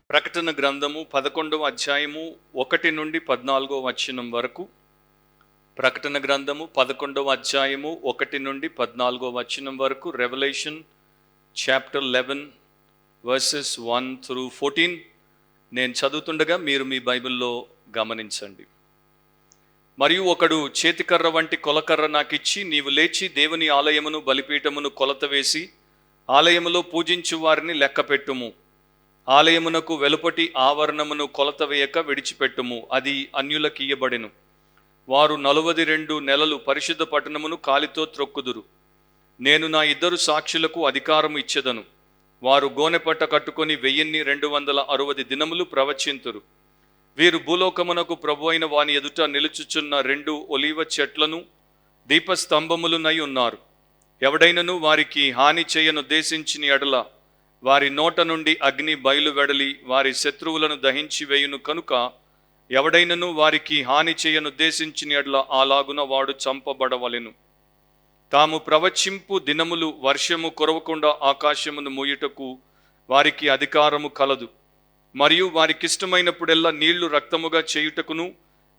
ప్రకటన గ్రంథము 11వ అధ్యాయము 1 నుండి 14వ వచనం వరకు. ప్రకటన గ్రంథము 11వ అధ్యాయము 1 నుండి 14వ వచనం వరకు. రెవల్యూషన్ చాప్టర్ 11 వర్సెస్ 1 through 14 నేను చదువుతుండగా మీరు మీ బైబిల్లో గమనించండి. మరియు ఒకడు చేతికర్ర వంటి కొలకర్ర నాకిచ్చి, నీవు లేచి దేవుని ఆలయమును బలిపీఠమును కొలత వేసి ఆలయములో పూజించు వారిని లెక్కపెట్టుము. ఆలయమునకు వెలుపటి ఆవరణమును కొలత వేయక విడిచిపెట్టుము, అది అన్యులకియ్యబడెను. వారు 42 నెలలు పరిశుద్ధ పట్టణమును కాలితో త్రొక్కుదురు. నేను నా 2 సాక్షులకు అధికారము ఇచ్చెదను. వారు గోనెపట్ట కట్టుకొని 1260 దినములు ప్రవచింతురు. వీరు భూలోకమునకు ప్రభు అయిన వాని ఎదుట నిలుచుచున్న 2 ఒలీవ చెట్లను దీపస్తంభములునై ఉన్నారు. ఎవడైనను వారికి హాని చేయనుద్దేశించిన ఎడల వారి నోట నుండి అగ్ని బయలువెడలి వారి శత్రువులను దహించి వేయును. కనుక ఎవడైనను వారికి హాని చేయనుద్దేశించిన ఎడల అలాగున వాడు చంపబడవలెను. తాము ప్రవచింపు దినములు వర్షము కురవకుండా ఆకాశమును మూయుటకు వారికి అధికారము కలదు. మరియు వారికిష్టమైనప్పుడెల్లా నీళ్లు రక్తముగా చేయుటకును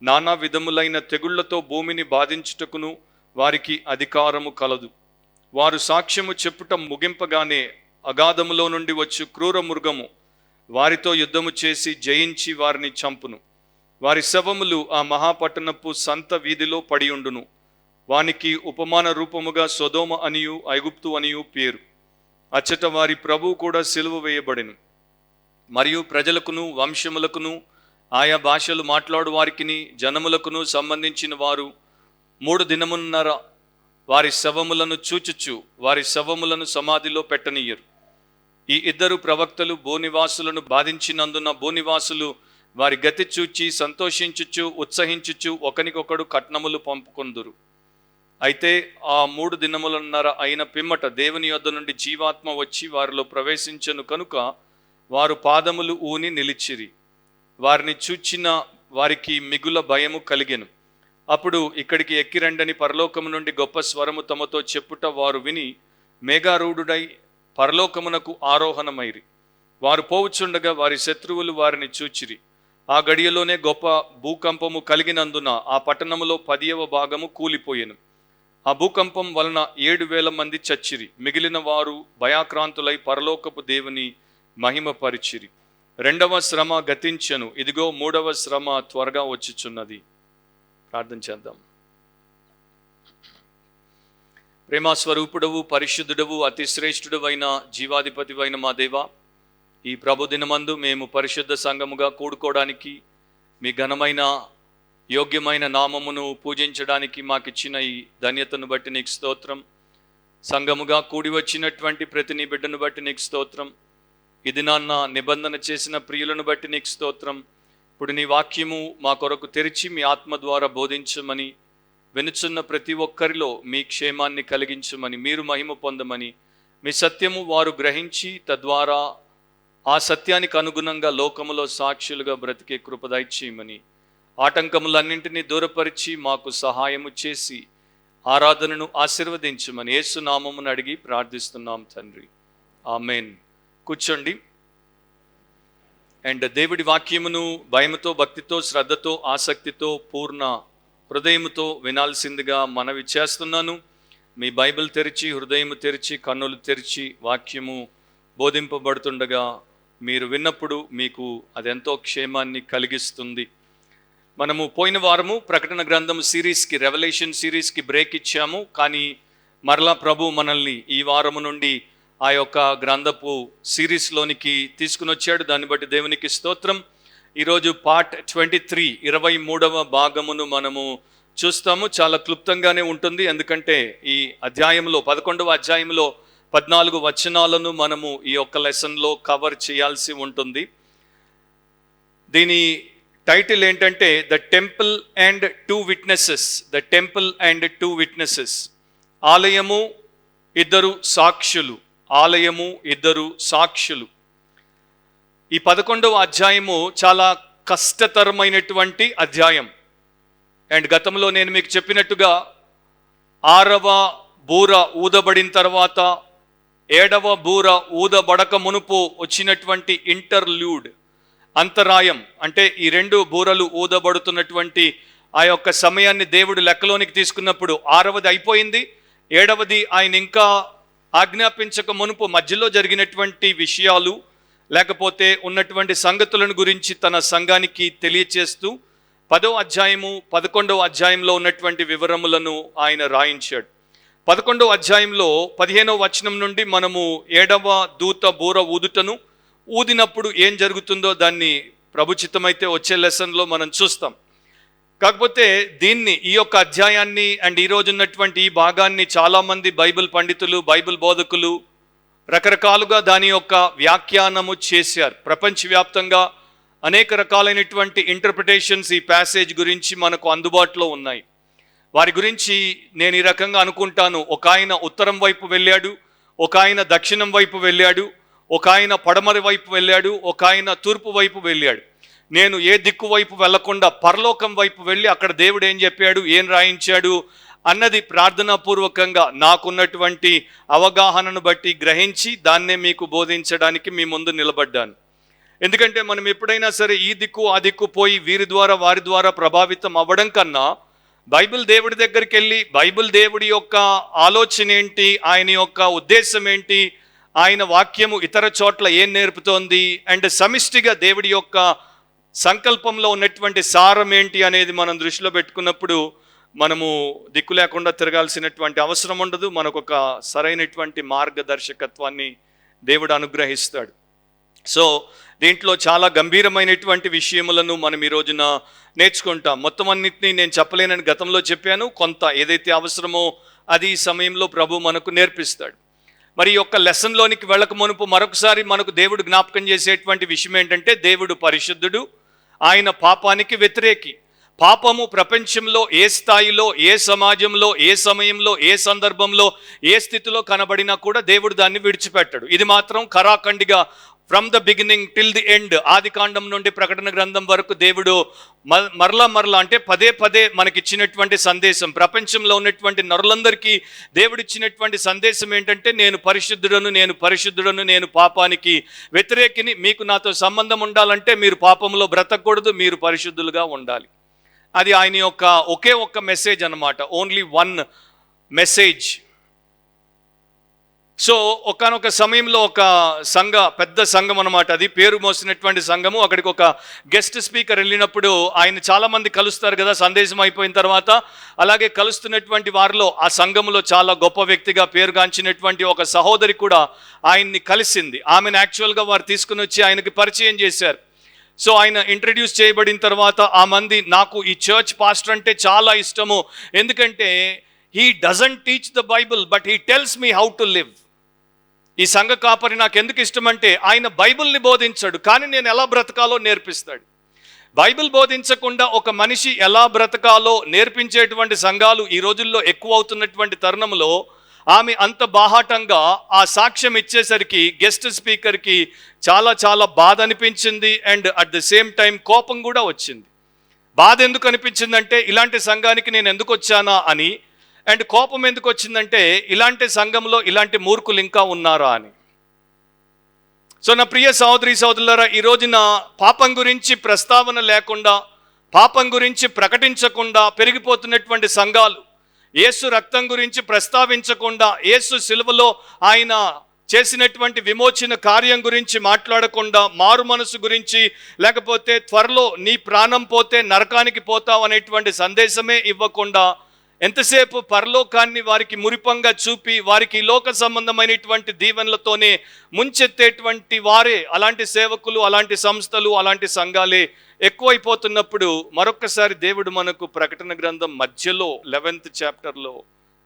నానా విధములైన తెగుళ్లతో భూమిని బాధించుటకును వారికి అధికారము కలదు. వారు సాక్ష్యము చెప్పుట ముగింపగానే అగాధములో నుండి వచ్చు క్రూర మృగము వారితో యుద్ధము చేసి జయించి వారిని చంపును. వారి శవములు ఆ మహాపట్టణపు సంత వీధిలో పడియుండును. వానికి ఉపమాన రూపముగా సొదోమ అనియు ఐగుప్తు అనియు పేరు. అచ్చట వారి ప్రభువు కూడా సిలువ వేయబడెను. మరియు ప్రజలకును వంశములకును ఆయా భాషలు మాట్లాడు వారికిని జనములకును సంబంధించిన వారు 3 దినమున్నర వారి శవములను చూచుచు వారి శవములను సమాధిలో పెట్టనీయరు. ఈ 2 ప్రవక్తలు భూనివాసులను బాధించినందున భూనివాసులు వారి గతి చూచి సంతోషించుచు ఉత్సహించుచు ఒకనికొకడు కట్నములు పంపుకొందురు. అయితే ఆ 3 దినములన్నర అయిన పిమ్మట దేవుని యొద్ద నుండి జీవాత్మ వచ్చి వారిలో ప్రవేశించెను. కనుక వారు పాదములు ఊని నిలిచిరి. వారిని చూచిన వారికి మిగుల భయము కలిగెను. అప్పుడు ఇక్కడికి ఎక్కిరండని పరలోకము నుండి గొప్ప స్వరము తమతో చెప్పుట వారు విని మేఘారూఢుడై పరలోకమునకు ఆరోహణమైరి. వారు పోవుచుండగా వారి శత్రువులు వారిని చూచిరి. ఆ గడియలోనే గొప్ప భూకంపము కలిగినందున ఆ పట్టణములో 10వ భాగము కూలిపోయెను. ఆ భూకంపం వలన 7,000 మంది చచ్చిరి. మిగిలిన వారు భయాక్రాంతులై పరలోకపు దేవుని మహిమపరిచిరి. 2వ శ్రమ గతించెను, ఇదిగో 3వ శ్రమ త్వరగా వచ్చుచున్నది. ప్రార్థన చేద్దాం. ప్రేమస్వరూపుడవు, పరిశుద్ధుడవు, అతి శ్రేష్ఠుడవైన జీవాధిపతివైన మా దేవా, ఈ ప్రభుదినమందు మేము పరిశుద్ధ సంఘముగా కూడుకోవడానికి మీ ఘనమైన యోగ్యమైన నామమును పూజించడానికి మాకిచ్చిన ఈ ధన్యతను బట్టి నీకు స్తోత్రం. సంఘముగా కూడి వచ్చినటువంటి ప్రతి నీ బిడ్డను బట్టి నీకు స్తోత్రం. ఇది నాన్న నిబంధన చేసిన ప్రియులను బట్టి నీకు స్తోత్రం. ఇప్పుడు నీ వాక్యము మా కొరకు తెరిచి మీ ఆత్మ ద్వారా బోధించమని, వినుచున్న ప్రతి ఒక్కరిలో మీ క్షేమాన్ని కలిగించమని, మీరు మహిమ పొందమని, మీ సత్యము వారు గ్రహించి తద్వారా ఆ సత్యానికి అనుగుణంగా లోకములో సాక్షులుగా బ్రతికే కృప దయచేయమని, ఆటంకములన్నింటినీ దూరపరిచి మాకు సహాయము చేసి ఆరాధనను ఆశీర్వదించమని యేసు నామమును అడిగి ప్రార్థిస్తున్నాం తండ్రి, ఆమెన్. కూర్చోండి. అండ్ దేవుడి వాక్యమును భయముతో, భక్తితో, శ్రద్ధతో, ఆసక్తితో, పూర్ణ హృదయముతో వినాల్సిందిగా మనవి చేస్తున్నాను. మీ బైబిల్ తెరిచి, హృదయము తెరిచి, కన్నులు తెరిచి వాక్యము బోధింపబడుతుండగా మీరు విన్నప్పుడు మీకు అదెంతో క్షేమాన్ని కలిగిస్తుంది. మనము పోయిన వారము ప్రకటన గ్రంథం సిరీస్కి, రెవల్యూషన్ సిరీస్కి బ్రేక్ ఇచ్చాము. కానీ మరలా ప్రభు మనల్ని ఈ వారము నుండి ఆ యొక్క గ్రంథపు సిరీస్లోనికి తీసుకుని వచ్చాడు. దాన్ని బట్టి దేవునికి స్తోత్రం. ఈరోజు పార్ట్ 23, 23వ భాగమును మనము చూస్తాము. చాలా క్లుప్తంగానే ఉంటుంది, ఎందుకంటే ఈ అధ్యాయంలో 11వ అధ్యాయంలో 14 వచనాలను మనము ఈ యొక్క లెసన్లో కవర్ చేయాల్సి ఉంటుంది. దీని టైటిల్ ఏంటంటే the temple and 2 witnesses. The temple and 2 witnesses. ఆలయము, 2 సాక్షులు. ఆలయము, 2 సాక్షులు. ఈ 11వ అధ్యాయము చాలా కష్టతరమైనటువంటి అధ్యాయం. అండ్ గతంలో నేను మీకు చెప్పినట్టుగా 6వ బూర ఊదబడిన తర్వాత 7వ బూర ఊదబడక మునుపు వచ్చినటువంటి ఇంటర్లూడ్ అంతరాయం అంటే ఈ రెండు బూరలు ఊదబడుతున్నటువంటి ఆ యొక్క సమయాన్ని దేవుడు లెక్కలోనికి తీసుకున్నప్పుడు 6వది అయిపోయింది, 7వది ఆయన ఇంకా ఆజ్ఞాపించక మునుపు మధ్యలో జరిగినటువంటి విషయాలు లేకపోతే ఉన్నటువంటి సంగతులను గురించి తన సంఘానికి తెలియచేస్తూ 10వ అధ్యాయము 11వ అధ్యాయంలో ఉన్నటువంటి వివరములను ఆయన రాయించాడు. 11వ అధ్యాయంలో 15వ వచనం నుండి మనము 7వ దూత బూర ఊదుటను ఊదినప్పుడు ఏం జరుగుతుందో దాన్ని ప్రభుచితమైతే వచ్చే లెసన్లో మనం చూస్తాం. కాకపోతే దీన్ని ఈ యొక్క అధ్యాయాన్ని అండ్ ఈరోజు ఉన్నటువంటి ఈ భాగాన్ని చాలామంది బైబిల్ పండితులు, బైబిల్ బోధకులు రకరకాలుగా దాని యొక్క వ్యాఖ్యానము చేశారు. ప్రపంచవ్యాప్తంగా అనేక రకాలైనటువంటి ఇంటర్ప్రిటేషన్స్ ఈ ప్యాసేజ్ గురించి మనకు అందుబాటులో ఉన్నాయి. వారి గురించి నేను ఈ రకంగా అనుకుంటాను. ఒక ఆయన ఉత్తరం వైపు వెళ్ళాడు, ఒక ఆయన దక్షిణం వైపు వెళ్ళాడు, ఒక ఆయన పడమర వైపు వెళ్ళాడు, ఒక ఆయన తూర్పు వైపు వెళ్ళాడు. నేను ఏ దిక్కు వైపు వెళ్లకుండా పరలోకం వైపు వెళ్ళి అక్కడ దేవుడు ఏం చెప్పాడు, ఏం రాయించాడు అన్నది ప్రార్థనాపూర్వకంగా నాకున్నటువంటి అవగాహనను బట్టి గ్రహించి దాన్నే మీకు బోధించడానికి మీ ముందు నిలబడ్డాను. ఎందుకంటే మనం ఎప్పుడైనా సరే ఈ దిక్కు ఆ దిక్కు పోయి వీరి ద్వారా వారి ద్వారా ప్రభావితం అవ్వడం కన్నా బైబిల్ దేవుడి దగ్గరికి వెళ్ళి బైబిల్ దేవుడి యొక్క ఆలోచన ఏంటి, ఆయన యొక్క ఉద్దేశం ఏంటి, ఆయన వాక్యము ఇతర చోట్ల ఏం నేర్పుతోంది అండ్ సమిష్టిగా దేవుడి యొక్క సంకల్పంలో ఉన్నటువంటి సారం ఏంటి అనేది మనం దృష్టిలో పెట్టుకున్నప్పుడు మనము దిక్కు లేకుండా తిరగాల్సినటువంటి అవసరం ఉండదు. మనకు ఒక సరైనటువంటి మార్గదర్శకత్వాన్ని దేవుడు అనుగ్రహిస్తాడు. సో దీంట్లో చాలా గంభీరమైనటువంటి విషయములను మనం ఈ రోజున నేర్చుకుంటాం. మొత్తం అన్నింటినీ నేను చెప్పలేనని గతంలో చెప్పాను. కొంత ఏదైతే అవసరమో అది ఈ సమయంలో ప్రభు మనకు నేర్పిస్తాడు. మరి యొక్క లెసన్లోనికి వెళ్ళక మునుపు మరొకసారి మనకు దేవుడు జ్ఞాపకం చేసేటువంటి విషయం ఏంటంటే దేవుడు పరిశుద్ధుడు, ఆయన పాపానికి వ్యతిరేకి. పాపము ప్రపంచంలో ఏ స్థాయిలో, ఏ సమాజంలో, ఏ సమయంలో, ఏ సందర్భంలో, ఏ స్థితిలో కనబడినా కూడా దేవుడు దాన్ని విడిచిపెట్టడు. ఇది మాత్రం ఖరాఖండిగా from the beginning till the end, ఆది కాండం నుండి ప్రకటన గ్రంథం వరకు దేవుడు మరలా అంటే పదే పదే మనకిచ్చినటువంటి సందేశం, ప్రపంచంలో ఉన్నటువంటి నరులందరికీ దేవుడిచ్చినటువంటి సందేశం ఏంటంటే నేను పరిశుద్ధుడను, నేను పరిశుద్ధుడను, నేను పాపానికి వ్యతిరేకిని, మీకు నాతో సంబంధం ఉండాలంటే మీరు పాపంలో బ్రతకూడదు, మీరు పరిశుద్ధులుగా ఉండాలి. అది ఆయన యొక్క ఒకే ఒక్క మెసేజ్ అన్నమాట, ఓన్లీ వన్ మెసేజ్. సో ఒకానొక సమయంలో ఒక పెద్ద సంఘం అనమాట, అది పేరు మోసినటువంటి సంఘము. అక్కడికి ఒక గెస్ట్ స్పీకర్ వెళ్ళినప్పుడు ఆయన చాలామంది కలుస్తారు కదా సందేశం అయిపోయిన తర్వాత. అలాగే కలుస్తున్నటువంటి వారిలో ఆ సంఘములో చాలా గొప్ప వ్యక్తిగా పేరుగాంచినటువంటి ఒక సహోదరి కూడా ఆయన్ని కలిసింది. ఆమెను యాక్చువల్గా వారు తీసుకుని వచ్చి ఆయనకి పరిచయం చేశారు. సో ఆయన ఇంట్రడ్యూస్ చేయబడిన తర్వాత ఆ మంది నాకు ఈ చర్చ్ పాస్టర్ అంటే చాలా ఇష్టము, ఎందుకంటే he doesn't teach the Bible but he tells me how to live. ఈ సంఘ కాపరి నాకు ఎందుకు ఇష్టం అంటే ఆయన బైబిల్ని బోధించాడు, కానీ నేను ఎలా బ్రతకాలో నేర్పిస్తాడు. బైబిల్ బోధించకుండా ఒక మనిషి ఎలా బ్రతకాలో నేర్పించేటువంటి సంఘాలు ఈ రోజుల్లో ఎక్కువ అవుతున్నటువంటి తరుణంలో ఆమె అంత బాహాటంగా ఆ సాక్ష్యం ఇచ్చేసరికి గెస్ట్ స్పీకర్కి చాలా బాధ అనిపించింది and at the same time కోపం కూడా వచ్చింది. బాధ ఎందుకు అనిపించిందంటే ఇలాంటి సంఘానికి నేను ఎందుకు వచ్చానా అని, అండ్ కోపం ఎందుకు వచ్చిందంటే ఇలాంటి సంఘంలో ఇలాంటి మూర్ఖులు ఇంకా ఉన్నారా అని. సో నా ప్రియ సహోదరి సహోదరులారా, ఈ రోజున పాపం గురించి ప్రస్తావన లేకుండా, పాపం గురించి ప్రకటించకుండా పెరిగిపోతున్నటువంటి సంఘాలు, యేసు రక్తం గురించి ప్రస్తావించకుండా, యేసు సిలువలో ఆయన చేసినటువంటి విమోచన కార్యం గురించి మాట్లాడకుండా, మారు మనసు గురించి, లేకపోతే త్వరలో నీ ప్రాణం పోతే నరకానికి పోతావు అనేటువంటి సందేశమే ఇవ్వకుండా ఎంతసేపు పరలోకాన్ని వారికి మురిపంగా చూపి వారికి లోక సంబంధమైనటువంటి దీవెనలతోనే ముంచెత్తేటువంటి వారే, అలాంటి సేవకులు, అలాంటి సంస్థలు, అలాంటి సంఘాలే ఎక్కువైపోతున్నప్పుడు మరొక్కసారి దేవుడు మనకు ప్రకటన గ్రంథం మధ్యలో 11th చాప్టర్లో,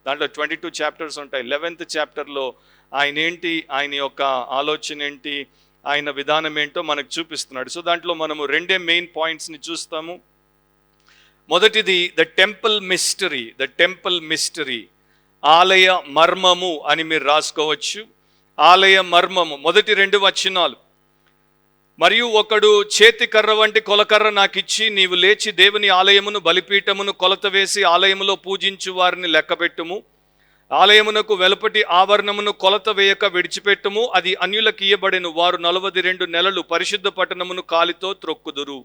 దాంట్లో 22 చాప్టర్స్ ఉంటాయి, 11th చాప్టర్లో ఆయన ఏంటి, ఆయన యొక్క ఆలోచన ఏంటి, ఆయన విధానం ఏంటో మనకు చూపిస్తున్నాడు. సో దాంట్లో మనము రెండే మెయిన్ పాయింట్స్ని చూస్తాము. మొదటిది ద టెంపుల్ మిస్టరీ, ఆలయ మర్మము అని మీరు రాసుకోవచ్చు. ఆలయ మర్మము మొదటి 2 వచనాలు. మరియు ఒకడు చేతి కర్ర వంటి కొలకర్ర నాకు ఇచ్చి, నీవు లేచి దేవుని ఆలయమును బలిపీఠమును కొలత వేసి ఆలయములో పూజించు వారిని లెక్కపెట్టుము, ఆలయమునకు వెలుపటి ఆవరణమును కొలత వేయక విడిచిపెట్టుము, అది అన్యులకు ఇయ్యబడెను, వారు 42 నెలలు పరిశుద్ధ పట్టణమును కాలితో త్రొక్కుదురు.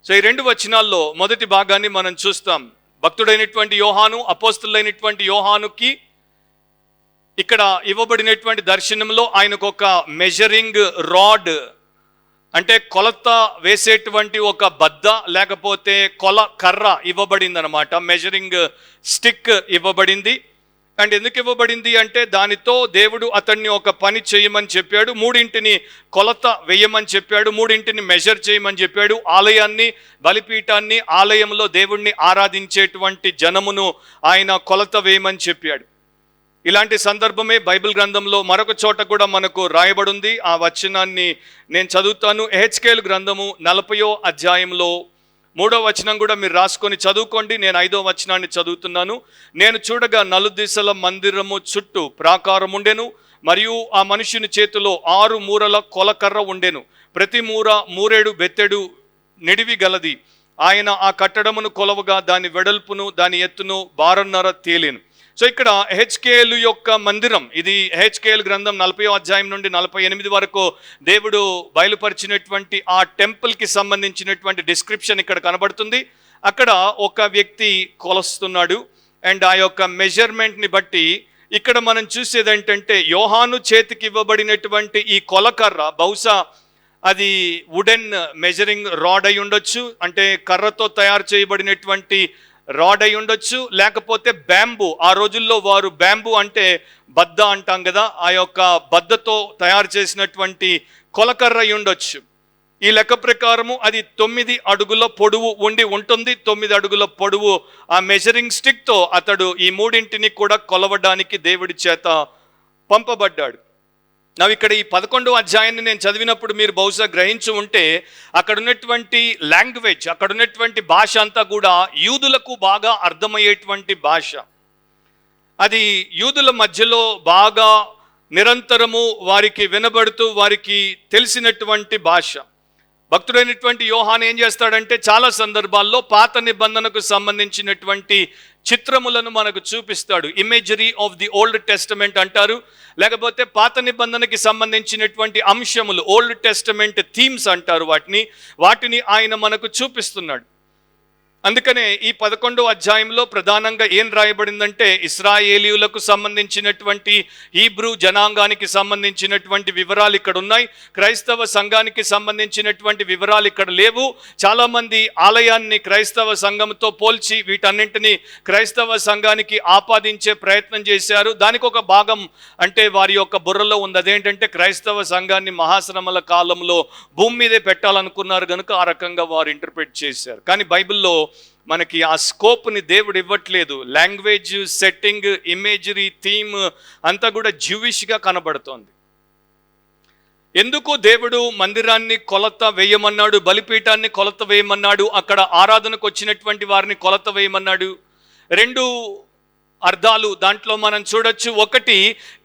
సో ఈ 2 వచనాల్లో మొదటి భాగాన్ని మనం చూస్తాం. భక్తుడైనటువంటి యోహాను, అపోస్తులైనటువంటి యోహానుకి ఇక్కడ ఇవ్వబడినటువంటి దర్శనంలో ఆయనకు ఒక మెజరింగ్ రాడ్, అంటే కొలత వేసేటువంటి ఒక బద్ద లేకపోతే కర్ర ఇవ్వబడింది అనమాట. మెజరింగ్ స్టిక్ ఇవ్వబడింది. అండ్ ఎందుకు ఇవ్వబడింది అంటే దానితో దేవుడు అతన్ని ఒక పని చేయమని చెప్పాడు, 3 కొలత వేయమని చెప్పాడు, 3 మెజర్ చేయమని చెప్పాడు. ఆలయాన్ని, బలిపీఠాన్ని, ఆలయంలో దేవుణ్ణి ఆరాధించేటువంటి జనమును ఆయన కొలత వేయమని చెప్పాడు. ఇలాంటి సందర్భమే బైబిల్ గ్రంథంలో మరొక చోట కూడా మనకు రాయబడింది. ఆ వచనాన్ని నేను చదువుతాను. ఎహెచ్కేలు గ్రంథము 40వ అధ్యాయంలో 3వ వచనం కూడా మీరు రాసుకొని చదువుకోండి. నేను 5వ వచనాన్ని చదువుతున్నాను. నేను చూడగా 4 దిశల మందిరము చుట్టూ ప్రాకారం ఉండెను, మరియు ఆ మనుషుని చేతిలో 6 మూరల కొలకర్ర ఉండెను, ప్రతి మూర 3 బెత్తెడు నిడివి గలది. ఆయన ఆ కట్టడమును కొలవగా దాని వెడల్పును దాని ఎత్తును 12.5 తేలిను. సో ఇక్కడ ఎహెచ్కేలు యొక్క మందిరం, ఇది ఎహెచ్కేలు గ్రంథం 40వ అధ్యాయం నుండి 48 వరకు దేవుడు బయలుపరిచినటువంటి ఆ టెంపుల్కి సంబంధించినటువంటి డిస్క్రిప్షన్ ఇక్కడ కనబడుతుంది. అక్కడ ఒక వ్యక్తి కొలుస్తున్నాడు. అండ్ ఆ యొక్క మెజర్మెంట్ని బట్టి ఇక్కడ మనం చూసేది ఏంటంటే, యోహాను చేతికి ఇవ్వబడినటువంటి ఈ కొలకర్ర బహుశా అది వుడెన్ మెజరింగ్ రాడ్ అయి ఉండొచ్చు, అంటే కర్రతో తయారు చేయబడినటువంటి రాడ్ అయి ఉండొచ్చు, లేకపోతే బ్యాంబూ. ఆ రోజుల్లో వారు బ్యాంబూ అంటే బద్ద అంటాం కదా, ఆ యొక్క బద్దతో తయారు చేసినటువంటి కొలకర్ర అయి ఉండొచ్చు. ఈ లెక్క ప్రకారము అది 9 అడుగుల పొడవు ఉంటుంది. 9 అడుగుల పొడవు ఆ మెజరింగ్ స్టిక్తో అతడు ఈ 3 కూడా కొలవడానికి దేవుడి చేత పంపబడ్డాడు. ఇక్కడ ఈ 11వ అధ్యాయాన్ని నేను చదివినప్పుడు మీరు బహుశా గ్రహించి ఉంటే, అక్కడ ఉన్నటువంటి లాంగ్వేజ్, అక్కడ ఉన్నటువంటి భాష అంతా కూడా యూదులకు బాగా అర్థమయ్యేటువంటి భాష. అది యూదుల మధ్యలో బాగా నిరంతరము వారికి వినబడుతూ వారికి తెలిసినటువంటి భాష. భక్తుడైనటువంటి యోహాను ఏం చేస్తాడంటే, చాలా సందర్భాల్లో పాత నిబంధనకు సంబంధించినటువంటి చిత్రములను మనకు చూపిస్తాడు. Imagery of the old testament అంటారు, లేకపోతే పాత నిబంధనకి సంబంధించినటువంటి అంశములు, ఓల్డ్ టెస్టమెంట్ థీమ్స్ అంటారు వాటిని ఆయన మనకు చూపిస్తున్నాడు. అందుకనే ఈ 11వ అధ్యాయంలో ప్రధానంగా ఏం రాయబడిందంటే, ఇశ్రాయేలీయులకు సంబంధించినటువంటి హీబ్రూ జనాంగానికి సంబంధించినటువంటి వివరాలు ఇక్కడ ఉన్నాయి, క్రైస్తవ సంఘానికి సంబంధించినటువంటి వివరాలు ఇక్కడ లేవు. చాలామంది ఆలయాన్ని క్రైస్తవ సంఘంతో పోల్చి వీటన్నింటినీ క్రైస్తవ సంఘానికి ఆపాదించే ప్రయత్నం చేశారు. దానికి ఒక భాగం అంటే వారి యొక్క బుర్రలో ఉంది, అదేంటంటే క్రైస్తవ సంఘాన్ని మహాశ్రమల కాలంలో భూమి మీదే పెట్టాలనుకున్నారు కనుక ఆ రకంగా వారు ఇంటర్ప్రిట్ చేశారు. కానీ బైబిల్లో మనకి ఆ స్కోప్ని దేవుడు ఇవ్వట్లేదు. లాంగ్వేజ్, సెట్టింగ్, ఇమేజరీ, థీమ్ అంతా కూడా జ్యూవిష్గా కనబడుతోంది. ఎందుకు దేవుడు మందిరాన్ని కొలత వేయమన్నాడు, బలిపీఠాన్ని కొలత వేయమన్నాడు, అక్కడ ఆరాధనకు వచ్చినటువంటి వారిని కొలత వేయమన్నాడు? 2 అర్థాలు దాంట్లో మనం చూడొచ్చు. ఒకటి,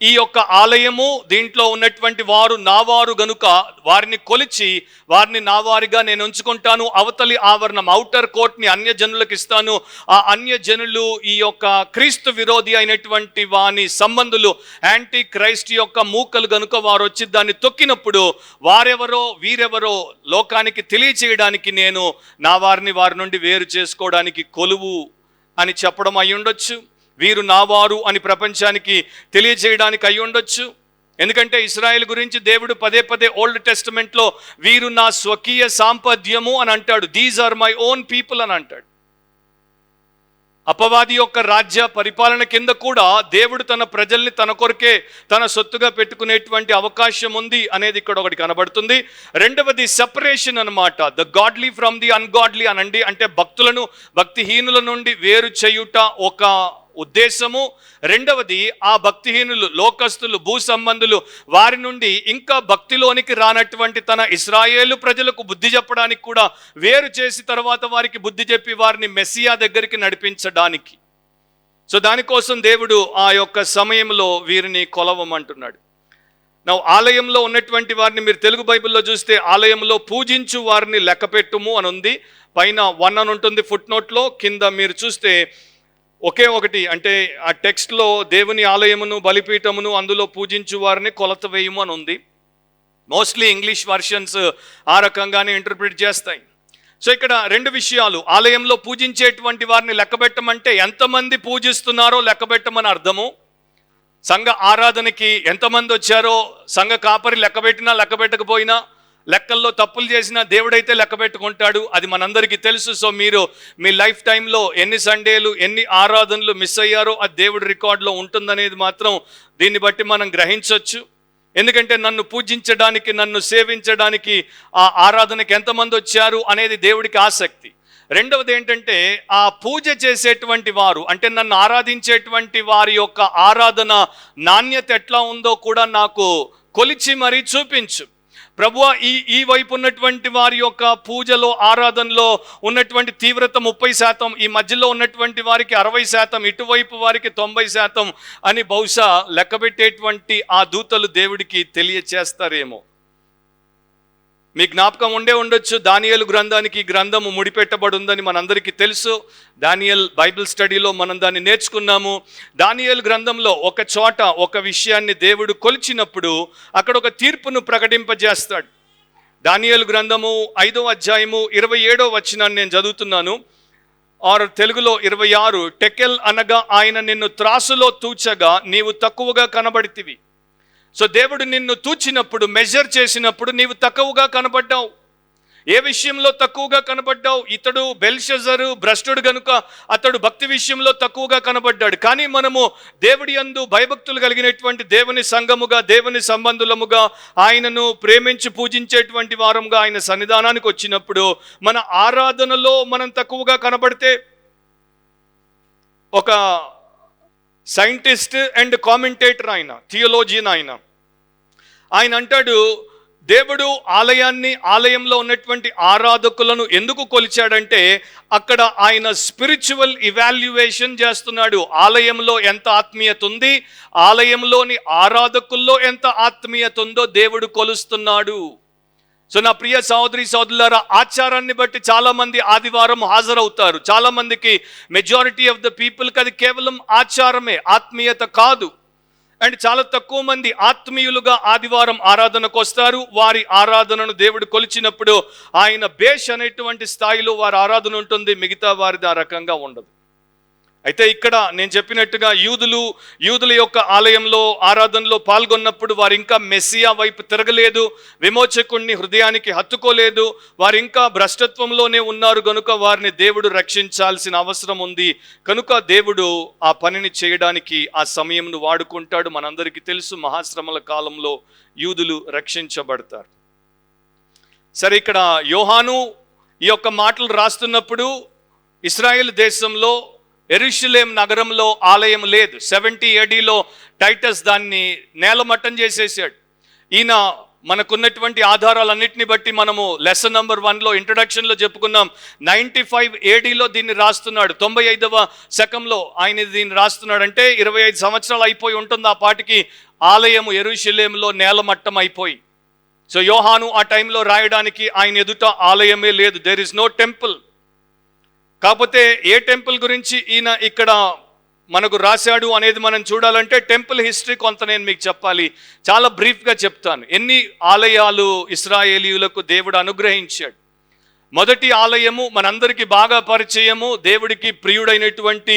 ఈ యొక్క ఆలయము, దీంట్లో ఉన్నటువంటి వారు నావారు గనుక వారిని కొలిచి వారిని నావారిగా నేను ఉంచుకుంటాను. అవతలి ఆవరణం, ఔటర్ కోర్ట్ని అన్యజనులకు ఇస్తాను. ఆ అన్యజనులు ఈ యొక్క క్రీస్తు విరోధి అయినటువంటి వాని సంబంధులు, యాంటీ క్రైస్ట్ యొక్క మూకలు గనుక వారు వచ్చి దాన్ని తొక్కినప్పుడు వారెవరో వీరెవరో లోకానికి తెలియచేయడానికి నేను నా వారిని వారి నుండి వేరు చేసుకోవడానికి కొలువు అని చెప్పడం అయి ఉండొచ్చు. వీరు నావారు అని ప్రపంచానికి తెలియజేయడానికి అయి ఉండొచ్చు. ఎందుకంటే ఇశ్రాయేల్ గురించి దేవుడు పదే పదే ఓల్డ్ టెస్టమెంట్లో వీరు నా స్వకీయ సాంపద్యము అని అంటాడు. These are my own people అని అంటాడు. అపవాది యొక్క రాజ్య పరిపాలన కింద కూడా దేవుడు తన ప్రజల్ని తన కొరకే తన సొత్తుగా పెట్టుకునేటువంటి అవకాశం ఉంది అనేది ఇక్కడ ఒకటి కనబడుతుంది. రెండవది సెపరేషన్ అన్నమాట. The godly from the ungodly అనండి, అంటే భక్తులను భక్తిహీనుల నుండి వేరు చేయుట ఒక ఉద్దేశము. రెండవది, ఆ భక్తిహీనులు, లోకస్తులు, భూ సంబంధులు వారి నుండి ఇంకా భక్తిలోనికి రానటువంటి తన ఇశ్రాయేలు ప్రజలకు బుద్ధి చెప్పడానికి కూడా వేరు చేసి తర్వాత వారికి బుద్ధి చెప్పి వారిని మెస్సియా దగ్గరికి నడిపించడానికి. సో దానికోసం దేవుడు ఆ యొక్క సమయంలో వీరిని కొలవమంటున్నాడు. ఆలయంలో ఉన్నటువంటి వారిని మీరు తెలుగు బైబిల్లో చూస్తే ఆలయంలో పూజించు వారిని లెక్కపెట్టుము అని ఉంది. పైన 1 అని ఉంటుంది ఫుట్ నోట్లో, కింద మీరు చూస్తే ఒకే ఒకటి, అంటే ఆ టెక్స్ట్లో దేవుని ఆలయమును బలిపీఠమును అందులో పూజించు వారిని కొలత వేయము అని ఉంది. మోస్ట్లీ ఇంగ్లీష్ వర్షన్స్ ఆ రకంగానే ఇంటర్ప్రిట్ చేస్తాయి. సో ఇక్కడ రెండు విషయాలు, ఆలయంలో పూజించేటువంటి వారిని లెక్కబెట్టమంటే ఎంతమంది పూజిస్తున్నారో లెక్కబెట్టమని అర్థము. సంఘ ఆరాధనకి ఎంతమంది వచ్చారో సంఘ కాపరి లెక్కబెట్టినా లెక్కబెట్టకపోయినా, లెక్కల్లో తప్పులు చేసినా దేవుడైతే లెక్క పెట్టుకుంటాడు, అది మనందరికీ తెలుసు. సో మీరు మీ లైఫ్ టైంలో ఎన్ని సండేలు ఎన్ని ఆరాధనలు మిస్ అయ్యారో అది దేవుడి రికార్డులో ఉంటుందనేది మాత్రం దీన్ని బట్టి మనం గ్రహించవచ్చు. ఎందుకంటే నన్ను పూజించడానికి, నన్ను సేవించడానికి ఆ ఆరాధనకి ఎంతమంది వచ్చారు అనేది దేవుడికి ఆసక్తి. రెండవది ఏంటంటే ఆ పూజ చేసేటువంటి వారు, అంటే నన్ను ఆరాధించేటువంటి వారి యొక్క ఆరాధన నాణ్యత ఎట్లా ఉందో కూడా నాకు కొలిచి మరీ చూపించు ప్రభువా. ఈ వైపు ఉన్నటువంటి వారి యొక్క పూజలో ఆరాధనలో ఉన్నటువంటి తీవ్రత 30%, ఈ మధ్యలో ఉన్నటువంటి వారికి 60%, ఇటువైపు వారికి 90% అని బహుశా లెక్కబెట్టేటువంటి ఆ దూతలు దేవుడికి తెలియచేస్తారేమో. మీ జ్ఞాపకం ఉండొచ్చు, దానియేలు గ్రంథానికి గ్రంథము ముడిపెట్టబడి ఉందని మనందరికీ తెలుసు. దానియేల్ బైబిల్ స్టడీలో మనం దాన్ని నేర్చుకున్నాము. దానియేలు గ్రంథంలో ఒక చోట ఒక విషయాన్ని దేవుడు కొలిచినప్పుడు అక్కడ ఒక తీర్పును ప్రకటింపజేస్తాడు. దానియేలు గ్రంథము 5వ అధ్యాయము 27వ వచనాన్ని నేను చదువుతున్నాను. తెలుగులో 26. టెకెల్ అనగా ఆయన నిన్ను త్రాసులో తూచగా నీవు తక్కువగా కనబడితివి. సో దేవుడు నిన్ను తూచినప్పుడు, మెజర్ చేసినప్పుడు నీవు తక్కువగా కనబడ్డావు. ఏ విషయంలో తక్కువగా కనబడ్డావు? ఇతడు బెల్షజరు భ్రష్టుడు గనుక అతడు భక్తి విషయంలో తక్కువగా కనబడ్డాడు. కానీ మనము దేవుడి యందు భయభక్తులు కలిగినటువంటి దేవుని సంఘముగా, దేవుని సంబంధులముగా, ఆయనను ప్రేమించి పూజించేటువంటి వారంగా ఆయన సన్నిధానానికి వచ్చినప్పుడు మన ఆరాధనలో మనం తక్కువగా కనబడితే, ఒక సైంటిస్ట్ అండ్ కామెంటేటర్ ఆయన, థియోలోజియన్ ఆయన అంటాడు, దేవుడు ఆలయంలో ఉన్నటువంటి ఆరాధకులను ఎందుకు కొలిచాడంటే అక్కడ ఆయన స్పిరిచువల్ ఇవాల్యుయేషన్ చేస్తున్నాడు. ఆలయంలో ఎంత ఆత్మీయత ఉంది, ఆలయంలోని ఆరాధకుల్లో ఎంత ఆత్మీయత ఉందో దేవుడు కొలుస్తున్నాడు. సో నా ప్రియ సహోదరి సహోదరులారా, ఆచారాన్ని బట్టి చాలా మంది ఆదివారం హాజరవుతారు. చాలా మందికి, మెజారిటీ ఆఫ్ ద పీపుల్కి అది కేవలం ఆచారమే, ఆత్మీయత కాదు. అండ్ చాలా తక్కువ మంది ఆత్మీయులుగా ఆదివారం ఆరాధనకు వస్తారు. వారి ఆరాధనను దేవుడు కొలిచినప్పుడు ఆయన బేష్ అనేటువంటి స్థాయిలో వారి ఆరాధన ఉంటుంది, మిగతా వారిది ఆ రకంగా ఉండదు. అయితే ఇక్కడ నేను చెప్పినట్టుగా యూదుల యొక్క ఆలయంలో ఆరాధనలో పాల్గొన్నప్పుడు వారు ఇంకా మెస్సియా వైపు తిరగలేదు, విమోచకుణ్ణి హృదయానికి హత్తుకోలేదు, వారు ఇంకా భ్రష్టత్వంలోనే ఉన్నారు. కనుక వారిని దేవుడు రక్షించాల్సిన అవసరం ఉంది. కనుక దేవుడు ఆ పనిని చేయడానికి ఆ సమయంను వాడుకుంటాడు. మనందరికీ తెలుసు, మహాశ్రమల కాలంలో యూదులు రక్షించబడతారు. సరే, ఇక్కడ యోహాను ఈ యొక్క మాటలు రాస్తున్నప్పుడు ఇశ్రాయేల్ దేశంలో యెరూషలేం నగరంలో ఆలయం లేదు. 70 ADలో టైటస్ దాన్ని నేలమట్టం చేసేసాడు. ఈయన మనకున్నటువంటి ఆధారాలన్నింటినీ బట్టి మనము లెసన్ నెంబర్ 1లో ఇంట్రడక్షన్లో చెప్పుకున్నాం. 95 ADలో దీన్ని రాస్తున్నాడు. 95వ శకంలో ఆయన దీన్ని రాస్తున్నాడు. అంటే 25 సంవత్సరాలు అయిపోయి ఉంటుంది ఆ పాటికి ఆలయము యెరూషలేంలో నేలమట్టం అయిపోయి. సో యోహాను ఆ టైంలో రాయడానికి ఆయన ఎదుట ఆలయమే లేదు. There is no temple. కాకపోతే ఏ టెంపుల్ గురించి ఈయన ఇక్కడ మనకు రాశాడు అనేది మనం చూడాలంటే టెంపుల్ హిస్టరీ కొంత నేను మీకు చెప్పాలి. చాలా బ్రీఫ్గా చెప్తాను. ఎన్ని ఆలయాలు ఇశ్రాయేలీయులకు దేవుడు అనుగ్రహించాడు. మొదటి ఆలయము మనందరికీ బాగా పరిచయము, దేవుడికి ప్రియుడైనటువంటి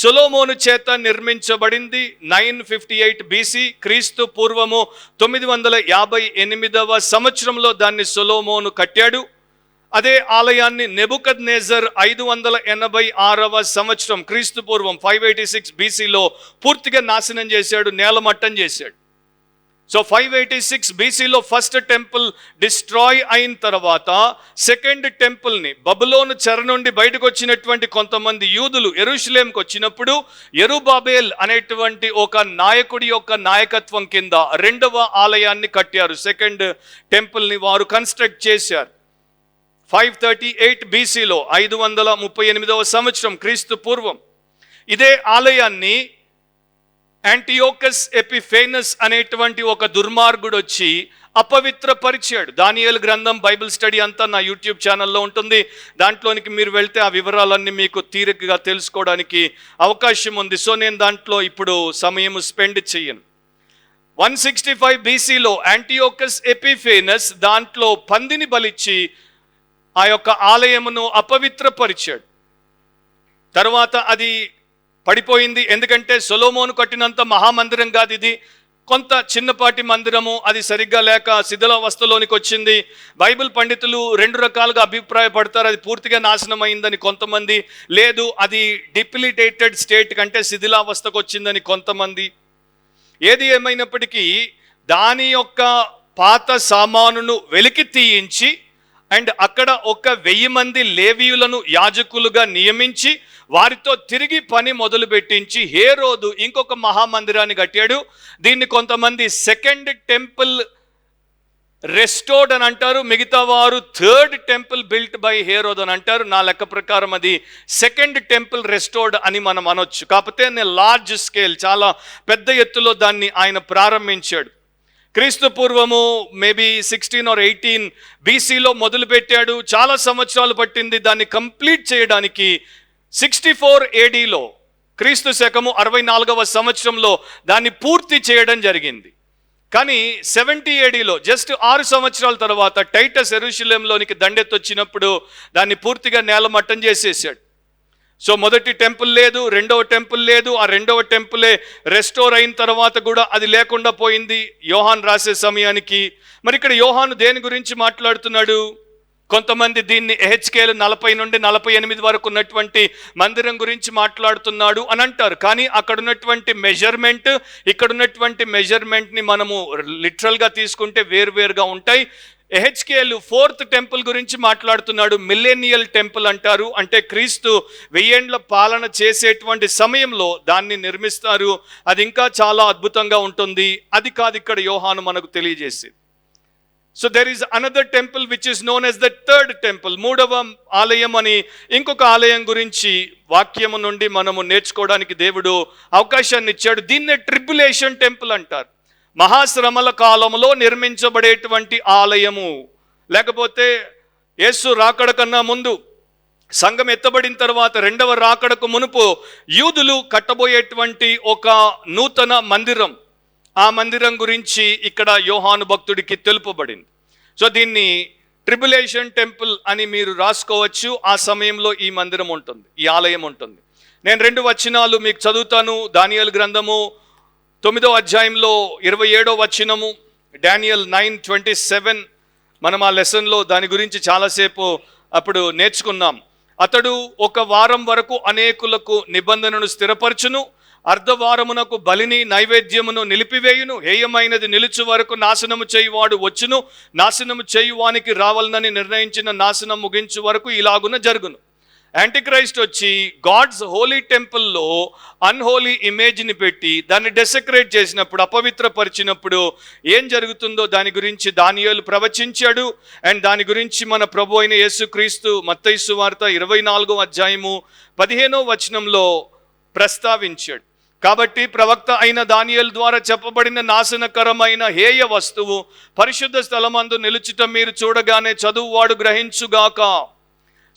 సొలొమోను చేత నిర్మించబడింది. 958 BC, క్రీస్తు పూర్వము 958వ సంవత్సరంలో దాన్ని సొలొమోను కట్టాడు. అదే ఆలయాన్ని నెబుకద్నెజర్ 586వ సంవత్సరం క్రీస్తు పూర్వం 586 BCలో పూర్తిగా నాశనం చేశాడు, నేలమట్టం చేశాడు. సో 586 BCలో ఫస్ట్ టెంపుల్ డిస్ట్రాయ్ అయిన తర్వాత సెకండ్ టెంపుల్ని బబులోను చెర నుండి బయటకు వచ్చినటువంటి కొంతమంది యూదులు యెరూషలేంకి వచ్చినప్పుడు యెరుబాబేల్ అనేటువంటి ఒక నాయకుడి యొక్క నాయకత్వం కింద రెండవ ఆలయాన్ని కట్టారు. సెకండ్ టెంపుల్ని వారు కన్స్ట్రక్ట్ చేశారు. 538 BCలో 538వ సంవత్సరం క్రీస్తు పూర్వం ఇదే ఆలయాన్ని యాంటియోకస్ ఎపిఫేనస్ అనేటువంటి ఒక దుర్మార్గుడు వచ్చి అపవిత్రపరిచాడు. దానియేలు గ్రంథం బైబిల్ స్టడీ అంతా నా యూట్యూబ్ ఛానల్లో ఉంటుంది. దాంట్లోనికి మీరు వెళ్తే ఆ వివరాలన్నీ మీకు తీరికగా తెలుసుకోవడానికి అవకాశం ఉంది. సో నేను దాంట్లో ఇప్పుడు సమయం స్పెండ్ చేయను. 165 BCలో యాంటియోకస్ ఎపిఫేనస్ దాంట్లో పందిని బలిచ్చి ఆ యొక్క ఆలయమును అపవిత్రపరిచాడు. తర్వాత అది పడిపోయింది. ఎందుకంటే సొలొమోను కట్టినంత మహామందిరం కాదు ఇది, కొంత చిన్నపాటి మందిరము. అది సరిగ్గా లేక శిథిలావస్థలోనికి వచ్చింది. బైబిల్ పండితులు రెండు రకాలుగా అభిప్రాయపడతారు. అది పూర్తిగా నాశనం అయిందని కొంతమంది, లేదు అది డిప్లిటేటెడ్ స్టేట్ కంటే శిథిలావస్థకు వచ్చిందని కొంతమంది. ఏది ఏమైనప్పటికీ దాని యొక్క పాత సామానును వెలికి తీయించి అండ్ అక్కడ 1000 మంది లేవీయులను యాజకులుగా నియమించి వారితో తిరిగి పని మొదలు పెట్టించి హేరోదు ఇంకొక మహామందిరాన్ని కట్టాడు. దీన్ని కొంతమంది సెకండ్ టెంపుల్ రెస్టోర్డ్ అని అంటారు, మిగతా వారు third temple built by Herod అని అంటారు. నా లెక్క ప్రకారం అది సెకండ్ టెంపుల్ రెస్టోర్డ్ అని మనం అనొచ్చు. కాకపోతే లార్జ్ స్కేల్, చాలా పెద్ద ఎత్తులో దాన్ని ఆయన ప్రారంభించాడు. క్రీస్తు పూర్వము మేబీ 16 or 18 BCలో మొదలుపెట్టాడు. చాలా సంవత్సరాలు పట్టింది దాన్ని కంప్లీట్ చేయడానికి. 64 ADలో క్రీస్తు శకము 64వ సంవత్సరంలో దాన్ని పూర్తి చేయడం జరిగింది. కానీ 70 ADలో జస్ట్ 6 సంవత్సరాల తర్వాత టైటస్ యెరూషలేంలోనికి దండెత్తొచ్చినప్పుడు దాన్ని పూర్తిగా నేలమట్టం చేసేసాడు. సో మొదటి టెంపుల్ లేదు, రెండవ టెంపుల్ లేదు. ఆ రెండవ టెంపులే రెస్టోర్ అయిన తర్వాత కూడా అది లేకుండా పోయింది యోహాన్ రాసే సమయానికి. మరి ఇక్కడ యోహాను దేని గురించి మాట్లాడుతున్నాడు? కొంతమంది దీన్ని ఎహెచ్కేలు 40 నుండి 48 వరకు ఉన్నటువంటి మందిరం గురించి మాట్లాడుతున్నాడు అని అంటారు. కానీ అక్కడ ఉన్నటువంటి మెజర్మెంట్, ఇక్కడ ఉన్నటువంటి మెజర్మెంట్ని మనము లిటరల్గా తీసుకుంటే వేరువేరుగా ఉంటాయి. ఎహెచ్కేలు 4th టెంపుల్ గురించి మాట్లాడుతున్నాడు. మిలేనియల్ టెంపుల్ అంటారు. అంటే క్రీస్తు 1000 ఏండ్ల పాలన చేసేటువంటి సమయంలో దాన్ని నిర్మిస్తారు. అది ఇంకా చాలా అద్భుతంగా ఉంటుంది. అది కాదు ఇక్కడ యోహాను మనకు తెలియజేసేది. So there is another temple which is known as the third temple, 3వ ఆలయం అని ఇంకొక ఆలయం గురించి వాక్యము నుండి మనము నేర్చుకోవడానికి దేవుడు అవకాశాన్ని ఇచ్చాడు. దీన్నే ట్రిబ్యులేషన్ టెంపుల్ అంటారు. మహాశ్రమల కాలంలో నిర్మించబడేటువంటి ఆలయము, లేకపోతే యేసు రాకడ కన్నా ముందు, సంఘం ఎత్తబడిన తర్వాత రెండవ రాకడకు మునుపు యూదులు కట్టబోయేటువంటి ఒక నూతన మందిరం, ఆ మందిరం గురించి ఇక్కడ యోహాను భక్తుడికి తెలుపబడింది. సో దీన్ని ట్రిబ్యులేషన్ టెంపుల్ అని మీరు రాసుకోవచ్చు. ఆ సమయంలో ఈ మందిరం ఉంటుంది, ఈ ఆలయం ఉంటుంది. నేను 2 వచనాలు మీకు చదువుతాను. దానియేలు గ్రంథము 9వ అధ్యాయంలో 27వ వచనము, డానియల్ 9:27. మనం ఆ లెసన్లో దాని గురించి చాలాసేపు అప్పుడు నేర్చుకున్నాం. అతడు 1 వారం వరకు అనేకులకు నిబంధనను స్థిరపరచును, అర్ధవారమునకు బలిని నైవేద్యమును నిలిపివేయును, హేయమైనది నిలుచు వరకు నాశనము చేయువాడు వచ్చును, నాశనము చేయువానికి రావాలని నిర్ణయించిన నాశనం ముగించు వరకు ఇలాగున జరుగును. యాంటిక్రైస్ట్ వచ్చి గాడ్స్ హోలీ టెంపుల్లో అన్హోలీ ఇమేజ్ని పెట్టి దాన్ని డెసెక్రేట్ చేసినప్పుడు, అపవిత్రపరిచినప్పుడు ఏం జరుగుతుందో దాని గురించి దానియేలు ప్రవచించాడు. అండ్ దాని గురించి మన ప్రభు అయిన యేసుక్రీస్తు మత్తయి సువార్త 24వ అధ్యాయము 15వ వచనంలో ప్రస్తావించాడు. కాబట్టి ప్రవక్త అయిన దానియేలు ద్వారా చెప్పబడిన నాశనకరమైన హేయ వస్తువు పరిశుద్ధ స్థలమందు నిలుచుట మీరు చూడగానే చదువువాడు గ్రహించుగాక.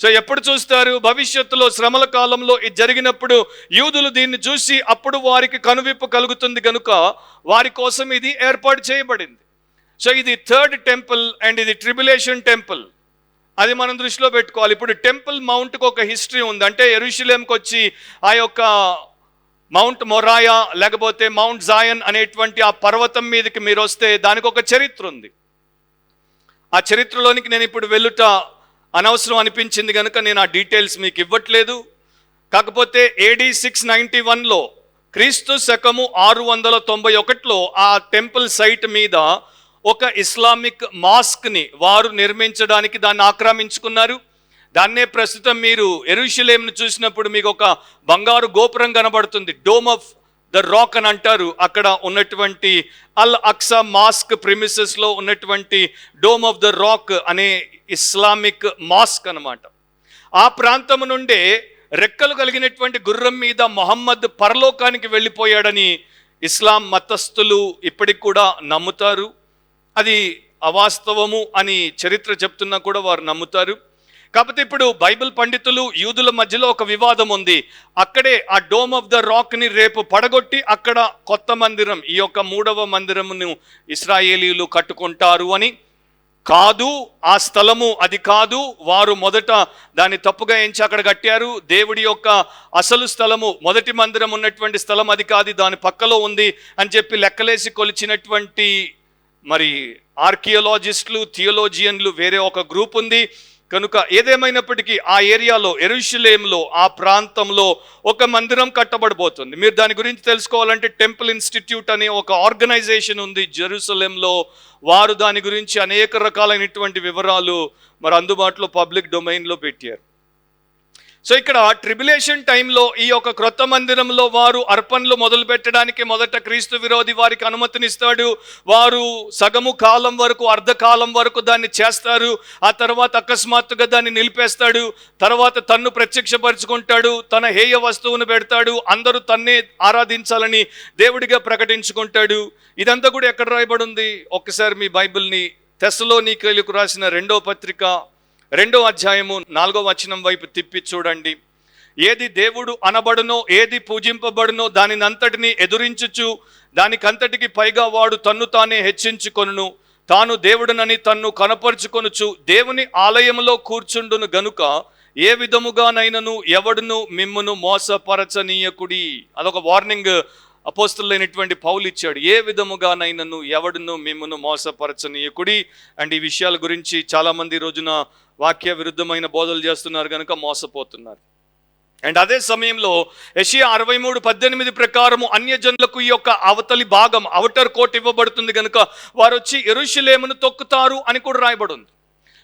సో ఎప్పుడు చూస్తారు? భవిష్యత్తులో శ్రమల కాలంలో ఇది జరిగినప్పుడు యూదులు దీన్ని చూసి అప్పుడు వారికి కనువిప్పు కలుగుతుంది కనుక వారి కోసం ఇది ఏర్పాటు చేయబడింది. సో ఇది థర్డ్ టెంపుల్ అండ్ ఇది ట్రిబ్యులేషన్ టెంపుల్, అది మనం దృష్టిలో పెట్టుకోవాలి. ఇప్పుడు టెంపుల్ మౌంట్కి ఒక హిస్టరీ ఉంది. అంటే యెరూషలేంకి వచ్చి ఆ యొక్క మౌంట్ మొరాయా లేకపోతే మౌంట్ జాయన్ అనేటువంటి ఆ పర్వతం మీదకి మీరు వస్తే దానికి ఒక చరిత్ర ఉంది. ఆ చరిత్రలోనికి నేను ఇప్పుడు వెళ్ళుట అనవసరం అనిపించింది కనుక నేను ఆ డీటెయిల్స్ మీకు ఇవ్వట్లేదు. కాకపోతే AD 691లో క్రీస్తు శకము 691లో ఆ టెంపుల్ సైట్ మీద ఒక ఇస్లామిక్ మాస్క్ని వారు నిర్మించడానికి దాన్ని ఆక్రమించుకున్నారు. దాన్నే ప్రస్తుతం మీరు యెరూషలేంను చూసినప్పుడు మీకు ఒక బంగారు గోపురం కనబడుతుంది, డోమ్ ఆఫ్ ద రాక్ అని అంటారు. అక్కడ ఉన్నటువంటి అల్ అక్సా మాస్క్ ప్రిమిసెస్లో ఉన్నటువంటి డోమ్ ఆఫ్ ద రాక్ అనే ఇస్లామిక్ మాస్క్ అన్నమాట. ఆ ప్రాంతం నుండే రెక్కలు కలిగినటువంటి గుర్రం మీద మొహమ్మద్ పరలోకానికి వెళ్ళిపోయాడని ఇస్లాం మతస్థులు ఇప్పటికి కూడా నమ్ముతారు. అది అవాస్తవము అని చరిత్ర చెప్తున్నా కూడా వారు నమ్ముతారు. కాకపోతే ఇప్పుడు బైబిల్ పండితులు యూదుల మధ్యలో ఒక వివాదం ఉంది. అక్కడే ఆ డోమ్ ఆఫ్ ద రాక్ని రేపు పడగొట్టి అక్కడ కొత్త మందిరం, ఈ యొక్క 3వ మందిరమును ఇశ్రాయేలీయులు కట్టుకుంటారు అని. కాదు, ఆ స్థలము అది కాదు, వారు మొదట దాన్ని తప్పుగా ఎంచి అక్కడ కట్టారు. దేవుడి యొక్క అసలు స్థలము, మొదటి మందిరం ఉన్నటువంటి స్థలం అది కాదు, దాని పక్కలో ఉంది అని చెప్పి లెక్కలేసి కొలిచినటువంటి మరి ఆర్కియాలజిస్టులు, థియోలోజియన్లు వేరే ఒక గ్రూప్ ఉంది. కనుక ఏదేమైనప్పటికీ ఆ ఏరియాలో, యెరూషలేములో, ఆ ప్రాంతంలో ఒక మందిరం కట్టబడబోతుంది. మీరు దాని గురించి తెలుసుకోవాలంటే టెంపుల్ ఇన్స్టిట్యూట్ అనే ఒక ఆర్గనైజేషన్ ఉంది జెరూసలేంలో. వారు దాని గురించి అనేక రకాలైనటువంటి వివరాలు మరి అందుబాటులో పబ్లిక్ డొమైన్లో పెట్టారు. సో ఇక్కడ ట్రిబులేషన్ టైంలో ఈ యొక్క క్రొత్త మందిరంలో వారు అర్పణలు మొదలు పెట్టడానికి మొదట క్రీస్తు విరోధి వారికి అనుమతినిస్తాడు. వారు సగము కాలం వరకు, అర్ధకాలం వరకు దాన్ని చేస్తారు. ఆ తర్వాత అకస్మాత్తుగా దాన్ని నిలిపేస్తాడు. తర్వాత తన్ను ప్రత్యక్షపరుచుకుంటాడు, తన హేయ వస్తువును పెడతాడు, అందరూ తన్నే ఆరాధించాలని దేవుడిగా ప్రకటించుకుంటాడు. ఇదంతా కూడా ఎక్కడ రాయబడి ఉంది? ఒక్కసారి మీ బైబిల్ని తెస్సలోనికీయులకు రాసిన 2వ పత్రిక 2వ అధ్యాయము 4వ వచనం వైపు తిప్పి చూడండి. ఏది దేవుడు అనబడునో, ఏది పూజింపబడునో దానినంతటిని ఎదురించుచు దానికంతటికి పైగా వాడు తన్ను తానే హెచ్చించుకొనును, తాను దేవుడునని తన్ను కనపరుచుకొనుచు దేవుని ఆలయములో కూర్చుండును గనుక ఏ విధముగానైనను ఎవడును మిమ్మును మోసపరచనీయకుడి. అదొక వార్నింగ్ అపోస్తలులైనటువంటి పౌలు ఇచ్చాడు. ఏ విధముగానైనను ఎవడును మిమ్మును మోసపరచనీయకుడి. అండ్ ఈ విషయాల గురించి చాలామంది రోజున వాక్య విరుద్ధమైన బోధలు చేస్తున్నారు కనుక మోసపోతున్నారు. అండ్ అదే సమయంలో యెషయా 63:18 ప్రకారము అన్యజనులకు ఈ యొక్క అవతలి భాగం, అవుటర్ కోట్ ఇవ్వబడుతుంది కనుక వారు వచ్చి యెరూషలేమును తొక్కుతారు అని కూడా రాయబడి ఉంది.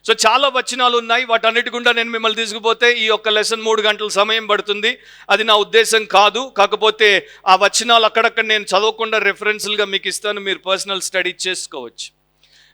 సో చాలా వచనాలు ఉన్నాయి. వాటన్నిటి గుండా నేను మిమ్మల్ని తీసుకుపోతే ఈ యొక్క లెసన్ 3 గంటల సమయం పడుతుంది. అది నా ఉద్దేశం కాదు. కాకపోతే ఆ వచనాలు అక్కడక్కడ నేను చదవకుండా రెఫరెన్స్లుగా మీకు ఇస్తాను, మీరు పర్సనల్ స్టడీ చేసుకోవచ్చు.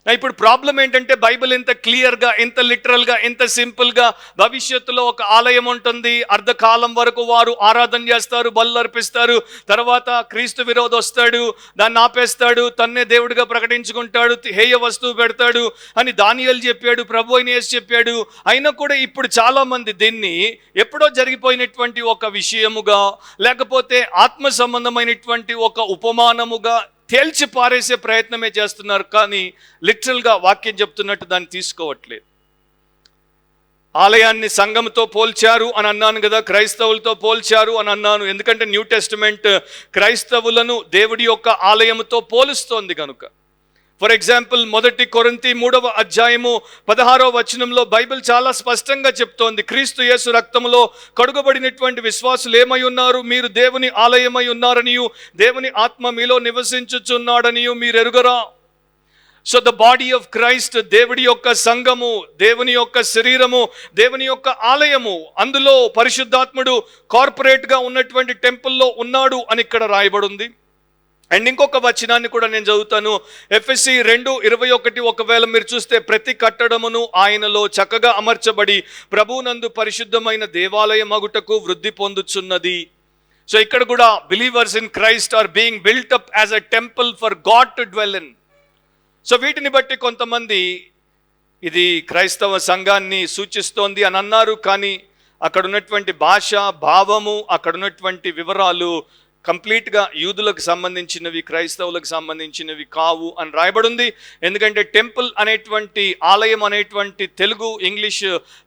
ఇప్పుడు ప్రాబ్లం ఏంటంటే బైబిల్ ఎంత క్లియర్గా, ఎంత లిటరల్గా, ఎంత సింపుల్గా భవిష్యత్తులో ఒక ఆలయం ఉంటుంది, అర్ధకాలం వరకు వారు ఆరాధన చేస్తారు, బలులు అర్పిస్తారు, తర్వాత క్రీస్తు విరోధి వస్తాడు, దాన్ని ఆపేస్తాడు, తన్నే దేవుడిగా ప్రకటించుకుంటాడు, హేయ వస్తువు పెడతాడు అని దానియేలు చెప్పాడు, ప్రభు అయిన యేసు చెప్పాడు. అయినా కూడా ఇప్పుడు చాలామంది దీన్ని ఎప్పుడో జరిగిపోయినటువంటి ఒక విషయముగా, లేకపోతే ఆత్మ సంబంధమైనటువంటి ఒక ఉపమానముగా తేల్చి పారేసే ప్రయత్నమే చేస్తున్నారు. కానీ లిటరల్గా వాక్యం చెప్తున్నట్టు దాన్ని తీసుకోవట్లేదు. ఆలయాన్ని సంఘంతో పోల్చారు అని అన్నాను కదా, క్రైస్తవులతో పోల్చారు అని అన్నాను. ఎందుకంటే న్యూ టెస్టిమెంట్ క్రైస్తవులను దేవుడి యొక్క ఆలయముతో పోలుస్తోంది కనుక. ఫర్ ఎగ్జాంపుల్ 1 కొరింథీ 3వ అధ్యాయము 16వ వచనంలో బైబిల్ చాలా స్పష్టంగా చెప్తోంది, క్రీస్తు యేసు రక్తములో కడుగబడినటువంటి విశ్వాసులు ఏమై ఉన్నారు, మీరు దేవుని ఆలయమై ఉన్నారనియు దేవుని ఆత్మ మీలో నివసించుచున్నాడనియు మీరు ఎరుగరా. So the body of Christ, దేవుడి యొక్క సంఘము, దేవుని యొక్క శరీరము, దేవుని యొక్క ఆలయము, అందులో పరిశుద్ధాత్ముడు కార్పొరేట్గా ఉన్నటువంటి టెంపుల్లో ఉన్నాడు అని ఇక్కడ రాయబడి ఉంది. అండ్ ఇంకొక వచనాన్ని కూడా నేను చదువుతాను, ఎఫెసీ 2:21. ఒకవేళ మీరు చూస్తే, ప్రతి కట్టడమును ఆయనలో చక్కగా అమర్చబడి ప్రభువునందు పరిశుద్ధమైన దేవాలయం అగుటకు వృద్ధి పొందుచున్నది. సో ఇక్కడ కూడా believers in Christ are being built up as a temple for God to dwell in. So వీటిని బట్టి కొంతమంది ఇది క్రైస్తవ సంఘాన్ని సూచిస్తోంది అని అన్నారు. కానీ అక్కడ ఉన్నటువంటి భాష, భావము, అక్కడ ఉన్నటువంటి వివరాలు కంప్లీట్గా యూదులకు సంబంధించినవి, క్రైస్తవులకు సంబంధించినవి కావు అని రాయబడింది. ఎందుకంటే టెంపుల్ అనేటువంటి, ఆలయం అనేటువంటి తెలుగు, ఇంగ్లీష్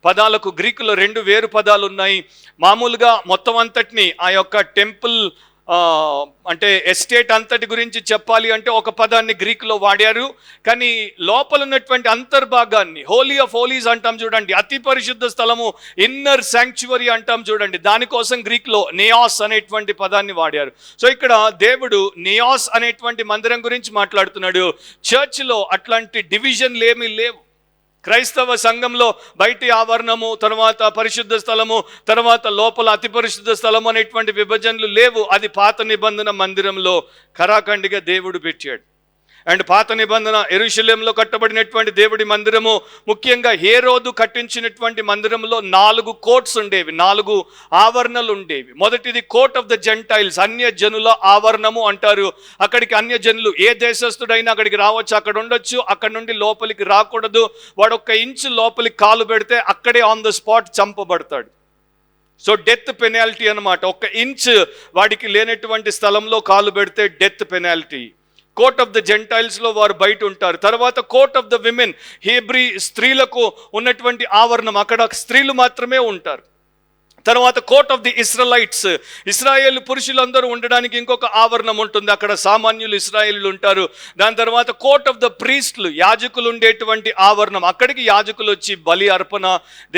పదాలకు గ్రీకులో 2 వేరు పదాలు ఉన్నాయి. మామూలుగా మొత్తం అంతటిని ఆ యొక్క టెంపుల్ అంటే ఎస్టేట్ అంతటి గురించి చెప్పాలి అంటే ఒక పదాన్ని గ్రీకులో వాడారు. కానీ లోపల ఉన్నటువంటి అంతర్భాగాన్ని, హోలీ ఆఫ్ హోలీస్ అంటాం చూడండి, అతి పరిశుద్ధ స్థలము, ఇన్నర్ శాంక్చువరీ అంటాం చూడండి, దానికోసం గ్రీక్లో నియాస్ అనేటువంటి పదాన్ని వాడారు. సో ఇక్కడ దేవుడు నియాస్ అనేటువంటి మందిరం గురించి మాట్లాడుతున్నాడు. చర్చ్లో అట్లాంటి డివిజన్లు ఏమీ లేవు. క్రైస్తవ సంఘంలో బయటి ఆవరణము, తర్వాత పరిశుద్ధ స్థలము, తర్వాత లోపల అతి పరిశుద్ధ స్థలము అనేటువంటి విభజనలు లేవు. అది పాత నిబంధన మందిరంలో కరాఖండిగా దేవుడు పెట్టాడు. అండ్ పాత నిబంధన యెరూషలేములో కట్టబడినటువంటి దేవుడి మందిరము, ముఖ్యంగా హేరోదు కట్టించినటువంటి మందిరంలో 4 కోర్ట్స్ ఉండేవి, 4 ఆవరణలు ఉండేవి. మొదటిది కోర్ట్ ఆఫ్ ద జెంటైల్స్, అన్య జనుల ఆవరణము అంటారు. అక్కడికి అన్య జనులు ఏ దేశస్థుడైనా అక్కడికి రావచ్చు, అక్కడ ఉండొచ్చు, అక్కడ నుండి లోపలికి రాకూడదు. వాడు 1 ఇంచు లోపలికి కాలు పెడితే అక్కడే ఆన్ ద స్పాట్ చంపబడతాడు. సో డెత్ పెనాల్టీ అనమాట. 1 ఇంచ్ వాడికి లేనటువంటి స్థలంలో కాలు పెడితే death penalty. Court of the జెంటైల్స్లో వారు బయట ఉంటారు. తర్వాత court of the women, Hebrew స్త్రీలకు ఉన్నటువంటి ఆవరణం, అక్కడ స్త్రీలు మాత్రమే ఉంటారు. తర్వాత court of the Israelites, Israel పురుషులందరూ ఉండడానికి ఇంకొక ఆవరణం ఉంటుంది, అక్కడ సామాన్యులు ఇస్రాయేలు ఉంటారు. దాని తర్వాత కోర్ట్ ఆఫ్ ద ప్రీస్ట్లు, యాజకులు ఉండేటువంటి ఆవరణం, అక్కడికి యాజకులు వచ్చి బలి అర్పణ,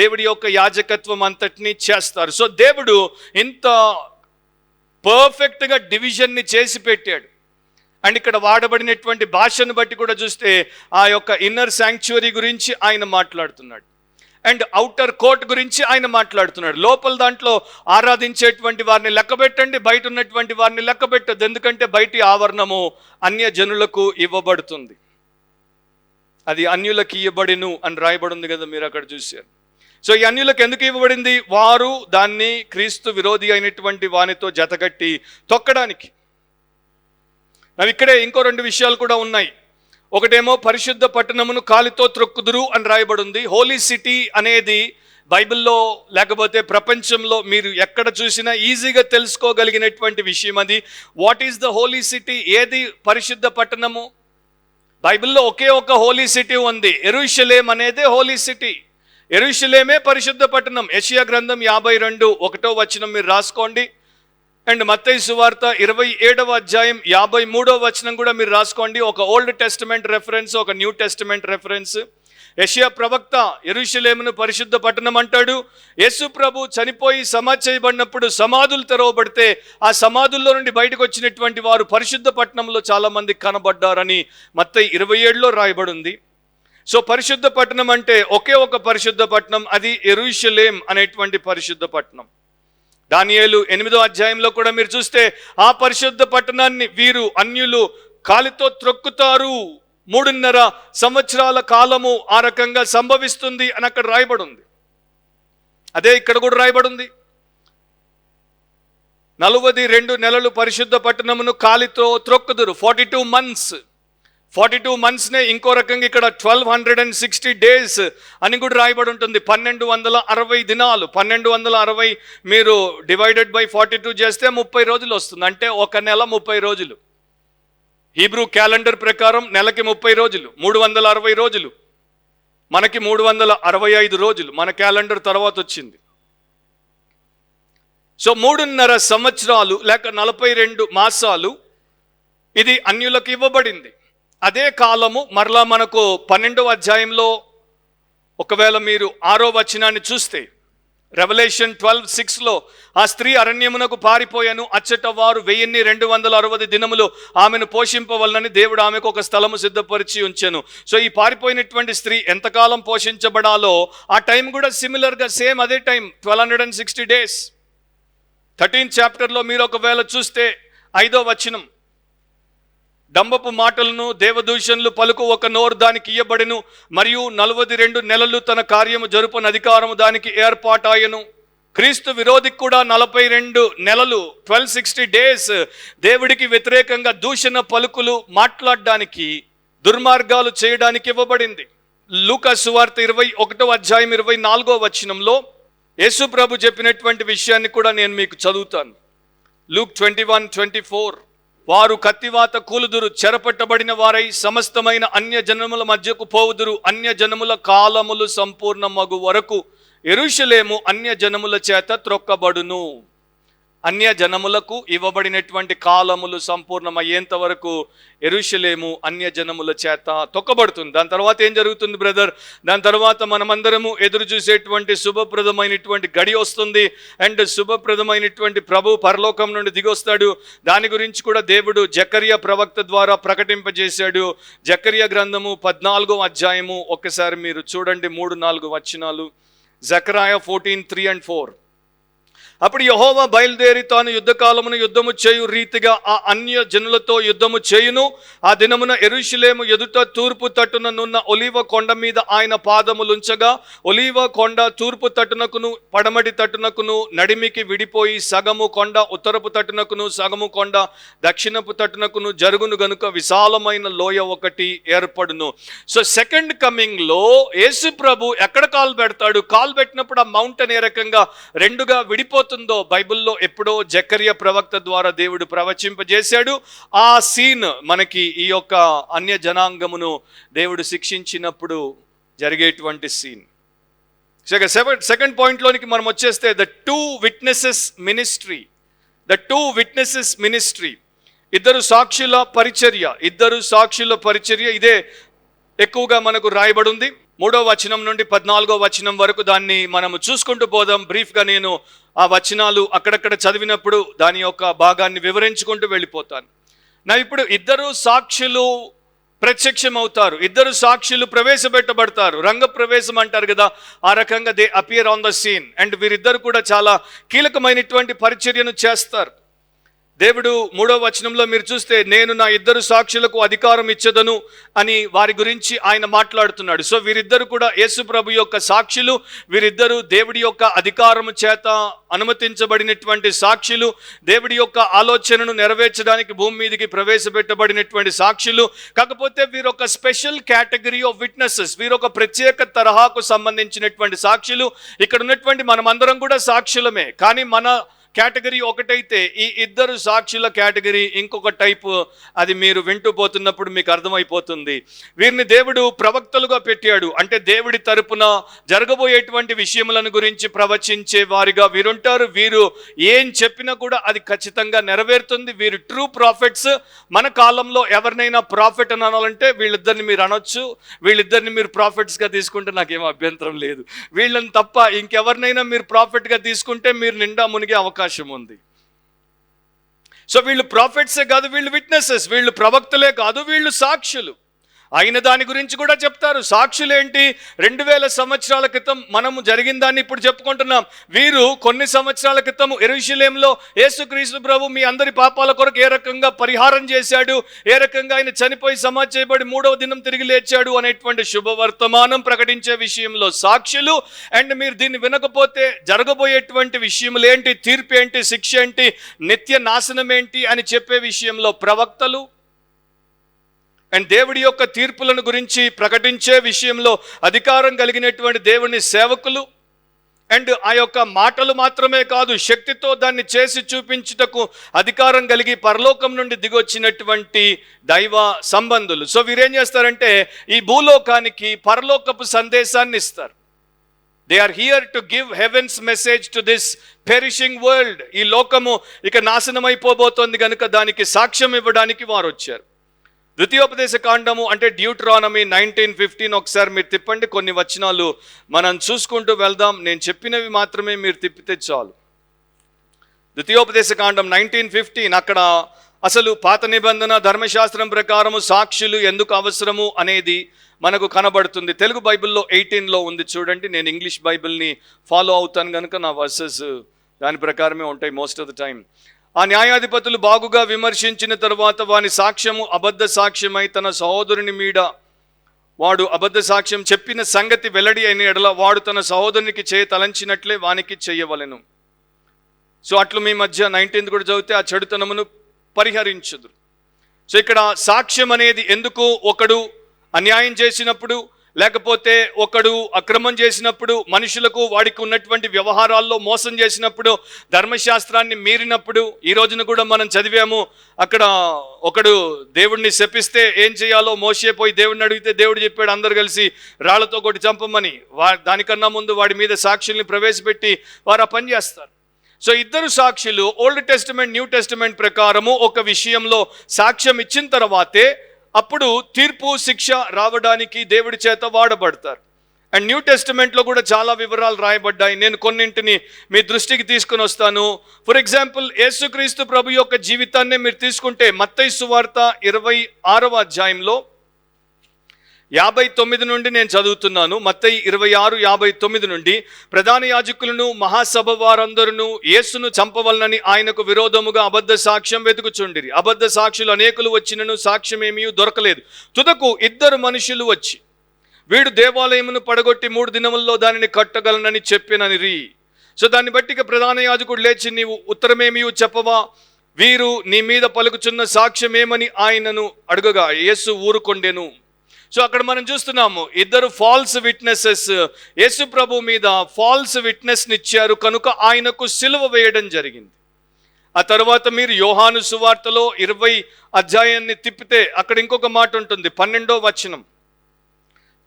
దేవుడి యొక్క యాజకత్వం అంతటినీ చేస్తారు. సో దేవుడు ఇంత పర్ఫెక్ట్గా డివిజన్ని చేసి పెట్టాడు. అండ్ ఇక్కడ వాడబడినటువంటి భాషను బట్టి కూడా చూస్తే ఆ యొక్క ఇన్నర్ శాంక్చురీ గురించి ఆయన మాట్లాడుతున్నాడు, అండ్ అవుటర్ కోర్ట్ గురించి ఆయన మాట్లాడుతున్నాడు. లోపల దాంట్లో ఆరాధించేటువంటి వారిని లెక్క పెట్టండి, బయట ఉన్నటువంటి వారిని లెక్క పెట్టద్దు, ఎందుకంటే బయటి ఆవరణము అన్య జనులకు ఇవ్వబడుతుంది. అది అన్యులకు ఇవ్వబడిను అని రాయబడి ఉంది కదా, మీరు అక్కడ చూశారు. సో ఈ అన్యులకు ఎందుకు ఇవ్వబడింది? వారు దాన్ని క్రీస్తు విరోధి అయినటువంటి వానితో జతగట్టి తొక్కడానికి. ఇక్కడే ఇంకో 2 విషయాలు కూడా ఉన్నాయి. ఒకటేమో పరిశుద్ధ పట్టణమును కాలితో త్రొక్కుదురు అని రాయబడి ఉంది. హోలీ సిటీ అనేది బైబిల్లో లేకపోతే ప్రపంచంలో మీరు ఎక్కడ చూసినా ఈజీగా తెలుసుకోగలిగినటువంటి విషయం అది. What is the Holi city? ఏది పరిశుద్ధ పట్టణము? బైబిల్లో ఒకే ఒక హోలీ సిటీ ఉంది, యెరూషలేం అనేదే హోలీ సిటీ. యెరూషలేమే పరిశుద్ధ పట్టణం. యెషయా గ్రంథం 52:1 మీరు రాసుకోండి. అండ్ మత్తయి సువార్త 27వ అధ్యాయం 53వ వచనం కూడా మీరు రాసుకోండి. ఒక ఓల్డ్ టెస్టమెంట్ రెఫరెన్స్, ఒక న్యూ టెస్టమెంట్ రెఫరెన్స్. యెషయా ప్రవక్త యెరూషలేమును పరిశుద్ధ పట్టణం అంటాడు. యేసు ప్రభు చనిపోయి సమాధి చేయబడినప్పుడు సమాధులు తెరవబడితే ఆ సమాధుల్లో నుండి బయటకు వచ్చినటువంటి వారు పరిశుద్ధ పట్టణంలో చాలామంది కనబడ్డారని మత్తయి 27లో రాయబడి ఉంది. సో పరిశుద్ధ పట్టణం అంటే ఒకే ఒక పరిశుద్ధ పట్టణం, అది యెరూషలేం అనేటువంటి పరిశుద్ధ పట్టణం. దానియేలు 8వ అధ్యాయంలో కూడా మీరు చూస్తే ఆ పరిశుద్ధ పట్టణాన్ని వీరు అన్యులు కాలితో త్రొక్కుతారు, 3.5 సంవత్సరాల కాలము ఆ రకంగా సంభవిస్తుంది అని అక్కడ రాయబడి ఉంది. అదే ఇక్కడ కూడా రాయబడి ఉంది. 42 నెలలు పరిశుద్ధ పట్టణమును కాలితో త్రొక్కుదురు. 42 months. 42 monthsనే ఇంకో రకంగా ఇక్కడ 1260 days అని కూడా రాయబడి ఉంటుంది. 1260 దినాలు. 1260 మీరు డివైడెడ్ బై 42 చేస్తే 30 రోజులు వస్తుంది. అంటే 1 నెల 30 రోజులు. హీబ్రూ క్యాలెండర్ ప్రకారం నెలకి 30 రోజులు, 360 రోజులు. మనకి 365 రోజులు, మన క్యాలెండర్ తర్వాత వచ్చింది. సో 3.5 సంవత్సరాలు లేక 42 మాసాలు ఇది అన్యులకు ఇవ్వబడింది. అదే కాలము మరలా మనకు 12వ అధ్యాయంలో ఒకవేళ మీరు 6వ వచనాన్ని చూస్తే, రెవల్యూషన్ 12:6లో ఆ స్త్రీ అరణ్యమునకు పారిపోయాను, అచ్చట వారు 1260 దినములు ఆమెను పోషింపవలనని దేవుడు ఆమెకు ఒక స్థలము సిద్ధపరిచి ఉంచెను. సో ఈ పారిపోయినటువంటి స్త్రీ ఎంతకాలం పోషించబడాలో ఆ టైం కూడా సిమిలర్గా సేమ్ అదే టైం, 1260 days. 13th చాప్టర్లో మీరు ఒకవేళ చూస్తే 5వ వచనం, డంబపు మాటలను దేవదూషణలు పలుకు ఒక నోరు దానికి ఇయ్యబడెను, మరియు 42 నెలలు తన కార్యము జరుపని అధికారము దానికి ఏర్పాటాయను. క్రీస్తు విరోధికి కూడా 42 నెలలు 1260 days దేవుడికి వ్యతిరేకంగా దూషణ పలుకులు మాట్లాడడానికి, దుర్మార్గాలు చేయడానికి ఇవ్వబడింది. లూకా సువార్త 21వ అధ్యాయం 24వ వచనంలో యేసు ప్రభు చెప్పినటువంటి విషయాన్ని కూడా నేను మీకు చదువుతాను. లూక్ 21:24, వారు కత్తివాత కూలుదురు, చెరపట్టబడిన వారై సమస్తమైన అన్య జనముల మధ్యకు పోవుదురు, అన్య జనముల కాలములు సంపూర్ణమగు వరకు యెరూషలేము అన్య జనముల చేత త్రొక్కబడును. అన్య జనములకు ఇవ్వబడినటువంటి కాలములు సంపూర్ణమయ్యేంత వరకు యెరూషలేము అన్య జనముల చేత తొక్కబడుతుంది. దాని తర్వాత ఏం జరుగుతుంది బ్రదర్? దాని తర్వాత మనమందరము ఎదురు చూసేటువంటి శుభప్రదమైనటువంటి గడి వస్తుంది. అండ్ శుభప్రదమైనటువంటి ప్రభు పరలోకం నుండి దిగొస్తాడు. దాని గురించి కూడా దేవుడు జకర్యా ప్రవక్త ద్వారా ప్రకటింపజేశాడు. జకర్యా గ్రంథము 14వ అధ్యాయము ఒక్కసారి మీరు చూడండి, 3-4 వచనాలు. జకర్యా 14:3-4. అప్పుడు యెహోవా బయలుదేరి తాను యుద్ధకాలమును యుద్ధము చేయు రీతిగా ఆ అన్య జనులతో యుద్ధము చేయును. ఆ దినమున యెరూషలేము ఎదుట తూర్పు తట్టున నున్న ఒలీవ కొండ మీద ఆయన పాదములుంచగా ఒలీవ కొండ తూర్పు తట్టునకును పడమటి తట్టునకును నడిమికి విడిపోయి సగము కొండ ఉత్తరపు తట్టునకును సగము కొండ దక్షిణపు తట్టునకును జరుగును గనుక విశాలమైన లోయ ఒకటి ఏర్పడును. సో సెకండ్ కమింగ్ లో యేసు ప్రభు ఎక్కడ కాలు పెడతాడు? కాలు పెట్టినప్పుడు ఆ మౌంటైన్ ఏ రకంగా రెండుగా విడిపోతుందో బైబిల్లో ఎప్పుడో జకర్యా ప్రవక్త ద్వారా దేవుడు ప్రవచింపజేశాడు. ఆ సీన్ మనకి ఈ యొక్క అన్య జనాంగమును దేవుడు శిక్షించినప్పుడు జరిగేటువంటి సీన్. సెకండ్ పాయింట్లోనికి మనం వచ్చేస్తే ద టూ విట్నెసెస్ మినిస్ట్రీ, ఇద్దరు సాక్షుల పరిచర్య, ఇదే ఎక్కువగా మనకు రాయబడి ఉంది. 3వ వచనం నుండి 14వ వచనం వరకు దాన్ని మనము చూసుకుంటూ పోదాం. బ్రీఫ్గా నేను ఆ వచనాలు అక్కడక్కడ చదివినప్పుడు దాని యొక్క భాగాన్ని వివరించుకుంటూ వెళ్ళిపోతాను. ఇప్పుడు ఇద్దరు సాక్షులు ప్రత్యక్షమవుతారు, ఇద్దరు సాక్షులు ప్రవేశపెట్టబడతారు. రంగ ప్రవేశం అంటారు కదా, ఆ రకంగా they appear on the scene. And వీరిద్దరు కూడా చాలా కీలకమైనటువంటి పరిచర్యను చేస్తారు. దేవుడు 3వ వచనంలో మీరు చూస్తే నేను నా ఇద్దరు సాక్షులకు అధికారం ఇచ్చదను అని వారి గురించి ఆయన మాట్లాడుతున్నాడు. సో వీరిద్దరు కూడా యేసు ప్రభు యొక్క సాక్షులు, వీరిద్దరు దేవుడి యొక్క అధికారము చేత అనుమతించబడినటువంటి సాక్షులు, దేవుడి యొక్క ఆలోచనను నెరవేర్చడానికి భూమి మీదకి ప్రవేశపెట్టబడినటువంటి సాక్షులు. కాకపోతే వీరొక స్పెషల్ కేటగిరీ ఆఫ్ విట్నెసెస్, వీరొక ప్రత్యేక తరహాకు సంబంధించినటువంటి సాక్షులు. ఇక్కడ ఉన్నటువంటి మనమందరం కూడా సాక్షులమే, కానీ మన కేటగిరీ ఒకటైతే ఈ ఇద్దరు సాక్షుల కేటగిరీ ఇంకొక టైపు. అది మీరు వింటూ పోతున్నప్పుడు మీకు అర్థమైపోతుంది. వీరిని దేవుడు ప్రవక్తలుగా పెట్టాడు. అంటే దేవుడి తరపున జరగబోయేటువంటి విషయములను గురించి ప్రవచించే వారిగా వీరుంటారు. వీరు ఏం చెప్పినా కూడా అది ఖచ్చితంగా నెరవేరుతుంది. వీరు ట్రూ ప్రాఫిట్స్. మన కాలంలో ఎవరినైనా ప్రాఫిట్ అని అనాలంటే వీళ్ళిద్దరిని మీరు అనొచ్చు. వీళ్ళిద్దరిని మీరు ప్రాఫిట్స్గా తీసుకుంటే నాకేం అభ్యంతరం లేదు. వీళ్ళని తప్ప ఇంకెవరినైనా మీరు ప్రాఫిట్గా తీసుకుంటే మీరు నిండా మునిగే అవకాశం ఉంది. సో వీళ్ళు ప్రాఫిట్సే కాదు, వీళ్ళు విట్నెసెస్, వీళ్ళు ప్రవక్తలే కాదు, వీళ్ళు సాక్షులు. అయిన దాని గురించి కూడా చెప్తారు. సాక్షులేంటి? 2000 సంవత్సరాల క్రితం మనము జరిగిన దాన్ని ఇప్పుడు చెప్పుకుంటున్నాం. వీరు కొన్ని సంవత్సరాల క్రితం యెరూషలేములో యేసుక్రీస్తు ప్రభు మీ అందరి పాపాల కొరకు ఏ రకంగా పరిహారం చేశాడు, ఏ రకంగా ఆయన చనిపోయి సమాధి చేయబడి 3వ దినం తిరిగి లేచాడు అనేటువంటి శుభవర్తమానం ప్రకటించే విషయంలో సాక్షులు. అండ్ మీరు దీన్ని వినకపోతే జరగబోయేటువంటి విషయములు ఏంటి, తీర్పు ఏంటి, శిక్ష ఏంటి, నిత్య నాశనం ఏంటి అని చెప్పే విషయంలో ప్రవక్తలు. అండ్ దేవుడి యొక్క తీర్పులను గురించి ప్రకటించే విషయంలో అధికారం కలిగినటువంటి దేవుని సేవకులు. అండ్ ఆ యొక్క మాటలు మాత్రమే కాదు, శక్తితో దాన్ని చేసి చూపించుటకు అధికారం కలిగి పరలోకం నుండి దిగొచ్చినటువంటి దైవ సంబంధులు. సో వీరేం చేస్తారంటే ఈ భూలోకానికి పరలోకపు సందేశాన్ని ఇస్తారు. They are here to give heaven's message to this perishing world. ఈ లోకము ఇక నాశనం అయిపోబోతోంది కనుక దానికి సాక్ష్యం ఇవ్వడానికి వారు వచ్చారు. ద్వితీయోపదేశ కాండము అంటే డ్యూటరానమీ 19:15 ఒకసారి మీరు తిప్పండి. కొన్ని వచనాలు మనం చూసుకుంటూ వెళ్దాం. నేను చెప్పినవి మాత్రమే మీరు తిప్పితే చాలు. ద్వితీయోపదేశ కాండం 19:15 అక్కడ అసలు పాత నిబంధన ధర్మశాస్త్రం ప్రకారము సాక్షులు ఎందుకు అవసరము అనేది మనకు కనబడుతుంది. తెలుగు బైబిల్లో 18లో ఉంది చూడండి. నేను ఇంగ్లీష్ బైబిల్ని ఫాలో అవుతాను కనుక నా వర్సెస్ దాని ప్రకారమే ఉంటాయి మోస్ట్ ఆఫ్ ద టైం. ఆ న్యాయాధిపతులు బాగుగా విమర్శించిన తరువాత వాని సాక్ష్యము అబద్ధ సాక్ష్యమై తన సహోదరుని మీద వాడు అబద్ధ సాక్ష్యం చెప్పిన సంగతి వెల్లడి అయిన ఎడల వాడు తన సహోదరునికి తలంచినట్లే వానికి చేయవలెను. సో అట్లు మీ మధ్య 19 కూడా చదివితే ఆ చెడుతనమును పరిహరించుదు. సో ఇక్కడ సాక్ష్యం అనేది ఎందుకు? ఒకడు అన్యాయం చేసినప్పుడు, లేకపోతే ఒకడు అక్రమం చేసినప్పుడు, మనుషులకు వాడికి ఉన్నటువంటి వ్యవహారాల్లో మోసం చేసినప్పుడు, ధర్మశాస్త్రాన్ని మీరినప్పుడు. ఈ రోజున కూడా మనం చదివాము, అక్కడ ఒకడు దేవుడిని శపిస్తే ఏం చేయాలో మోషే పోయి దేవుడిని అడిగితే దేవుడు చెప్పాడు అందరు కలిసి రాళ్లతో కొట్టి చంపమని. దానికన్నా ముందు వాడి మీద సాక్షుల్ని ప్రవేశపెట్టి వారు ఆ పని చేస్తారు. సో ఇద్దరు సాక్షులు ఓల్డ్ టెస్టిమెంట్ న్యూ టెస్టిమెంట్ ప్రకారము ఒక విషయంలో సాక్ష్యం ఇచ్చిన తర్వాతే అప్పుడు తీర్పు శిక్ష రావడానికి దేవుడి చేత వాడబడతారు. అండ్ న్యూ టెస్టిమెంట్లో కూడా చాలా వివరాలు రాయబడ్డాయి. నేను కొన్నింటిని మీ దృష్టికి తీసుకుని వస్తాను. ఫర్ ఎగ్జాంపుల్ యేసుక్రీస్తు ప్రభు యొక్క జీవితాన్ని మీరు తీసుకుంటే మత్తయి సువార్త 26వ అధ్యాయంలో 59 నుండి నేను చదువుతున్నాను. మత్తయి 26:59 నుండి, ప్రధాన యాజకులను మహాసభ వారందరూ యేసును చంపవలనని ఆయనకు విరోధముగా అబద్ధ సాక్ష్యం వెతుకుచుండిరి. అబద్ధ సాక్షులు అనేకులు వచ్చినను సాక్ష్యమేమీ దొరకలేదు. తుదకు 2 మనుషులు వచ్చి, వీడు దేవాలయమును పడగొట్టి 3 దినముల్లో దానిని కట్టగలనని చెప్పిననిరి. సో దాన్ని బట్టి ప్రధాన యాజకుడు లేచి, నీవు ఉత్తరమేమీ చెప్పవా, వీరు నీ మీద పలుకుచున్న సాక్ష్యమేమని ఆయనను అడుగగా యేసు ఊరుకొండెను. సో అక్కడ మనం చూస్తున్నాము, 2 ఫాల్స్ విట్నెసెస్ యేసు ప్రభు మీద ఫాల్స్ విట్నెస్ని ఇచ్చారు కనుక ఆయనకు సిలువ వేయడం జరిగింది. ఆ తర్వాత మీరు యోహాను సువార్తలో 20 అధ్యాయాన్ని తిప్పితే అక్కడ ఇంకొక మాట ఉంటుంది, 12వ వచనం.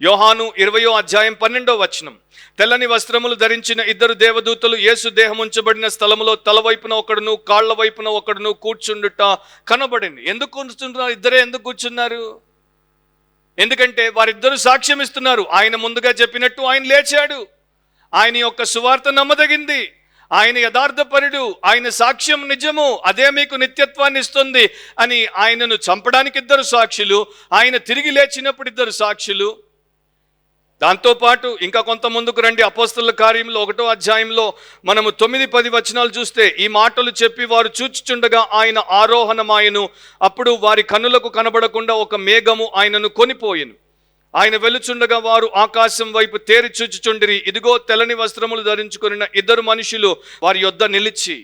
యోహాను 20వ అధ్యాయం 12వ వచనం. తెల్లని వస్త్రములు ధరించిన 2 దేవదూతలు యేసు దేహం ఉంచబడిన స్థలములో తల వైపున ఒకడును కాళ్ల వైపున ఒకడును కూర్చుండుట కనబడింది. ఎందుకు కూర్చుంటున్నారు? ఇద్దరే ఎందుకు కూర్చున్నారు? ఎందుకంటే వారిద్దరూ సాక్ష్యం ఇస్తున్నారు. ఆయన ముందుగా చెప్పినట్టు ఆయన లేచాడు, ఆయన యొక్క సువార్త నమ్మదగింది, ఆయన యథార్థపరుడు, ఆయన సాక్ష్యం నిజము, అదే మీకు నిత్యత్వాన్ని ఇస్తుంది అని ఆయనను చంపడానికి 2 సాక్షులు, ఆయన తిరిగి లేచినప్పుడు 2 సాక్షులు. దాంతోపాటు ఇంకా కొంత ముందుకు రండి, అపోస్తలుల కార్యంలో 1వ అధ్యాయంలో మనము 9-10 వచనాలు చూస్తే, ఈ మాటలు చెప్పి వారు చూచుచుండగా ఆయన ఆరోహణమాయను. అప్పుడు వారి కన్నులకు కనబడకుండా ఒక మేఘము ఆయనను కొనిపోయెను. ఆయన వెలుచుండగా వారు ఆకాశం వైపు తేరి చూచుచుండిరి. ఇదిగో తెల్లని వస్త్రములు ధరించుకొనిన 2 మనుషులు వారి యొద్ద నిలిచి.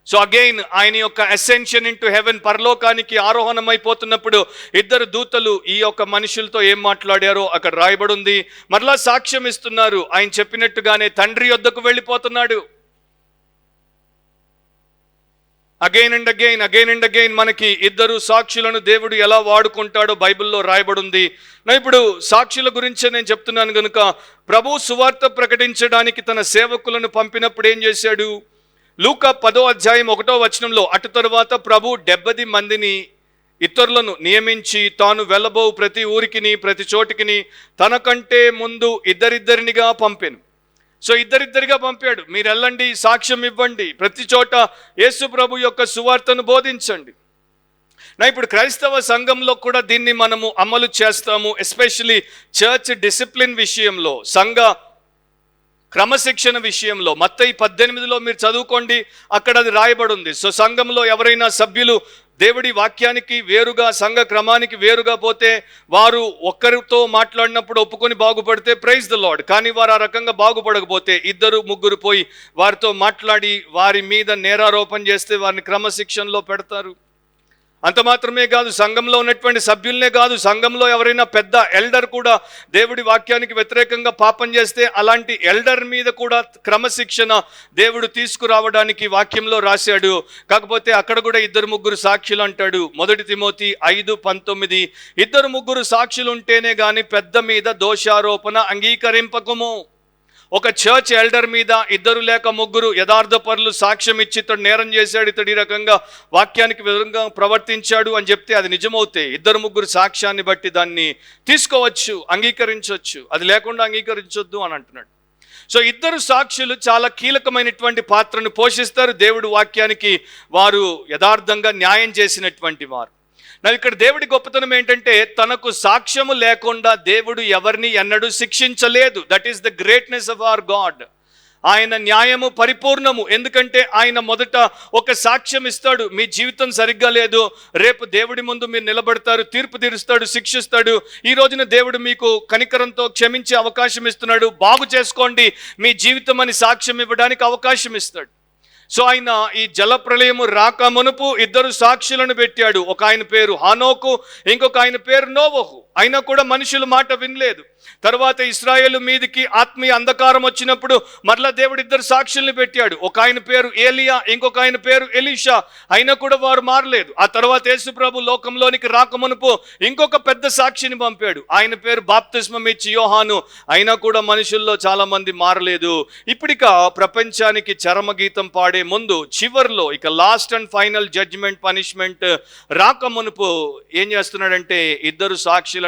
సో అగైన్ ఆయన యొక్క అసెన్షన్ ఇంటూ హెవెన్, పరలోకానికి ఆరోహణమైపోతున్నప్పుడు 2 దూతలు ఈ యొక్క మనుషులతో ఏం మాట్లాడారో అక్కడ రాయబడి ఉంది. మరలా సాక్ష్యం ఇస్తున్నారు, ఆయన చెప్పినట్టుగానే తండ్రి యొద్దకు వెళ్ళిపోతున్నాడు. అగైన్ అండ్ అగైన్ మనకి 2 సాక్షులను దేవుడు ఎలా వాడుకుంటాడో బైబిల్లో రాయబడి ఉంది. ఇప్పుడు సాక్షుల గురించే నేను చెప్తున్నాను కనుక, ప్రభు సువార్త ప్రకటించడానికి తన సేవకులను పంపినప్పుడు ఏం చేశాడు? లూకా 10వ అధ్యాయం 1వ వచనంలో, అటు తరువాత ప్రభు 70 మందిని ఇతరులను నియమించి తాను వెళ్ళబో ప్రతి ఊరికిని ప్రతి చోటికిని తనకంటే ముందు ఇద్దరిద్దరినిగా పంపాను. సో ఇద్దరిద్దరిగా పంపాడు, మీరు వెళ్ళండి, సాక్ష్యం ఇవ్వండి, ప్రతి చోట యేసు ప్రభు యొక్క సువార్తను బోధించండి. ఇప్పుడు క్రైస్తవ సంఘంలో కూడా దీన్ని మనము అమలు చేస్తాము. ఎస్పెషలీ చర్చ్ డిసిప్లిన్ విషయంలో, సంఘ క్రమశిక్షణ విషయంలో. మత్తయి 18లో మీరు చదువుకోండి, అక్కడ అది రాయబడి ఉంది. సో సంఘంలో ఎవరైనా సభ్యులు దేవుడి వాక్యానికి వేరుగా, సంఘ క్రమానికి వేరుగా పోతే, వారు ఒక్కరితో మాట్లాడినప్పుడు ఒప్పుకొని బాగుపడితే ప్రైజ్ ద లార్డ్. కానీ వారు ఆ రకంగా బాగుపడకపోతే 2-3 పోయి వారితో మాట్లాడి వారి మీద నేరారోపణ చేస్తే వారిని క్రమశిక్షణలో పెడతారు. అంత మాత్రమే కాదు, సంఘంలో ఉన్నటువంటి సభ్యులనే కాదు, సంఘంలో ఎవరైనా పెద్ద ఎల్డర్ కూడా దేవుడి వాక్యానికి వ్యతిరేకంగా పాపం చేస్తే అలాంటి ఎల్డర్ మీద కూడా క్రమశిక్షణ దేవుడు తీసుకురావడానికి వాక్యంలో రాశాడు. కాకపోతే అక్కడ కూడా 2-3 సాక్షులు అంటాడు. 1 తిమోతి 5:19, 2-3 సాక్షులు ఉంటేనే గాని పెద్ద మీద దోషారోపణ అంగీకరింపకము. ఒక చర్చ్ ఎల్డర్ మీద 2 లేక 3 యథార్థపరులు సాక్ష్యం ఇచ్చి ఇతడు నేరం చేశాడు, ఇతడు ఈ రకంగా వాక్యానికి విధంగా ప్రవర్తించాడు అని చెప్తే అది నిజమవుతే 2-3 సాక్ష్యాన్ని బట్టి దాన్ని తీసుకోవచ్చు, అంగీకరించవచ్చు. అది లేకుండా అంగీకరించొద్దు అని అంటున్నాడు. సో 2 సాక్షులు చాలా కీలకమైనటువంటి పాత్రను పోషిస్తారు. దేవుడి వాక్యానికి వారు యథార్థంగా న్యాయం చేసినటువంటి వారు. ఇక్కడ దేవుడి గొప్పతనం ఏంటంటే, తనకు సాక్ష్యము లేకుండా దేవుడు ఎవరిని ఎన్నడూ శిక్షించలేదు. That is the greatness of our God. ఆయన న్యాయము పరిపూర్ణము. ఎందుకంటే ఆయన మొదట ఒక సాక్ష్యం ఇస్తాడు, మీ జీవితం సరిగ్గా లేదు, రేపు దేవుడి ముందు మీరు నిలబడతారు, తీర్పు తీరుస్తాడు, శిక్షిస్తాడు. ఈ రోజున దేవుడు మీకు కనికరంతో క్షమించే అవకాశం ఇస్తున్నాడు, బాగు చేసుకోండి మీ జీవితం అని సాక్ష్యం ఇవ్వడానికి అవకాశం ఇస్తాడు. సో ఆయన ఈ జల ప్రళయము రాక మునుపు 2 సాక్షులను పెట్టాడు. ఒక ఆయన పేరు హానోకు, ఇంకొక ఆయన పేరు నోవహు. అయినా కూడా మనుషుల మాట వినలేదు. తర్వాత ఇశ్రాయేలు మీదికి ఆత్మీయ అంధకారం వచ్చినప్పుడు మరలా దేవుడు 2 సాక్షుల్ని పెట్టాడు. ఒక ఆయన పేరు ఏలియా, ఇంకొక ఆయన పేరు ఎలీషా. అయినా కూడా వారు మారలేదు. ఆ తర్వాత యేసు ప్రభు లోకంలోనికి రాకమునుపు ఇంకొక పెద్ద సాక్షిని పంపాడు. ఆయన పేరు బాప్తిస్మం ఇచ్చి యోహాను. అయినా కూడా మనుషుల్లో చాలా మంది మారలేదు. ఇప్పుడిక ప్రపంచానికి చరమగీతం పాడే ముందు చివర్లో ఇక last and final judgement, punishment రాకమునుపు ఏం చేస్తున్నాడంటే 2 సాక్షులను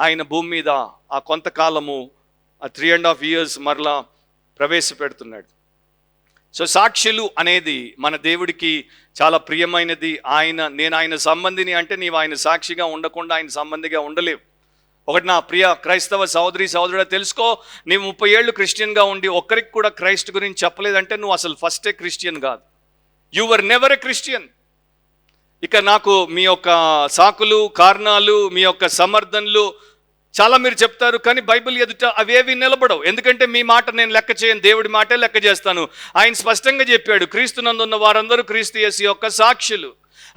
ఆయన భూమి మీద ఆ కొంతకాలము, ఆ 3.5 years మరలా ప్రవేశపెడుతున్నాడు. సో సాక్షులు అనేది మన దేవుడికి చాలా ప్రియమైనది. నేను ఆయన సంబంధిని అంటే నీవు ఆయన సాక్షిగా ఉండకుండా ఆయన సంబంధిగా ఉండలేవు. ఒకటి నా ప్రియ క్రైస్తవ సహోదరుడా తెలుసుకో, నీవు 30 ఏళ్ళు క్రిస్టియన్గా ఉండి ఒక్కరికి కూడా క్రైస్ట్ గురించి చెప్పలేదంటే నువ్వు అసలు ఫస్టే క్రిస్టియన్ కాదు. You were never a Christian. ఇక నాకు మీ యొక్క సాకులు, కారణాలు, మీ యొక్క సమర్థనలు చాలా మీరు చెప్తారు, కానీ బైబిల్ ఎదుట అవేవి నిలబడవు. ఎందుకంటే మీ మాట నేను లెక్క చేయను, దేవుడి మాటే లెక్క చేస్తాను. ఆయన స్పష్టంగా చెప్పాడు, క్రీస్తునందున్న వారందరూ క్రీస్తు యేసు యొక్క సాక్షులు.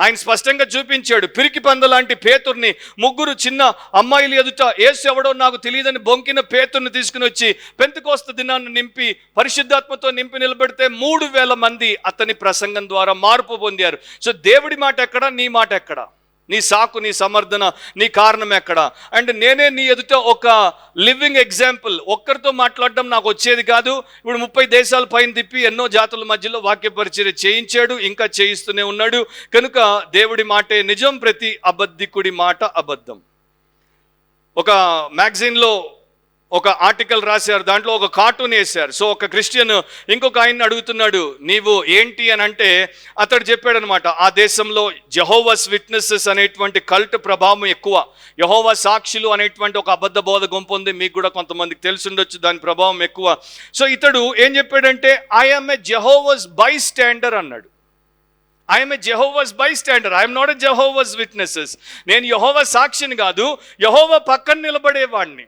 ఆయన స్పష్టంగా చూపించాడు, పిరికి పంద లాంటి పేతుర్ని, 3 చిన్న అమ్మాయిలు ఎదుట యేసు ఎవడో నాకు తెలియదని బొంకిన పేతుర్ని తీసుకుని వచ్చి పెంతెకోస్తు దినాన్ని నింపి పరిశుద్ధాత్మతో నింపి నిలబెడితే 3000 మంది అతని ప్రసంగం ద్వారా మార్పు పొందారు. సో దేవుడి మాట ఎక్కడ, నీ మాట ఎక్కడ, నీ సాకు, నీ సమర్థన, నీ కారణం ఎక్కడ? అండ్ నేనే నీ ఎదుట ఒక లివింగ్ ఎగ్జాంపుల్. ఒక్కరితో మాట్లాడడం నాకు వచ్చేది కాదు. ఇప్పుడు 30 దేశాల పైన తిప్పి ఎన్నో జాతుల మధ్యలో వాక్య పరిచర్య చేయించాడు, ఇంకా చేయిస్తూనే ఉన్నాడు. కనుక దేవుడి మాటే నిజం, ప్రతి అబద్ధికుడి మాట అబద్ధం. ఒక మ్యాగజైన్లో ఒక ఆర్టికల్ రాశారు, దాంట్లో ఒక కార్టూన్ వేశారు. సో ఒక క్రిస్టియన్ ఇంకొక ఆయన్ని అడుగుతున్నాడు, నీవు ఏంటి అని అంటే అతడు చెప్పాడనమాట, ఆ దేశంలో జెహోవాస్ విట్నెసెస్ అనేటువంటి కల్ట్ ప్రభావం ఎక్కువ, యెహోవా సాక్షులు అనేటువంటి ఒక అబద్ధ బోధ గుంపు ఉంది, మీకు కూడా కొంతమందికి తెలిసిండొచ్చు, దాని ప్రభావం ఎక్కువ. సో ఇతడు ఏం చెప్పాడంటే, I'm a Jehovah's bystander అన్నాడు. I'm a Jehovah's bystander, I'm not a Jehovah's witnesses. నేను యెహోవా సాక్షిని కాదు, యెహోవా పక్కన నిలబడేవాడిని.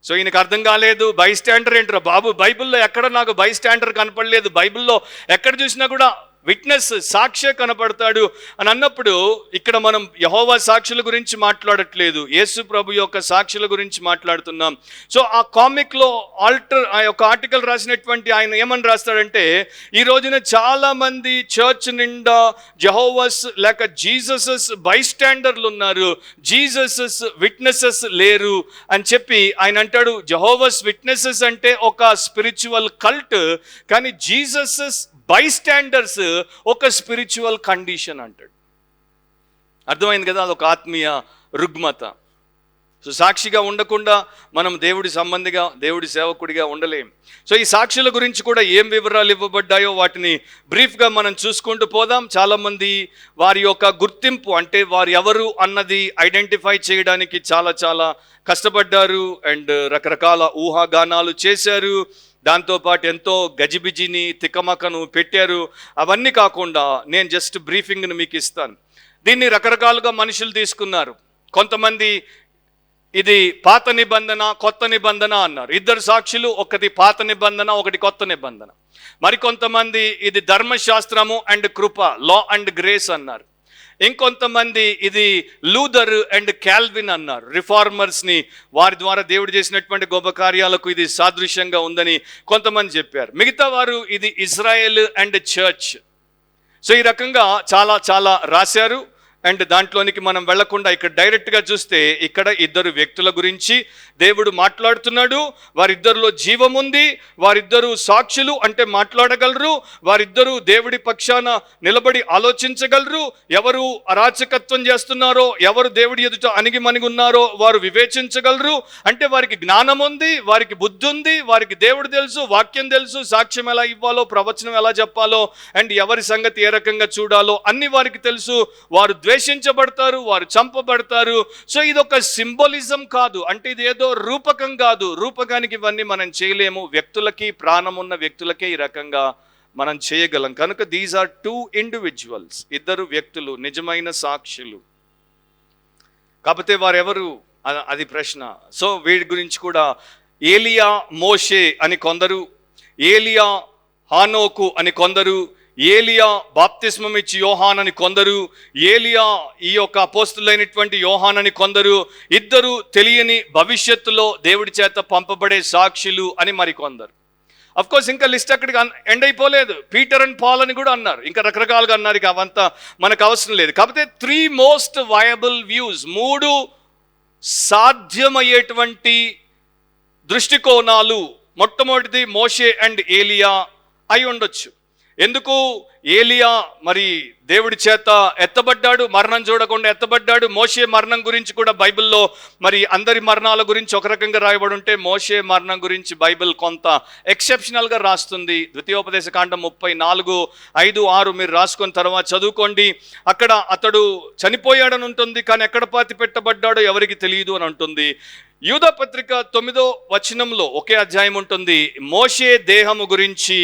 సో ఈయనకు అర్థం కాలేదు, బై స్టాండర్ ఏంట్రా బాబు, బైబిల్లో ఎక్కడ నాకు బై స్టాండర్ కనపడలేదు, బైబిల్లో ఎక్కడ చూసినా కూడా విట్నెస్, సాక్షే కనపడతాడు అని అన్నప్పుడు, ఇక్కడ మనం యెహోవా సాక్షుల గురించి మాట్లాడట్లేదు, యేసు ప్రభు యొక్క సాక్షుల గురించి మాట్లాడుతున్నాం. సో ఆ కామిక్లో ఆ యొక్క ఆర్టికల్ రాసినటువంటి ఆయన ఏమని రాస్తాడంటే, ఈ రోజున చాలామంది చర్చ్ నిండా జెహోవాస్ లేక జీససస్ బై స్టాండర్లు ఉన్నారు, జీససస్ విట్నెసెస్ లేరు అని చెప్పి ఆయన అంటాడు. జెహోవాస్ విట్నెసెస్ అంటే ఒక స్పిరిచువల్ కల్ట్, కానీ జీససస్ బై స్టాండర్స్ ఒక స్పిరిచువల్ కండిషన్ అంటాడు. అర్థమైంది కదా, అదొక ఆత్మీయ రుగ్మత. సో సాక్షిగా ఉండకుండా మనం దేవుడి సంబంధిగా, దేవుడి సేవకుడిగా ఉండలేం. సో ఈ సాక్షుల గురించి కూడా ఏం వివరాలు ఇవ్వబడ్డాయో వాటిని బ్రీఫ్గా మనం చూసుకుంటూ పోదాం. చాలామంది వారి యొక్క గుర్తింపు, అంటే వారు ఎవరు అన్నది ఐడెంటిఫై చేయడానికి చాలా చాలా కష్టపడ్డారు అండ్ రకరకాల ఊహాగానాలు చేశారు. దాంతోపాటు ఎంతో గజిబిజిని, తికమకను పెట్టారు. అవన్నీ కాకుండా నేను జస్ట్ బ్రీఫింగ్ని మీకు ఇస్తాను. దీన్ని రకరకాలుగా మనుషులు తీసుకున్నారు. కొంతమంది ఇది పాత నిబంధన, కొత్త నిబంధన అన్నారు. 2 సాక్షులు, ఒకటి పాత నిబంధన, ఒకటి కొత్త నిబంధన. మరికొంతమంది ఇది ధర్మశాస్త్రము అండ్ కృప, లా అండ్ గ్రేస్ అన్నారు. ఇంకొంతమంది ఇది లూథర్ అండ్ క్యాల్విన్ అన్నారు, రిఫార్మర్స్ని, వారి ద్వారా దేవుడు చేసినటువంటి గొప్ప కార్యాలకు ఇది సాదృశ్యంగా ఉందని కొంతమంది చెప్పారు. మిగతా వారు ఇది ఇజ్రాయెల్ అండ్ చర్చ్. సో ఈ రకంగా చాలా చాలా రాశారు. అండ్ దాంట్లోనికి మనం వెళ్లకుండా ఇక్కడ డైరెక్ట్గా చూస్తే, ఇక్కడ 2 వ్యక్తుల గురించి దేవుడు మాట్లాడుతున్నాడు. వారిద్దరిలో జీవం ఉంది, వారిద్దరూ సాక్షులు అంటే మాట్లాడగలరు, వారిద్దరూ దేవుడి పక్షాన నిలబడి ఆలోచించగలరు. ఎవరు అరాచకత్వం చేస్తున్నారో, ఎవరు దేవుడి ఎదుట అణిగిమణిగి ఉన్నారో వారు వివేచించగలరు. అంటే వారికి జ్ఞానం ఉంది, వారికి బుద్ధి ఉంది, వారికి దేవుడు తెలుసు, వాక్యం తెలుసు, సాక్ష్యం ఎలా ఇవ్వాలో, ప్రవచనం ఎలా చెప్పాలో, అండ్ ఎవరి సంగతి ఏ రకంగా చూడాలో అన్ని వారికి తెలుసు. వారు ద్వేషించబడతారు, వారు చంపబడతారు. సో ఇది ఒక సింబలిజం కాదు, అంటే ఇది ఏదో రూపకం కాదు. రూపకానికి ఇవన్నీ మనం చేయలేము. వ్యక్తులకి, ప్రాణం ఉన్న వ్యక్తులకే ఈ రకంగా మనం చేయగలం. కనుక దీస్ ఆర్ 2 ఇండివిజువల్స్, 2 వ్యక్తులు, నిజమైన సాక్షులు. కాకపోతే వారెవరు అది ప్రశ్న. సో వీడి గురించి కూడా ఏలియా మోషే అని కొందరు, ఏలియా హానోకు అని కొందరు, ఏలియా బాప్తిస్మం ఇచ్చి యోహాన్ అని కొందరు, ఏలియా ఈ యొక్క అపోస్తులైనటువంటి యోహాన్ అని కొందరు, 2 తెలియని భవిష్యత్తులో దేవుడి చేత పంపబడే సాక్షులు అని మరికొందరు. అఫ్ కోర్స్ ఇంకా లిస్ట్ అక్కడికి ఎండ్ అయిపోలేదు. పీటర్ అండ్ పాల్ అని కూడా అన్నారు, ఇంకా రకరకాలుగా అన్నారు. ఇక అవంతా మనకు అవసరం లేదు. కాకపోతే 3 మోస్ట్ వయబుల్ వ్యూస్, 3 సాధ్యమయ్యేటువంటి దృష్టికోణాలు. మొట్టమొదటిది మోషే అండ్ ఏలియా అయి ఉండొచ్చు. ఎందుకు ఏలియా మరి దేవుడి చేత ఎత్తబడ్డాడు, మరణం చూడకుండా ఎత్తబడ్డాడు. మోషే మరణం గురించి కూడా బైబిల్లో మరి అందరి మరణాల గురించి ఒక రకంగా రాయబడి ఉంటే, మోషే మరణం గురించి బైబిల్ కొంత ఎక్సెప్షనల్గా రాస్తుంది. ద్వితీయోపదేశ కాండం 34:5-6 మీరు రాసుకున్న తర్వాత చదువుకోండి. అక్కడ అతడు చనిపోయాడని ఉంటుంది, కానీ ఎక్కడ పాతి పెట్టబడ్డాడో ఎవరికి తెలియదు అని ఉంటుంది. యూదా పత్రిక 9వ వచనంలో ఒకే అధ్యాయం ఉంటుంది. మోషే దేహము గురించి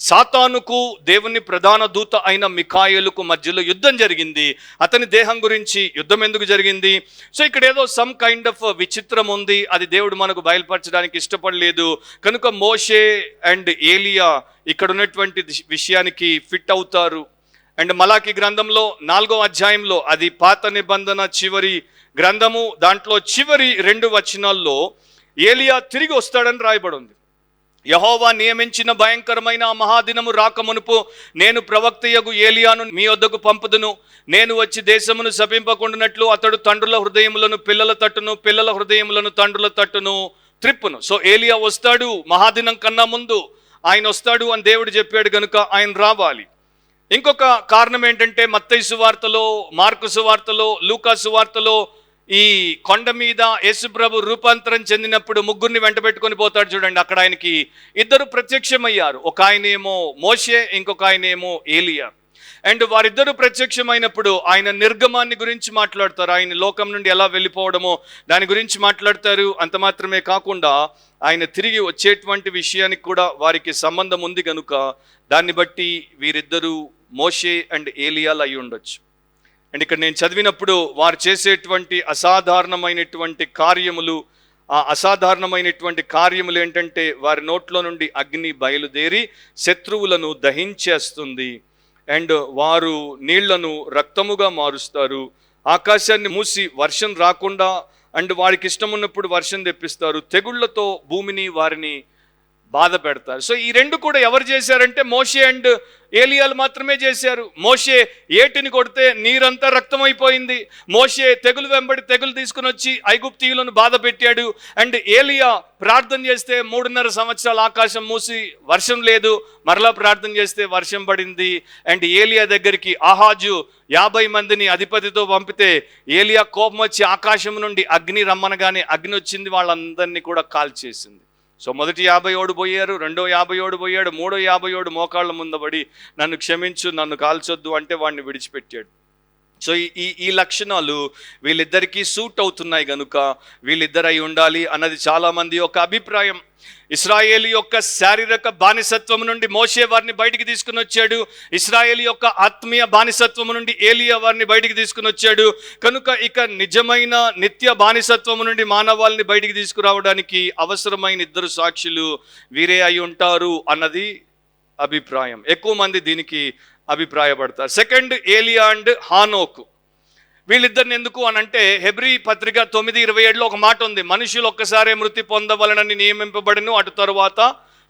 సాతానుకు దేవుని ప్రధాన దూత అయిన మిఖాయేలుకు మధ్యలో యుద్ధం జరిగింది. అతని దేహం గురించి యుద్ధం ఎందుకు జరిగింది? సో ఇక్కడ ఏదో సమ్ కైండ్ ఆఫ్ విచిత్రం ఉంది, అది దేవుడు మనకు బయలుపరచడానికి ఇష్టపడలేదు. కనుక మోషే అండ్ ఏలియా ఇక్కడ ఉన్నటువంటి విషయానికి ఫిట్ అవుతారు. అండ్ మలాకి గ్రంథంలో 4వ అధ్యాయంలో, అది పాత నిబంధన చివరి గ్రంథము, దాంట్లో చివరి 2 వచనాల్లో ఏలియా తిరిగి వస్తాడని రాయబడి ఉంది. యెహోవా నియమించిన భయంకరమైన ఆ మహాదినము రాకమునుపు నేను ప్రవక్తయగు ఏలియాను మీ వద్దకు పంపుదును. నేను వచ్చి దేశమును శపింపకుండానట్లు అతడు తండ్రుల హృదయములను పిల్లల తట్టును, పిల్లల హృదయములను తండ్రుల తట్టును త్రిప్పును. సో ఏలియా వస్తాడు, మహాదినం కన్నా ముందు ఆయన వస్తాడు అని దేవుడు చెప్పాడు, కనుక ఆయన రావాలి. ఇంకొక కారణం ఏంటంటే మత్తయి సువార్తలో, మార్కు సువార్తలో, లూకా సువార్తలో ఈ కొండ మీద యేసుప్రభు రూపాంతరం చెందినప్పుడు ముగ్గురిని వెంట పెట్టుకొని పోతాడు చూడండి. అక్కడ ఆయనకి 2 ప్రత్యక్షమయ్యారు. ఒక ఆయనేమో మోషే, ఇంకొక ఆయనేమో ఏలియా. అండ్ వారిద్దరూ ప్రత్యక్షమైనప్పుడు ఆయన నిర్గమాన్ని గురించి మాట్లాడతారు, ఆయన లోకం నుండి ఎలా వెళ్ళిపోవడమో దాని గురించి మాట్లాడతారు. అంత మాత్రమే కాకుండా ఆయన తిరిగి వచ్చేటువంటి విషయానికి కూడా వారికి సంబంధం ఉంది కనుక దాన్ని బట్టి వీరిద్దరూ మోషే అండ్ ఏలియాలు అయి ఉండొచ్చు. అండ్ ఇక్కడ నేను చదివినప్పుడు వారు చేసేటువంటి అసాధారణమైనటువంటి కార్యములు, ఆ అసాధారణమైనటువంటి కార్యములు ఏంటంటే వారి నోట్లో నుండి అగ్ని బయలుదేరి శత్రువులను దహించేస్తుంది. అండ్ వారు నీళ్లను రక్తముగా మారుస్తారు, ఆకాశాన్ని మూసి వర్షం రాకుండా అండ్ వారికి ఇష్టం ఉన్నప్పుడు వర్షం తెప్పిస్తారు, తెగుళ్లతో భూమిని వారిని బాధ పెడతారు. సో ఈ 2 కూడా ఎవరు చేశారంటే మోషే అండ్ ఏలియాలు మాత్రమే చేశారు. మోషే ఏటిని కొడితే నీరంతా రక్తమైపోయింది. మోషే తెగులు వెంబడి తెగులు తీసుకుని వచ్చి ఐగుప్తీయులను బాధ పెట్టాడు. అండ్ ఏలియా ప్రార్థన చేస్తే 3.5 సంవత్సరాలు ఆకాశం మూసి వర్షం లేదు, మరలా ప్రార్థన చేస్తే వర్షం పడింది. అండ్ ఏలియా దగ్గరికి ఆహాజు 50 మందిని అధిపతితో పంపితే ఏలియా కోపం వచ్చి ఆకాశం నుండి అగ్ని రమ్మనగానే అగ్ని వచ్చింది, వాళ్ళందరినీ కూడా కాల్చేసింది. సో మొదటి 50 పోయారు, రెండో 50 పోయాడు, మూడో 50 మోకాళ్ళ ముందబడి నన్ను క్షమించు, నన్ను కాల్చొద్దు అంటే వాడిని విడిచిపెట్టాడు. సో ఈ లక్షణాలు వీళ్ళిద్దరికీ సూట్ అవుతున్నాయి కనుక వీళ్ళిద్దరు అయి ఉండాలి అన్నది చాలామంది యొక్క అభిప్రాయం. ఇశ్రాయేలు యొక్క శారీరక బానిసత్వం నుండి మోషే వారిని బయటికి తీసుకుని వచ్చాడు. ఇశ్రాయేలు యొక్క ఆత్మీయ బానిసత్వం నుండి ఏలియా వారిని బయటికి తీసుకుని వచ్చాడు. కనుక ఇక నిజమైన నిత్య బానిసత్వం నుండి మానవాళిని బయటికి తీసుకురావడానికి అవసరమైన 2 సాక్షులు వీరే అయి ఉంటారు అన్నది అభిప్రాయం. ఎక్కువ మంది దీనికి అభిప్రాయపడతారు. సెకండ్, ఏలియా అండ్ హానోకు. వీళ్ళిద్దరిని ఎందుకు అని అంటే హెబ్రీ పత్రిక 9:27లో ఒక మాట ఉంది, మనుషులు ఒక్కసారే మృతి పొందవలనని నియమింపబడిను, అటు తరువాత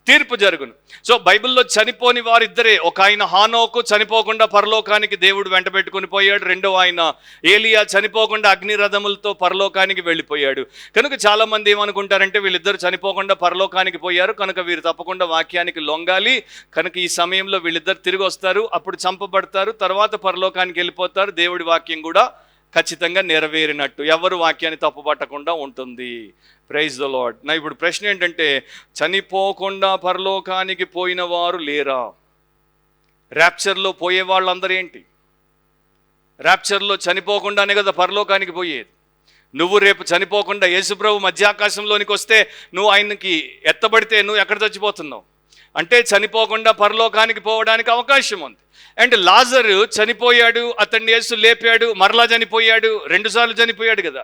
తీర్పు జరుగును. సో బైబిల్లో చనిపోని వారిద్దరే. ఒక ఆయన హానోకు చనిపోకుండా పరలోకానికి దేవుడు వెంట పెట్టుకుని పోయాడు. రెండో ఆయన ఏలియా చనిపోకుండా అగ్ని రథములతో పరలోకానికి వెళ్ళిపోయాడు. కనుక చాలామంది ఏమనుకుంటారంటే వీళ్ళిద్దరు చనిపోకుండా పరలోకానికి పోయారు కనుక వీరు తప్పకుండా వాక్యానికి లొంగాలి, కనుక ఈ సమయంలో వీళ్ళిద్దరు తిరిగి వస్తారు, అప్పుడు చంపబడతారు, తర్వాత పరలోకానికి వెళ్ళిపోతారు, దేవుడి వాక్యం కూడా ఖచ్చితంగా నెరవేరినట్టు, ఎవరు వాక్యాన్ని తప్పుపట్టకుండా ఉంటుంది. Praise the Lord. నా ఇప్పుడు ప్రశ్న ఏంటంటే చనిపోకుండా పరలోకానికి పోయిన వారు లేరా? ర్యాప్చర్లో పోయే వాళ్ళందరూ ఏంటి? ర్యాప్చర్లో చనిపోకుండానే కదా పరలోకానికి పోయేది. నువ్వు రేపు చనిపోకుండా యేసుప్రభు మధ్యాకాశంలోనికి వస్తే నువ్వు ఆయనకి ఎత్తబడితే నువ్వు ఎక్కడ చచ్చిపోతున్నావు అంటే చనిపోకుండా పరలోకానికి పోవడానికి అవకాశం ఉంది. అండ్ లాజరు చనిపోయాడు, అతన్ని యేసు లేపాడు, మరలా చనిపోయాడు, 2 సార్లు చనిపోయాడు కదా.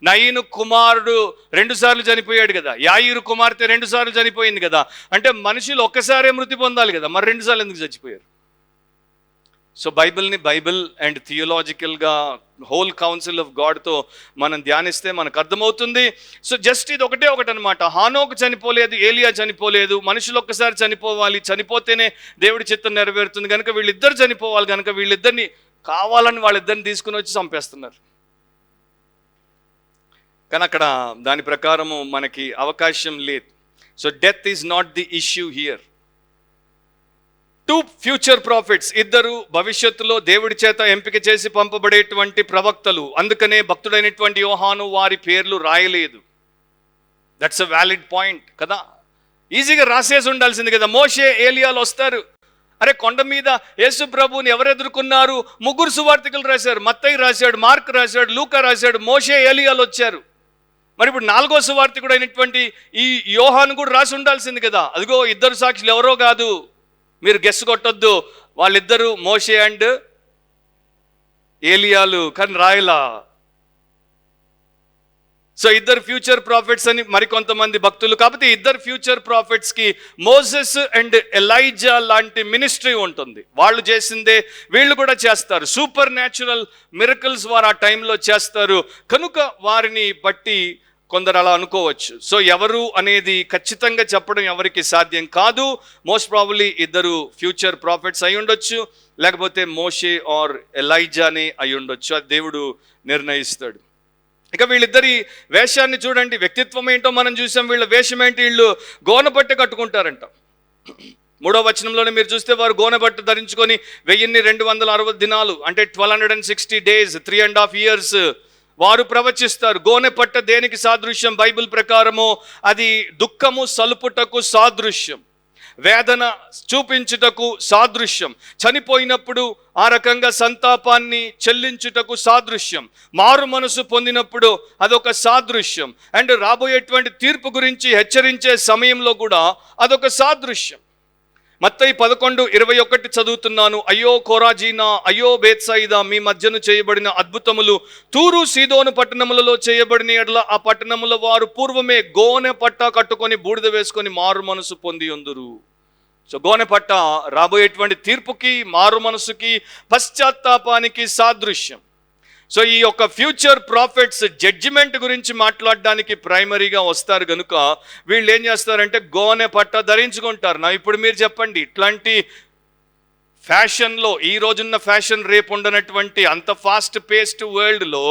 నయీను కుమారుడు 2 సార్లు చనిపోయాడు కదా. యాయిరు కుమార్తె 2 సార్లు చనిపోయింది కదా. అంటే మనుషులు ఒక్కసారే మృతి పొందాలి కదా, మరి 2 సార్లు ఎందుకు చచ్చిపోయారు? సో బైబిల్ని బైబిల్ అండ్ థియోలాజికల్గా హోల్ కౌన్సిల్ ఆఫ్ గాడ్తో మనం ధ్యానిస్తే మనకు అర్థమవుతుంది. సో జస్ట్ ఇది ఒకటే అనమాట. హానోకు చనిపోలేదు, ఏలియా చనిపోలేదు. మనుషులు ఒక్కసారి చనిపోవాలి, చనిపోతేనే దేవుడి చిత్తం నెరవేరుతుంది కనుక వీళ్ళిద్దరు చనిపోవాలి కనుక వీళ్ళిద్దరిని కావాలని వాళ్ళిద్దరిని తీసుకుని వచ్చి చంపేస్తున్నారు. కానీ అక్కడ దాని ప్రకారము మనకి అవకాశం లేదు. So death is not the issue here. 2 future profits, 2 భవిష్యత్తులో దేవుడి చేత ఎంపిక చేసి పంపబడేటువంటి ప్రవక్తలు. అందుకనే భక్తుడైనటువంటి యోహాను వారి పేర్లు రాయలేదు. దట్స్ అ వ్యాలిడ్ పాయింట్ కదా. ఈజీగా రాసేసి ఉండాల్సింది కదా. మోషే ఏలియాలు వస్తారు. అరే కొండ మీద యేసు ప్రభువుని ఎవరు ఎదుర్కొన్నారు? 3 సువార్తికులు రాశారు. మత్తయి రాశాడు, మార్క్ రాశాడు, లూకా రాశాడు. మోషే ఏలియాలు వచ్చారు. మరి ఇప్పుడు 4వ సువార్తికుడు అయినటువంటి ఈ యోహాను కూడా రాసి ఉండాల్సింది కదా. అదిగో ఇద్దరు సాక్షులు, ఎవరో కాదు, మీరు గెస్ కొట్టొద్దు, వాళ్ళిద్దరూ మోషే అండ్ ఏలియాలు, కానీ రాయలా. సో ఇద్దరు ఫ్యూచర్ ప్రాఫిట్స్ అని మరికొంతమంది భక్తులు. కాబట్టి ఇద్దరు ఫ్యూచర్ ప్రాఫిట్స్కి మోసెస్ అండ్ ఎలైజా లాంటి మినిస్ట్రీ ఉంటుంది. వాళ్ళు చేసిందే వీళ్ళు కూడా చేస్తారు. సూపర్ న్యాచురల్ మిరకల్స్ వారు ఆ టైంలో చేస్తారు కనుక వారిని బట్టి కొందరు అలా అనుకోవచ్చు. సో ఎవరు అనేది ఖచ్చితంగా చెప్పడం ఎవరికి సాధ్యం కాదు. మోస్ట్ ప్రాబబ్లీ ఇద్దరు ఫ్యూచర్ ప్రాఫిట్స్ అయి ఉండొచ్చు, లేకపోతే మోషే ఆర్ ఎలైజాని అయి ఉండొచ్చు. అది దేవుడు నిర్ణయిస్తాడు. ఇక వీళ్ళిద్దరి వేషాన్ని చూడండి, వ్యక్తిత్వం ఏంటో మనం చూసాం. వీళ్ళ వేషం ఏంటి? వీళ్ళు గోనబట్ట కట్టుకుంటారంట. 3వ వచనంలోనే మీరు చూస్తే వారు గోనబట్ట ధరించుకొని 1260 దినాలు అంటే 1260 days 3.5 years వారు ప్రవచిస్తారు. గోనె పట్ట దేనికి సాదృశ్యం? బైబిల్ ప్రకారము అది దుఃఖము సలుపుటకు సాదృశ్యం, వేదన చూపించుటకు సాదృశ్యం, చనిపోయినప్పుడు ఆ రకంగా సంతాపాన్ని చెల్లించుటకు సాదృశ్యం, మారు మనసు పొందినప్పుడు అదొక సాదృశ్యం, అండ్ రాబోయేటువంటి తీర్పు గురించి హెచ్చరించే సమయంలో కూడా అదొక సాదృశ్యం. మత్తయి 11:21 చదువుతున్నాను. అయ్యో కోరాజీనా, అయ్యో బేత్సయిదా, మీ మధ్యను చేయబడిన అద్భుతములు తూరు సీదోను పట్టణములలో చేయబడిన ఎడల ఆ పట్టణముల వారు పూర్వమే గోనె పట్ట కట్టుకొని బూడిద వేసుకొని మారు మనసు పొంది ఉందురు. సో గోనె పట్ట రాబోయేటువంటి తీర్పుకి, మారు మనసుకి, పశ్చాత్తాపానికి సాదృశ్యం. సో ఈ యొక్క ఫ్యూచర్ ప్రాఫిట్స్ జడ్జిమెంట్ గురించి మాట్లాడడానికి ప్రైమరీగా వస్తారు కనుక వీళ్ళు ఏం చేస్తారంటే గోనె పట్ట ధరించుకుంటారు. నా ఇప్పుడు మీరు చెప్పండి, ఇట్లాంటి ఫ్యాషన్లో, ఈ రోజున్న ఫ్యాషన్ రేపు ఉండనటువంటి అంత ఫాస్ట్ పేస్డ్ వరల్డ్లో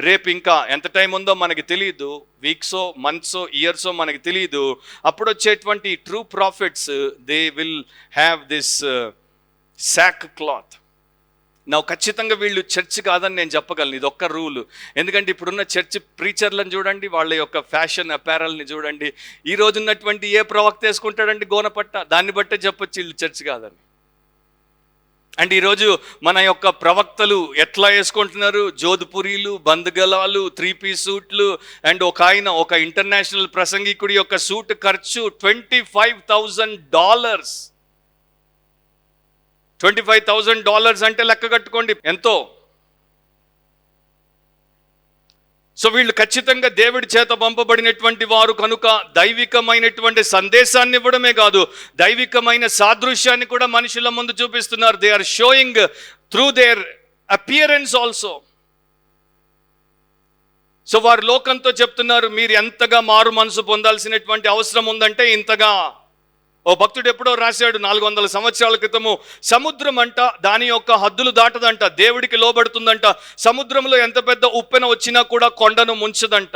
రేపు ఇంకా ఎంత టైం ఉందో మనకి తెలియదు, వీక్సో మంత్సో ఇయర్సో మనకి తెలియదు. అప్పుడు వచ్చేటువంటి true prophets they will have this sackcloth. నా ఖచ్చితంగా వీళ్ళు చర్చ్ కాదని నేను చెప్పగలను, ఇది ఒక్క రూలు. ఎందుకంటే ఇప్పుడున్న చర్చ్ ప్రీచర్లను చూడండి, వాళ్ళ యొక్క ఫ్యాషన్ అపారల్ని చూడండి. ఈ రోజు ఉన్నటువంటి ఏ ప్రవక్త వేసుకుంటాడండి గోనపట్ట? దాన్ని బట్టే చెప్పొచ్చు వీళ్ళు చర్చ్ కాదని. అండ్ ఈరోజు మన యొక్క ప్రవక్తలు ఎట్లా వేసుకుంటున్నారు? జోధ్పురీలు, బంద్గలాలు, 3-piece సూట్లు. అండ్ ఒక ఇంటర్నేషనల్ ప్రసంగికుడి యొక్క సూట్ ఖర్చు $25,000. $25,000 అంటే లెక్క కట్టుకోండి ఎంతో. సో వీళ్ళు ఖచ్చితంగా దేవుడి చేత పంపబడినటువంటి వారు కనుక దైవికమైనటువంటి సందేశాన్ని ఇవ్వడమే కాదు, దైవికమైన సాదృశ్యాన్ని కూడా మనుషుల ముందు చూపిస్తున్నారు. They are showing through their appearance also. So వారు లోకంతో చెప్తున్నారు, మీరు ఎంతగా మారు మనసు పొందాల్సినటువంటి అవసరం ఉందంటే ఇంతగా. ఓ భక్తుడు ఎప్పుడో రాశాడు 400 సంవత్సరాల క్రితము, సముద్రం అంట దాని యొక్క హద్దులు దాటదంట, దేవుడికి లోబడుతుందంట. సముద్రంలో ఎంత పెద్ద ఉప్పెన వచ్చినా కూడా కొండను ముంచదంట.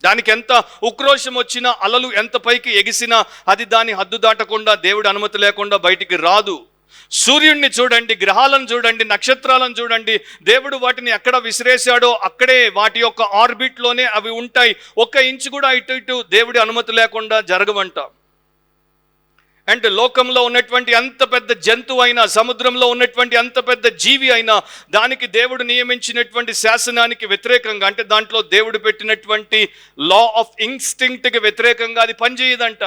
దానికి ఎంత ఉక్రోషం వచ్చినా, అలలు ఎంత పైకి ఎగిసినా అది దాని హద్దు దాటకుండా, దేవుడి అనుమతి లేకుండా బయటికి రాదు. సూర్యుడిని చూడండి, గ్రహాలను చూడండి, నక్షత్రాలను చూడండి, దేవుడు వాటిని ఎక్కడ విసిరేశాడో అక్కడే వాటి యొక్క ఆర్బిట్లోనే అవి ఉంటాయి. 1 ఇంచు కూడా ఇటు ఇటు దేవుడి అనుమతి లేకుండా జరగవంట. అండ్ లోకంలో ఉన్నటువంటి అంత పెద్ద జంతువు అయినా, సముద్రంలో ఉన్నటువంటి అంత పెద్ద జీవి అయినా, దానికి దేవుడు నియమించినటువంటి శాసనానికి వ్యతిరేకంగా, అంటే దాంట్లో దేవుడు పెట్టినటువంటి లా ఆఫ్ ఇన్స్టింక్ట్కి వ్యతిరేకంగా అది పనిచేయదంట.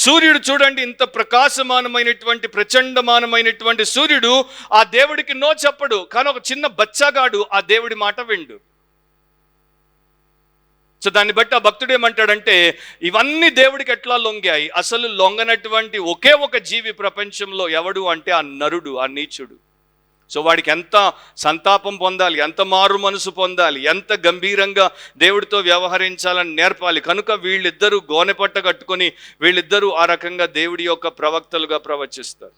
సూర్యుడు చూడండి, ఇంత ప్రకాశమానమైనటువంటి ప్రచండమానమైనటువంటి సూర్యుడు ఆ దేవుడికి నో చెప్పడు, కానీ ఒక చిన్న బచ్చాగాడు ఆ దేవుడి మాట విండు. సో దాన్ని బట్టి ఆ భక్తుడు ఏమంటాడంటే, ఇవన్నీ దేవుడికి ఎట్లా లొంగాయి? అసలు లొంగనటువంటి ఒకే ఒక జీవి ప్రపంచంలో ఎవడు అంటే ఆ నరుడు, ఆ నీచుడు. సో వాడికి ఎంత సంతాపం పొందాలి, ఎంత మారు మనసు పొందాలి, ఎంత గంభీరంగా దేవుడితో వ్యవహరించాలని నేర్పాలి. కనుక వీళ్ళిద్దరూ గోనెపట్ట కట్టుకొని వీళ్ళిద్దరూ ఆ రకంగా దేవుడి యొక్క ప్రవక్తలుగా ప్రవచిస్తారు.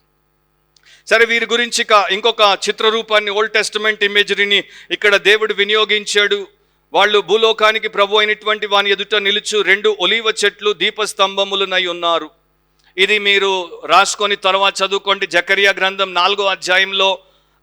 సరే, వీరి గురించి ఇంకొక చిత్రరూపాన్ని, ఓల్డ్ టెస్టమెంట్ ఇమేజరీని ఇక్కడ దేవుడు వినియోగించాడు. వాళ్ళు భూలోకానికి ప్రభు అయినటువంటి వాని ఎదుట నిలుచు 2 ఒలీవ చెట్లు దీపస్తంభములనై ఉన్నారు. ఇది మీరు రాసుకొని తర్వాత చదువుకోండి. జకరియా గ్రంథం 4వ అధ్యాయంలో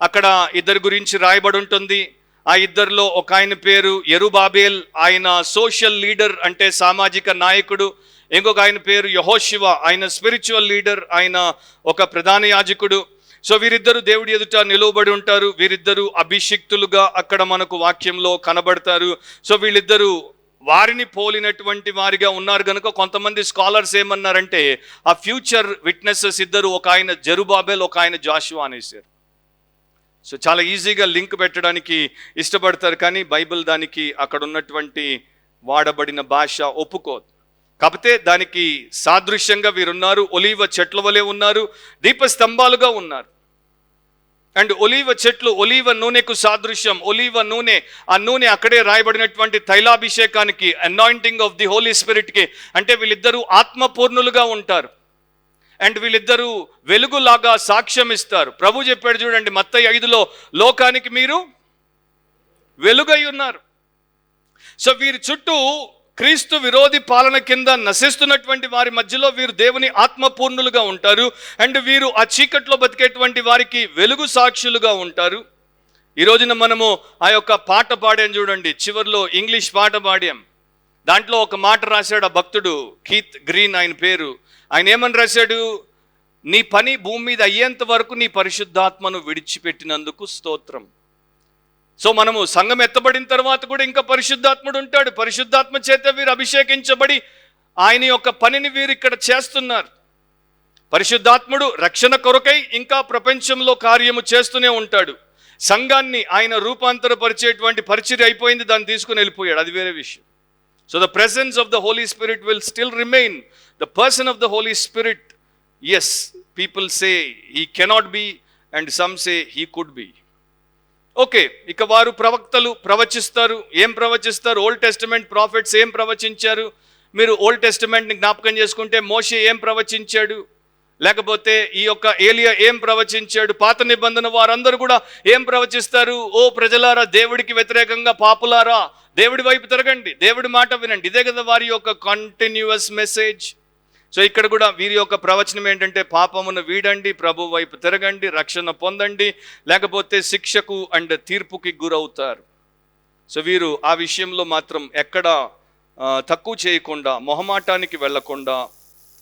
అక్కడ ఇద్దరి గురించి రాయబడి ఉంటుంది. ఆ ఇద్దరిలో ఒక ఆయన పేరు యెరుబాబేల్, ఆయన సోషల్ లీడర్ అంటే సామాజిక నాయకుడు. ఇంకొక ఆయన పేరు యెహోషువ, ఆయన స్పిరిచువల్ లీడర్, ఆయన ఒక ప్రధాన యాజకుడు. సో వీరిద్దరు దేవుడి ఎదుట నిలువబడి ఉంటారు. వీరిద్దరూ అభిషిక్తులుగా అక్కడ మనకు వాక్యంలో కనబడతారు. సో వీళ్ళిద్దరూ వారిని పోలినటువంటి వారిగా ఉన్నారు కనుక కొంతమంది స్కాలర్స్ ఏమన్నారంటే ఆ ఫ్యూచర్ విట్నెసెస్ ఇద్దరు, ఒక ఆయన జెరుబాబెల్, ఒక ఆయన జాషువా అనేసారు. సో చాలా ఈజీగా లింక్ పెట్టడానికి ఇష్టపడతారు, కానీ బైబిల్ దానికి అక్కడ ఉన్నటువంటి వాడబడిన భాష ఒప్పుకోదు. కాకపోతే దానికి సాదృశ్యంగా వీరున్నారు, ఒలీవ చెట్ల వలె ఉన్నారు, దీపస్తంభాలుగా ఉన్నారు. అండ్ ఒలీవ చెట్లు ఒలీవ నూనెకు సాదృశ్యం. ఒలీవ నూనె, ఆ నూనె అక్కడే రాయబడినటువంటి తైలాభిషేకానికి, అనాయింటింగ్ ఆఫ్ ది హోలీ స్పిరిట్కి. అంటే వీళ్ళిద్దరూ ఆత్మపూర్ణులుగా ఉంటారు అండ్ వీళ్ళిద్దరూ వెలుగులాగా సాక్ష్యం ఇస్తారు. ప్రభు చెప్పాడు చూడండి మత్తయి 5లో, లోకానికి మీరు వెలుగై ఉన్నారు. సో వీరి చుట్టూ క్రీస్తు విరోధి పాలన కింద నశిస్తున్నటువంటి వారి మధ్యలో వీరు దేవుని ఆత్మపూర్ణులుగా ఉంటారు అండ్ వీరు ఆ చీకట్లో బతికేటువంటి వారికి వెలుగు సాక్షులుగా ఉంటారు. ఈ రోజున మనము ఆ యొక్క పాట పాడాం చూడండి, చివరిలో ఇంగ్లీష్ పాట పాడాం. దాంట్లో ఒక మాట రాశాడు ఆ భక్తుడు, కీత్ గ్రీన్ ఆయన పేరు. ఆయన ఏమని రాశాడు, నీ పని భూమి మీద అయ్యేంత వరకు నీ పరిశుద్ధాత్మను విడిచిపెట్టినందుకు స్తోత్రం. సో మనము సంఘం ఎత్తబడిన తర్వాత కూడా ఇంకా పరిశుద్ధాత్ముడు ఉంటాడు. పరిశుద్ధాత్మ చేత వీరు అభిషేకించబడి ఆయన యొక్క పనిని వీరు ఇక్కడ చేస్తున్నారు. పరిశుద్ధాత్ముడు రక్షణ కొరకై ఇంకా ప్రపంచంలో కార్యము చేస్తూనే ఉంటాడు. సంఘాన్ని ఆయన రూపాంతరపరిచేటువంటి పరిచర్య అయిపోయింది, దాన్ని తీసుకుని వెళ్ళిపోయాడు, అది వేరే విషయం. So the presence of the Holy Spirit will still remain. The person of the Holy Spirit, yes, people say he cannot be and some say he could be. Okay, ఇక వారు ప్రవక్తలు ప్రవచిస్తారు. ఏం ప్రవచిస్తారు? ఓల్డ్ టెస్టిమెంట్ ప్రాఫిట్స్ ఏం ప్రవచించారు? మీరు old టెస్టిమెంట్ని జ్ఞాపకం చేసుకుంటే మోషే ఏం ప్రవచించాడు, లేకపోతే ఈ యొక్క ఏలియా ఏం ప్రవచించాడు, పాత నిబంధన వారందరూ కూడా ఏం ప్రవచిస్తారు? ఓ ప్రజలారా, దేవుడికి వ్యతిరేకంగా పాపులారా, దేవుడి వైపు తిరగండి, దేవుడి మాట వినండి. ఇదే కదా వారి యొక్క కంటిన్యూస్ మెసేజ్. సో ఇక్కడ కూడా వీరి యొక్క ప్రవచనం ఏంటంటే, పాపమును వీడండి, ప్రభు వైపు తిరగండి, రక్షణ పొందండి, లేకపోతే శిక్షకు అండ్ తీర్పుకి గురవుతారు. సో వీరు ఆ విషయంలో మాత్రం ఎక్కడ తక్కువ చేయకుండా, మొహమాటానికి వెళ్లకుండా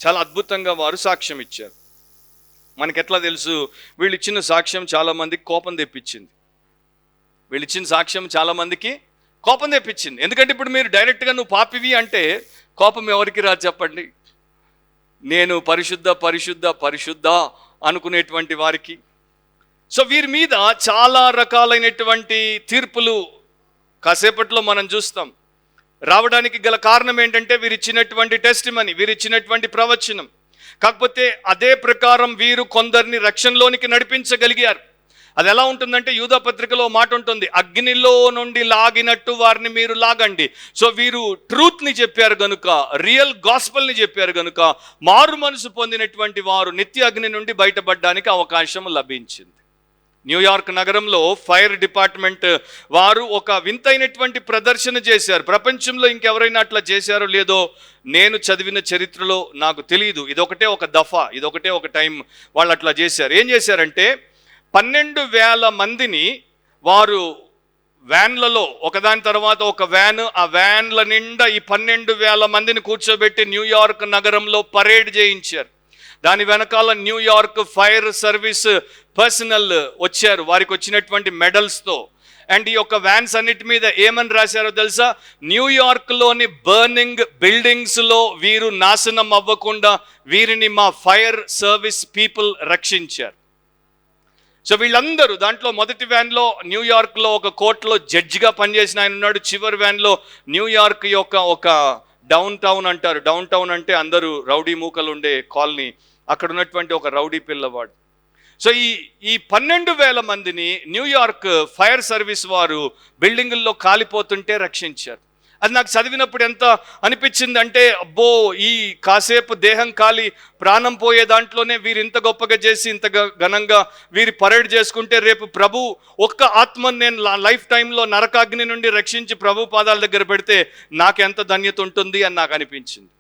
చాలా అద్భుతంగా వారు సాక్ష్యం ఇచ్చారు. మనకెట్లా తెలుసు? వీళ్ళు ఇచ్చిన సాక్ష్యం చాలామందికి కోపం తెప్పించింది. వీళ్ళు ఇచ్చిన సాక్ష్యం చాలామందికి కోపం తెప్పించింది. ఎందుకంటే ఇప్పుడు మీరు డైరెక్ట్గా నువ్వు పాపివి అంటే కోపం ఎవరికి రాదు చెప్పండి? నేను పరిశుద్ధ పరిశుద్ధ పరిశుద్ధ అనుకునేటువంటి వారికి. సో వీరి మీద చాలా రకాలైనటువంటి తీర్పులు కాసేపట్లో మనం చూస్తాం. రావడానికి గల కారణం ఏంటంటే వీరిచ్చినటువంటి టెస్టిమనీ, వీరిచ్చినటువంటి ప్రవచనం. కాకపోతే అదే ప్రకారం వీరు కొందరిని రక్షణలోనికి నడిపించగలిగారు. అది ఎలా ఉంటుందంటే, యూదా పత్రికలో మాట ఉంటుంది, అగ్నిలో నుండి లాగినట్టు వారిని మీరు లాగండి. సో వీరు ట్రూత్ని చెప్పారు గనుక, రియల్ గాస్పల్ని చెప్పారు గనుక, మారు మనసు పొందినటువంటి వారు నిత్య అగ్ని నుండి బయటపడడానికి అవకాశం లభించింది. న్యూయార్క్ నగరంలో ఫైర్ డిపార్ట్మెంట్ వారు ఒక వింతైనటువంటి ప్రదర్శన చేశారు. ప్రపంచంలో ఇంకెవరైనా అట్లా చేశారో లేదో నేను చదివిన చరిత్రలో నాకు తెలియదు. ఇదొకటే ఒక దఫా, ఇదొకటే ఒక టైం వాళ్ళు అట్లా చేశారు. ఏం చేశారంటే, 12,000 మందిని వారు వ్యాన్లలో ఒకదాని తర్వాత ఒక వ్యాన్, ఆ వ్యాన్ల నిండా ఈ 12,000 మందిని కూర్చోబెట్టి న్యూయార్క్ నగరంలో పరేడ్ చేయించారు. దాని వెనకాల న్యూయార్క్ ఫైర్ సర్వీస్ పర్సనల్ వచ్చారు, వారికి వచ్చినటువంటి మెడల్స్తో. అండ్ ఈ యొక్క వ్యాన్స్ అన్నిటి మీద ఏమని రాశారో తెలుసా? న్యూయార్క్లోని బర్నింగ్ బిల్డింగ్స్లో వీరు నాశనం అవ్వకుండా వీరిని మా ఫైర్ సర్వీస్ పీపుల్ రక్షించారు. సో వీళ్ళందరూ దాంట్లో మొదటి వ్యాన్లో న్యూయార్క్లో ఒక కోర్టులో జడ్జిగా పనిచేసిన ఆయన ఉన్నాడు. చివరి వ్యాన్లో న్యూయార్క్ యొక్క ఒక డౌన్ టౌన్ అంటారు, డౌన్ టౌన్ అంటే అందరూ రౌడీ మూకలు ఉండే కాలనీ, అక్కడ ఉన్నటువంటి ఒక రౌడీ పిల్లవాడు. సో ఈ 12,000 మందిని న్యూయార్క్ ఫైర్ సర్వీస్ వారు బిల్డింగుల్లో కాలిపోతుంటే రక్షించారు. అది నాకు చదివినప్పుడు ఎంత అనిపించింది అంటే, అబ్బో, ఈ కాసేపు దేహం కాలి ప్రాణం పోయే దాంట్లోనే వీరు ఇంత గొప్పగా చేసి ఇంత ఘనంగా వీరి పరేడ్ చేసుకుంటే, రేపు ప్రభు ఒక్క ఆత్మను నేను లైఫ్ టైంలో నరకాగ్ని నుండి రక్షించి ప్రభు పాదాల దగ్గర పెడితే నాకు ఎంత ధన్యత ఉంటుంది అని నాకు అనిపించింది.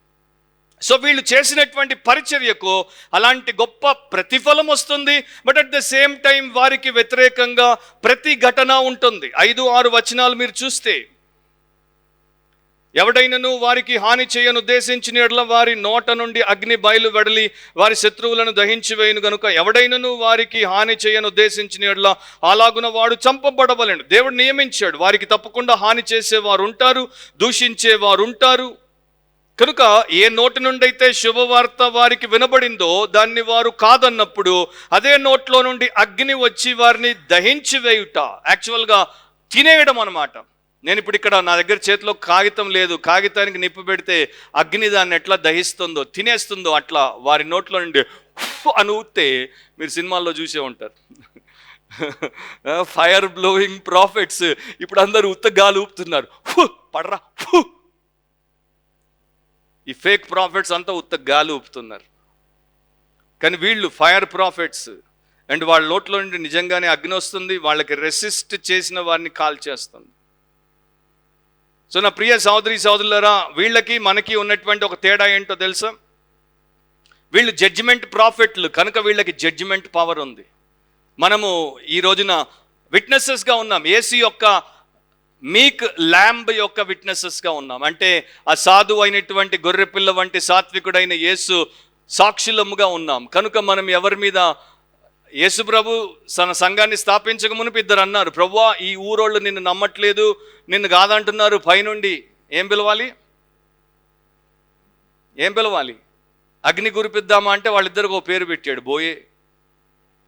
సో వీళ్ళు చేసినటువంటి పరిచర్యకు అలాంటి గొప్ప ప్రతిఫలం వస్తుంది. But at the same time వారికి వ్యతిరేకంగా ప్రతి ఘటన ఉంటుంది. 5-6 వచనాలు మీరు చూస్తే, ఎవడైనను వారికి హాని చేయను ఉద్దేశించిన యెడల వారి నోట నుండి అగ్ని బయలు వెడలి వారి శత్రువులను దహించి వేయును గనుక ఎవడైనను వారికి హాని చేయను ఉద్దేశించిన యెడల అలాగున వాడు చంపబడవలెను. దేవుడు నియమించాడు, వారికి తప్పకుండా హాని చేసేవారు ఉంటారు, దూషించేవారు ఉంటారు. కనుక ఏ నోటి నుండి అయితే శుభవార్త వారికి వినబడిందో దాన్ని వారు కాదన్నప్పుడు అదే నోట్లో నుండి అగ్ని వచ్చి వారిని దహించి వేయుట, యాక్చువల్గా తినేయడం అన్నమాట. నేను ఇప్పుడు ఇక్కడ నా దగ్గర చేతిలో కాగితం లేదు, కాగితానికి నిప్పు పెడితే అగ్ని దాన్ని ఎట్లా దహిస్తుందో తినేస్తుందో అట్లా వారి నోట్లో నుండి అని ఊస్తే మీరు సినిమాల్లో చూసే ఉంటారు. Fire blowing profits. ఇప్పుడు అందరూ గాలి ఊపుతున్నారు, పడరా. ఈ ఫేక్ ప్రాఫిట్స్ అంతా గాలి ఊపుతున్నారు. కానీ వీళ్ళు ఫైర్ ప్రాఫిట్స్. అండ్ వాళ్ళ నోట్లో నుండి నిజంగానే అగ్ని వస్తుంది, వాళ్ళకి రెసిస్ట్ చేసిన వారిని కాల్ చేస్తుంది. సో నా ప్రియ సహోదరి సహోదరులారా, వీళ్ళకి మనకి ఉన్నటువంటి ఒక తేడా ఏంటో తెలుసా? వీళ్ళు జడ్జిమెంట్ ప్రాఫిట్లు కనుక వీళ్ళకి జడ్జిమెంట్ పవర్ ఉంది. మనము ఈ రోజున విట్నెసెస్గా ఉన్నాం, యేసు యొక్క మీక్ ల్యాంబ్ యొక్క విట్నెసెస్గా ఉన్నాం. అంటే ఆ సాధు అయినటువంటి గొర్రెపిల్ల వంటి సాత్వికుడైన యేసు సాక్షులముగా ఉన్నాం. కనుక మనం ఎవరి మీద, యేసు ప్రభు తన సంఘాన్ని స్థాపించక మునుపు ఇద్దరు అన్నారు, ప్రభువా ఈ ఊరోళ్ళు నిన్ను నమ్మట్లేదు, నిన్ను కాదంటున్నారు, పైనుండి ఏం పిలవాలి? అగ్ని కురిపిద్దామా అంటే వాళ్ళిద్దరికి ఒక పేరు పెట్టాడు, బోయే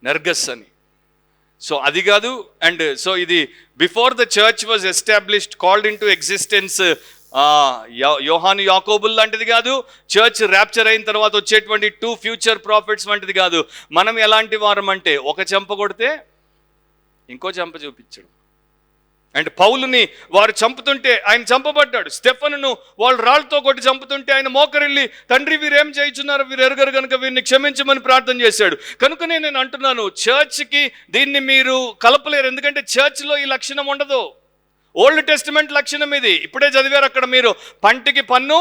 నెర్గస్ అని. సో అది కాదు. అండ్ సో ఇది before the church was established called in to existence, యోహాను యాకోబుల్ లాంటిది కాదు. చర్చ్ ర్యాప్చర్ అయిన తర్వాత వచ్చేటువంటి 2 ఫ్యూచర్ ప్రాఫిట్స్ వంటిది కాదు. మనం ఎలాంటి వారం అంటే ఒక చెంప కొడితే ఇంకో చెంప చూపించడం. అండ్ పౌలుని వారు చంపుతుంటే ఆయన చంపబడ్డాడు. స్టెఫనును వాళ్ళు రాళ్ళతో కొట్టి చంపుతుంటే ఆయన మోకరిల్లి, తండ్రి వీరేం చేయించున్నారు, వీరు ఎరుగరు కనుక వీరిని క్షమించమని ప్రార్థన చేశాడు. కనుకనే నేను అంటున్నాను, చర్చ్కి దీన్ని మీరు కలపలేరు. ఎందుకంటే చర్చ్లో ఈ లక్షణం ఉండదు. ఓల్డ్ టెస్టిమెంట్ లక్షణం ఇది. ఇప్పుడే చదివారు అక్కడ మీరు, పంటికి పన్ను,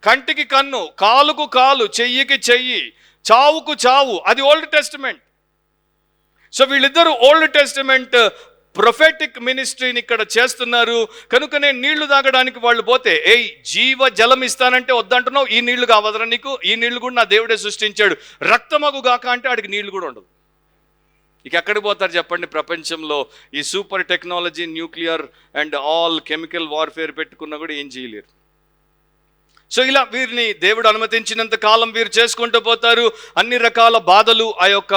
కంటికి కన్ను, కాలుకు కాలు, చెయ్యికి చెయ్యి, చావుకు చావు. అది ఓల్డ్ టెస్టిమెంట్. సో వీళ్ళిద్దరూ ఓల్డ్ టెస్టిమెంట్ ప్రొఫెటిక్ మినిస్ట్రీని ఇక్కడ చేస్తున్నారు. కనుకనే నీళ్లు తాగడానికి వాళ్ళు పోతే, ఏయ్ జీవ జలం ఇస్తానంటే వద్దంటున్నావు, ఈ నీళ్లు కావదరా నీకు, ఈ నీళ్లు కూడా నా దేవుడే సృష్టించాడు, రక్తమగు గాక అంటే ఆడికి నీళ్లు కూడా ఉండదు. ఇక ఎక్కడికి పోతారు చెప్పండి? ప్రపంచంలో ఈ super technology, nuclear and all chemical warfare పెట్టుకున్నా కూడా ఏం చేయలేరు. సో ఇలా వీరిని దేవుడు అనుమతించినంత కాలం వీరు చేసుకుంటూ పోతారు. అన్ని రకాల బాధలు ఆ యొక్క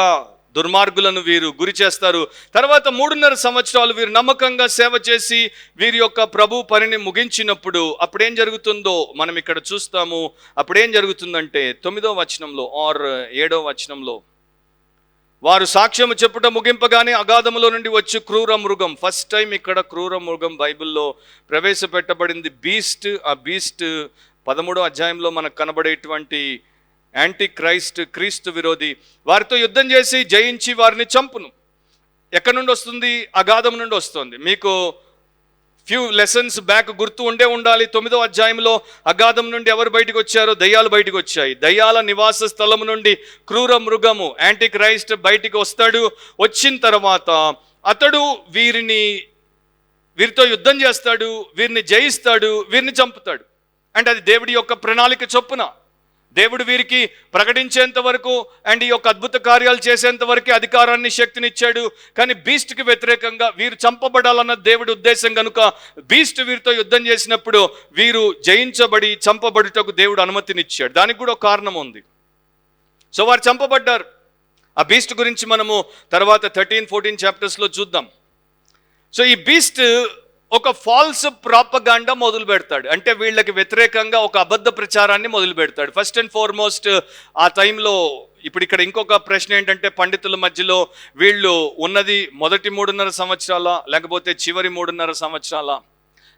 దుర్మార్గులను వీరు గురి చేస్తారు. తర్వాత 3.5 సంవత్సరాలు వీరు నమ్మకంగా సేవ చేసి వీరి యొక్క ప్రభు పనిని ముగించినప్పుడు అప్పుడేం జరుగుతుందో మనం ఇక్కడ చూస్తాము. అప్పుడేం జరుగుతుందంటే 9వ వచనంలో ఆర్ 7వ వచనంలో, వారు సాక్ష్యము చెప్పుట ముగింపగానే అగాధములో నుండి వచ్చి క్రూర మృగం. ఫస్ట్ టైం ఇక్కడ క్రూర మృగం బైబిల్లో ప్రవేశపెట్టబడింది. బీస్ట్. ఆ బీస్ట్ 13వ అధ్యాయంలో మనకు కనబడేటువంటి యాంటీ క్రైస్ట్, క్రీస్తు విరోధి. వారితో యుద్ధం చేసి జయించి వారిని చంపును. ఎక్కడి నుండి వస్తుంది? అగాధం నుండి వస్తుంది. మీకు ఫ్యూ లెసన్స్ బ్యాక్ గుర్తు ఉండాలి. 9వ అధ్యాయంలో అగాధం నుండి ఎవరు బయటకు వచ్చారో? దయ్యాలు బయటకు వచ్చాయి. దయ్యాల నివాస స్థలము నుండి క్రూర మృగము యాంటీ క్రైస్ట్ బయటికి వస్తాడు. వచ్చిన తర్వాత అతడు వీరితో యుద్ధం చేస్తాడు, వీరిని జయిస్తాడు, వీరిని చంపుతాడు. అంటే అది దేవుడి యొక్క ప్రణాళిక చొప్పున. దేవుడు వీరికి ప్రకటించేంత వరకు అండ్ ఈ యొక్క అద్భుత కార్యాలు చేసేంత వరకు అధికారాన్ని, శక్తిని ఇచ్చాడు. కానీ బీస్ట్కి వ్యతిరేకంగా వీరు చంపబడాలన్న దేవుడి ఉద్దేశం కనుక బీస్ట్ వీరితో యుద్ధం చేసినప్పుడు వీరు జయించబడి చంపబడుటకు దేవుడు అనుమతినిచ్చాడు. దానికి కూడా ఒక కారణం ఉంది. సో వారు చంపబడ్డారు. ఆ బీస్ట్ గురించి మనము తర్వాత 13-14 చాప్టర్స్లో చూద్దాం. సో ఈ బీస్ట్ ఒక ఫాల్స్ ప్రాపగాండా మొదలు పెడతాడు. అంటే వీళ్ళకి వ్యతిరేకంగా ఒక అబద్ధ ప్రచారాన్ని మొదలు పెడతాడు. ఫస్ట్ అండ్ ఫార్మోస్ట్ ఆ టైంలో ఇప్పుడు ఇక్కడ ఇంకొక ప్రశ్న ఏంటంటే, పండితుల మధ్యలో వీళ్ళు ఉన్నది మొదటి 3.5 సంవత్సరాల లేకపోతే చివరి 3.5 సంవత్సరాల?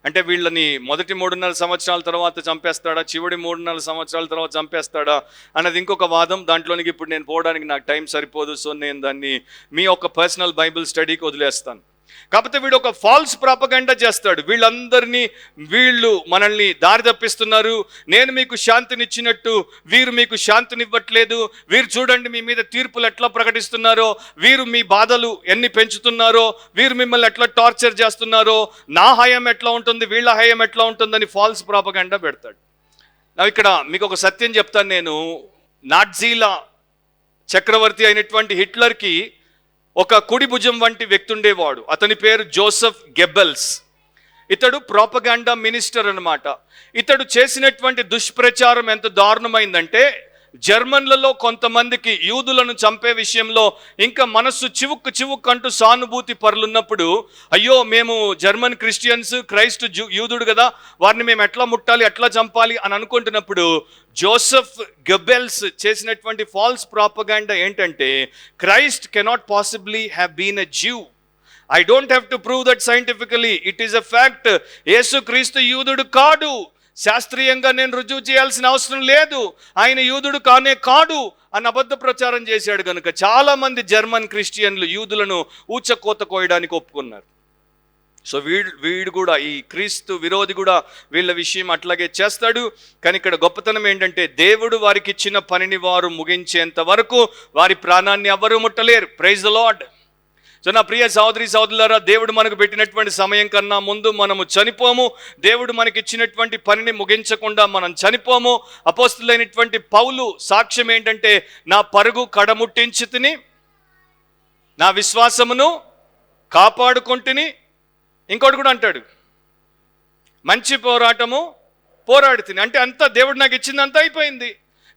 అంటే వీళ్ళని మొదటి 3.5 సంవత్సరాల తర్వాత చంపేస్తాడా, చివరి 3.5 సంవత్సరాల తర్వాత చంపేస్తాడా అన్నది ఇంకొక వాదం. దాంట్లోనికి ఇప్పుడు నేను పోవడానికి నాకు టైం సరిపోదు. సో నేను దాన్ని మీ యొక్క పర్సనల్ బైబిల్ స్టడీకి వదిలేస్తాను. కాకపోతే వీడు ఒక ఫాల్స్ ప్రాపగండా చేస్తాడు. వీళ్ళు మనల్ని దారి తప్పిస్తున్నారు, నేను మీకు శాంతినిచ్చినట్టు వీరు మీకు శాంతినివ్వట్లేదు, వీరు చూడండి మీ మీద తీర్పులు ఎట్లా ప్రకటిస్తున్నారో, వీరు మీ బాధలు ఎన్ని పెంచుతున్నారో, వీరు మిమ్మల్ని ఎట్లా టార్చర్ చేస్తున్నారో, నా హయం ఎట్లా ఉంటుంది, వీళ్ళ హయం ఎట్లా ఉంటుందని ఫాల్స్ ప్రాపగండా పెడతాడు. ఇక్కడ మీకు ఒక సత్యం చెప్తాను. నేను నాట్జీల చక్రవర్తి అయినటువంటి హిట్లర్కి ఒక కుడి భుజం వంటి వ్యక్తి ఉండేవాడు. అతని పేరు జోసెఫ్ గెబ్బెల్స్. ఇతడు ప్రాపగాండా మినిస్టర్ అన్నమాట. ఇతడు చేసినటువంటి దుష్ప్రచారం ఎంత దారుణమైందంటే, జర్మన్లలో కొంతమందికి యూదులను చంపే విషయంలో ఇంకా మనస్సు చివుక్కు అంటూ సానుభూతి పరులున్నప్పుడు, అయ్యో మేము జర్మన్ క్రిస్టియన్స్, క్రైస్ట్ యూదుడు కదా, వారిని మేము ఎట్లా ముట్టాలి, ఎట్లా చంపాలి అని అనుకుంటున్నప్పుడు జోసెఫ్ గెబ్బెల్స్ చేసినటువంటి ఫాల్స్ ప్రాపగాండా ఏంటంటే, Christ cannot possibly have been a Jew. I don't have to prove that scientifically, it is a fact. యేసు క్రీస్తు యూదుడు కాడు, శాస్త్రీయంగా నేను రుజువు చేయాల్సిన అవసరం లేదు, ఆయన యూదుడు కాడు అని అబద్ధ ప్రచారం చేశాడు. కనుక చాలామంది జర్మన్ క్రిస్టియన్లు యూదులను ఊచకోత కోయడానికి ఒప్పుకున్నారు. సో వీడు కూడా, ఈ క్రీస్తు విరోధి కూడా వీళ్ళ విషయం అట్లాగే చేస్తాడు. కానీ ఇక్కడ గొప్పతనం ఏంటంటే, దేవుడు వారికి ఇచ్చిన పనిని వారు ముగించేంత వరకు వారి ప్రాణాన్ని ఎవరు ముట్టలేరు. Praise the Lord. సో నా ప్రియ సహోదరి సహోదరులారా, దేవుడు మనకు పెట్టినటువంటి సమయం కన్నా ముందు మనము చనిపోము. దేవుడు మనకి ఇచ్చినటువంటి పనిని ముగించకుండా మనం చనిపోము. అపోస్తులైనటువంటి పౌలు సాక్ష్యం ఏంటంటే, నా పరుగు కడముట్టించి తిని, నా విశ్వాసమును కాపాడుకుంటుని, ఇంకోటి కూడా అంటాడు, మంచి పోరాటము పోరాడి తిని. అంటే అంతా దేవుడు నాకు ఇచ్చిందంతా అయిపోయింది.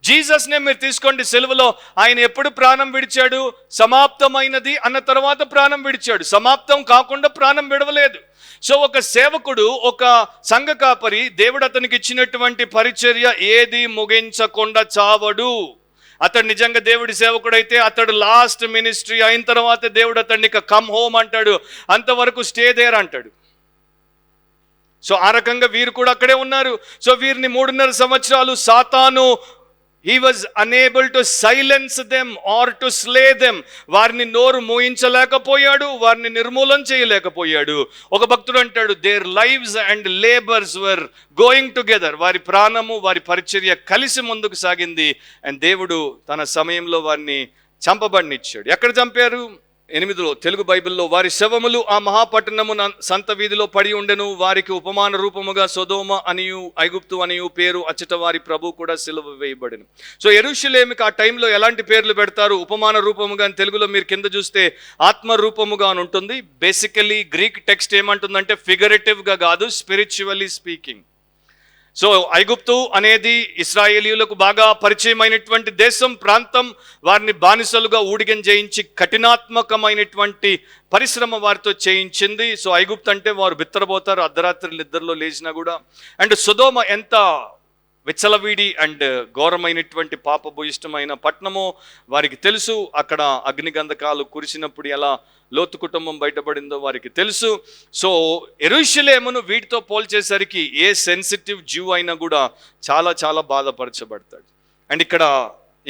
జీసస్నే మీరు తీసుకోండి, సెలవులో ఆయన ఎప్పుడు ప్రాణం విడిచాడు? సమాప్తమైనది అన్న తర్వాత ప్రాణం విడిచాడు. సమాప్తం కాకుండా ప్రాణం విడవలేదు. సో ఒక సేవకుడు, ఒక సంఘ కాపరి, దేవుడు అతనికి ఇచ్చినటువంటి పరిచర్య ఏది ముగించకుండా చావడు. అతడు నిజంగా దేవుడి సేవకుడైతే అతడు లాస్ట్ మినిస్ట్రీ అయిన తర్వాత దేవుడు అతన్ని కమ్ హోమ్ అంటాడు, అంతవరకు స్టే దేర్ అంటాడు. సో ఆ రకంగా వీరు కూడా అక్కడే ఉన్నారు. సో వీరిని 3.5 సంవత్సరాలు సాతాను he was unable to silence them or to slay them. వారిని నోరు మోయించలేకపోయాడు, వారిని నిర్మూలన చేయలేకపోయాడు. ఒక భక్తుడు అంటాడు, their lives and labors were going together. వారి ప్రాణము, వారి పరిచర్య కలిసి ముందుకు సాగింది. అండ్ దేవుడు తన సమయంలో వారిని చంపబడినిచ్చాడు. ఎక్కడ చంపారు? 8లో తెలుగు బైబిల్లో, వారి శవములు ఆ మహాపట్టణము సంత వీధిలో పడి ఉండెను, వారికి ఉపమాన రూపముగా సొదోమ అనియు ఐగుప్తు అనియు పేరు, అచ్చట వారి ప్రభు కూడా సిలువ వేయబడెను. సో యెరూషలేముకి ఆ టైంలో ఎలాంటి పేర్లు పెడతారు? ఉపమాన రూపముగా అని తెలుగులో మీరు కింద చూస్తే ఆత్మ రూపముగా అని ఉంటుంది. బేసికలీ గ్రీక్ టెక్స్ట్ ఏమంటుందంటే, ఫిగరేటివ్గా కాదు, స్పిరిచువల్లీ స్పీకింగ్. సో ఐగుప్తు అనేది ఇశ్రాయేలీయులకు బాగా పరిచయమైనటువంటి దేశం, ప్రాంతం. వారిని బానిసలుగా ఊడిగం చేయించి కఠినాత్మకమైనటువంటి పరిశ్రమ వారితో చేయించింది. సో ఐగుప్తు అంటే వారు బిత్తరపోతారు అర్ధరాత్రి నిద్రలో లేచినా కూడా. అండ్ సొదోమ ఎంత విచ్చలవీడి అండ్ ఘోరమైనటువంటి పాపభూయిష్టమైన పట్టణమో వారికి తెలుసు. అక్కడ అగ్నిగంధకాలు కురిసినప్పుడు ఎలా లోతు కుటుంబం బయటపడిందో వారికి తెలుసు. సో యెరూషలేమును వీటితో పోల్చేసరికి ఏ సెన్సిటివ్ జ్యూ అయినా కూడా చాలా చాలా బాధపరచబడతాడు. అండ్ ఇక్కడ